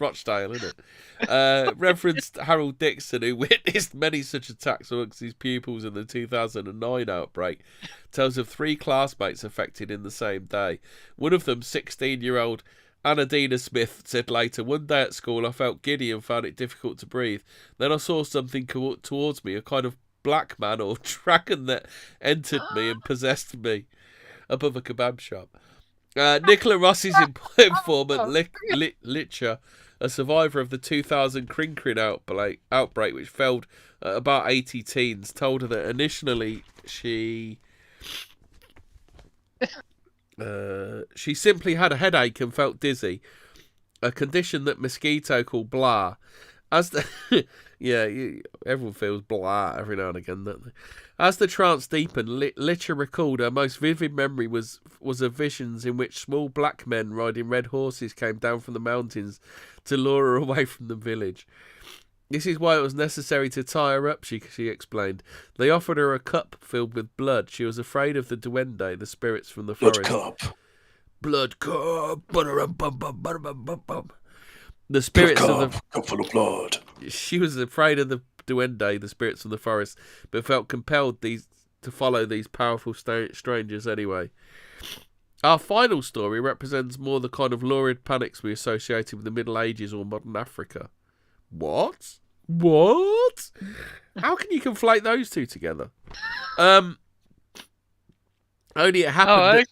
Rochdale, isn't it? Reverend Harold Dixon, who witnessed many such attacks amongst his pupils in the 2009 outbreak, tells of 3 classmates affected in the same day. One of them, 16-year-old Anadina Smith, said later, one day at school I felt giddy and found it difficult to breathe. Then I saw something towards me, a kind of black man or dragon that entered me and possessed me above a kebab shop. Nicola Rossi's informant, Litcher, a survivor of the 2000 Crinkrin outbreak, which felled about 80 teens, told her that initially she simply had a headache and felt dizzy, a condition that mosquito called blah. As the everyone feels blah every now and again, don't they? As the trance deepened, Litcher recalled her most vivid memory was of visions in which small black men riding red horses came down from the mountains to lure her away from the village. This is why it was necessary to tie her up, she explained. They offered her a cup filled with blood. She was afraid of the duende, the spirits from the forest. Blood cup. The spirits of the cup full of blood. She was afraid of the duende, the spirits from the forest, but felt compelled to follow these powerful strangers anyway. Our final story represents more the kind of lurid panics we associated with the Middle Ages or modern Africa. What? How can you conflate those two together? Only it happened.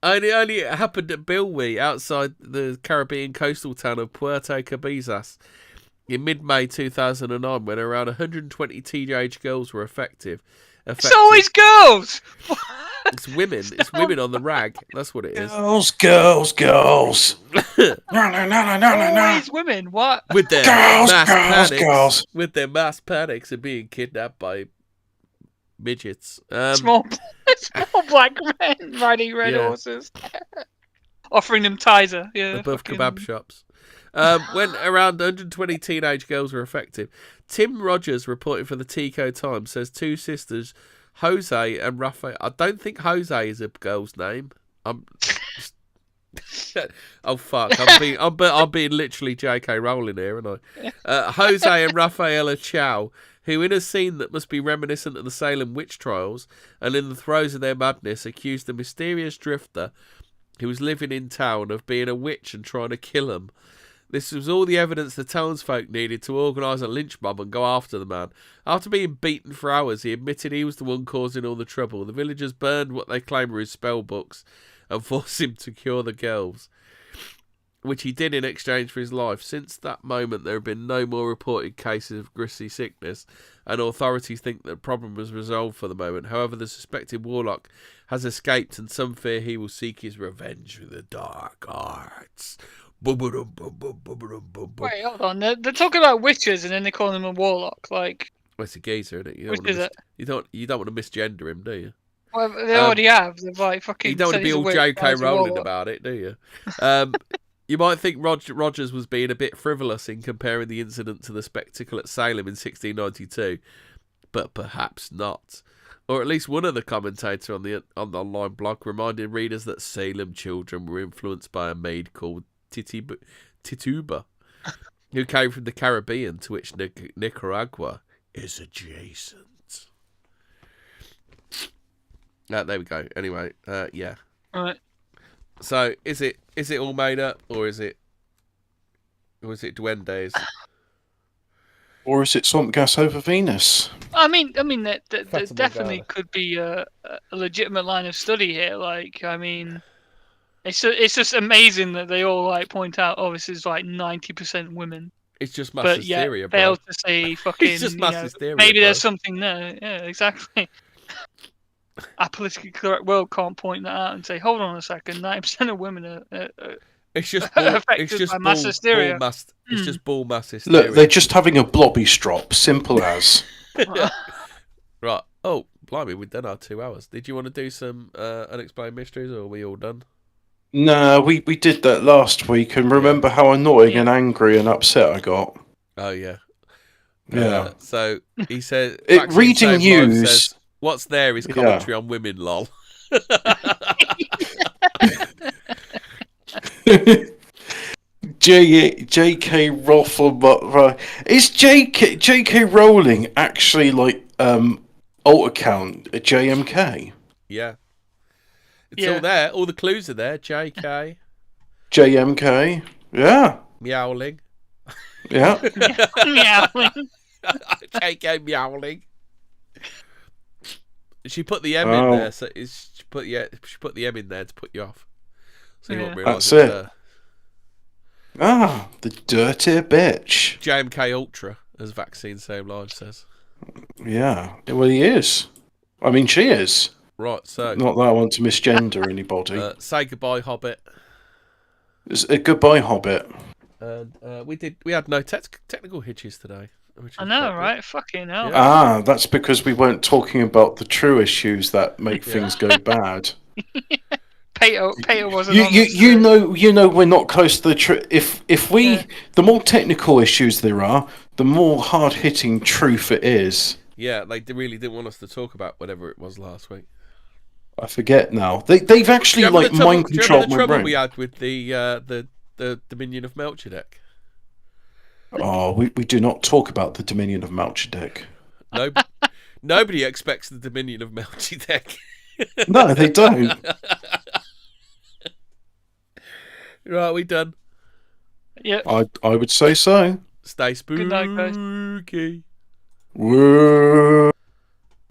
Only it happened at Bilwi, outside the Caribbean coastal town of Puerto Cabezas, in mid-May 2009, when around 120 teenage girls were affected. It's always girls! It's women. It's women on the rag. That's what it is. Girls. No. Always women. What? With their girls. With their mass panics and being kidnapped by midgets. Small black men riding red horses. offering them Tizer. Yeah, above fucking- kebab shops. When around 120 teenage girls were affected, Tim Rogers, reporting for the Tico Times, says two sisters, Jose and Rafael. I don't think Jose is a girl's name. I'm. Oh fuck! I'm being literally J.K. Rowling here, aren't I? Jose and Rafaela Chow, who in a scene that must be reminiscent of the Salem witch trials, and in the throes of their madness, accused a mysterious drifter who was living in town of being a witch and trying to kill them. This was all the evidence the townsfolk needed to organise a lynch mob and go after the man. After being beaten for hours, he admitted he was the one causing all the trouble. The villagers burned what they claim were his spell books and forced him to cure the girls, which he did in exchange for his life. Since that moment, there have been no more reported cases of grisly sickness, and authorities think the problem was resolved for the moment. However, the suspected warlock has escaped, and some fear he will seek his revenge with the dark arts. Wait, hold on. They're talking about witches, and then they call him a warlock. Like, Well, it's a geezer, isn't it? which is it? You don't want to misgender him, do you? Well, they already have. They've like fucking. You don't want said to be he's a all witch, J.K. now he's a Rowling warlock. about it, do you? You might think Rogers was being a bit frivolous in comparing the incident to the spectacle at Salem in 1692, but perhaps not. Or at least one of the commentators on the online blog reminded readers that Salem children were influenced by a maid called Tituba, who came from the Caribbean, to which Nicaragua is adjacent. There we go. Anyway, yeah. Right. So is it all made up, or is it duendes? Or is it swamp gas over Venus? I mean, there Fata definitely Morgana. could be a legitimate line of study here. Like, I mean, it's just amazing that they all like point out, oh, this is like 90% women, It's just mass but yet hysteria, bro. fail to say fucking. It's just you mass know, hysteria, maybe bro. there's something there. Yeah, exactly. Our politically correct world can't point that out and say, hold on a second, 90% of women are It's just bull, affected it's just by mass hysteria. It's just bull mass hysteria. Look, they're just having a blobby strop. Simple as. Right. Oh, blimey, we've done our 2 hours. Did you want to do some unexplained mysteries, or are we all done? No, we did that last week, and remember how annoying and angry and upset I got. Oh yeah. Yeah. So he says, Reading news. Says, what's there is commentary on women, lol. J.K. Rowling. Is J.K. Rowling actually like alt account a JMK? Yeah. It's Yeah. all there. All the clues are there. JK. JMK. Yeah. Meowling. Yeah. meowing. JK meowling. She put the M in Oh. there, so she put the M in there to put you off. So you Yeah. won't realise That's it's it. Ah, the dirty bitch. JMK Ultra, as Vaccine Save Lives says. Yeah. Well, he is. I mean, she is. Right, so Not that I want to misgender anybody. say goodbye, Hobbit. It's a goodbye, Hobbit. And we had no technical hitches today. Which I is know, quite good. right? Fucking hell. Yeah. Ah, that's because we weren't talking about the true issues that make things go bad. Peter wasn't You, on you, this, you know we're not close to the truth. If we, Yeah. the more technical issues there are, the more hard hitting truth it is. Yeah, they really didn't want us to talk about whatever it was last week. I forget now. They've actually Do you remember like the trouble- mind do you remember controlled the my trouble brain. we had with the Dominion of Melchizedek? Oh, we do not talk about the Dominion of Melchizedek. No, nobody expects the Dominion of Melchizedek. No, they don't. Right, we done. Yep. I would say so. Stay spooky. Good night, guys. Whoa.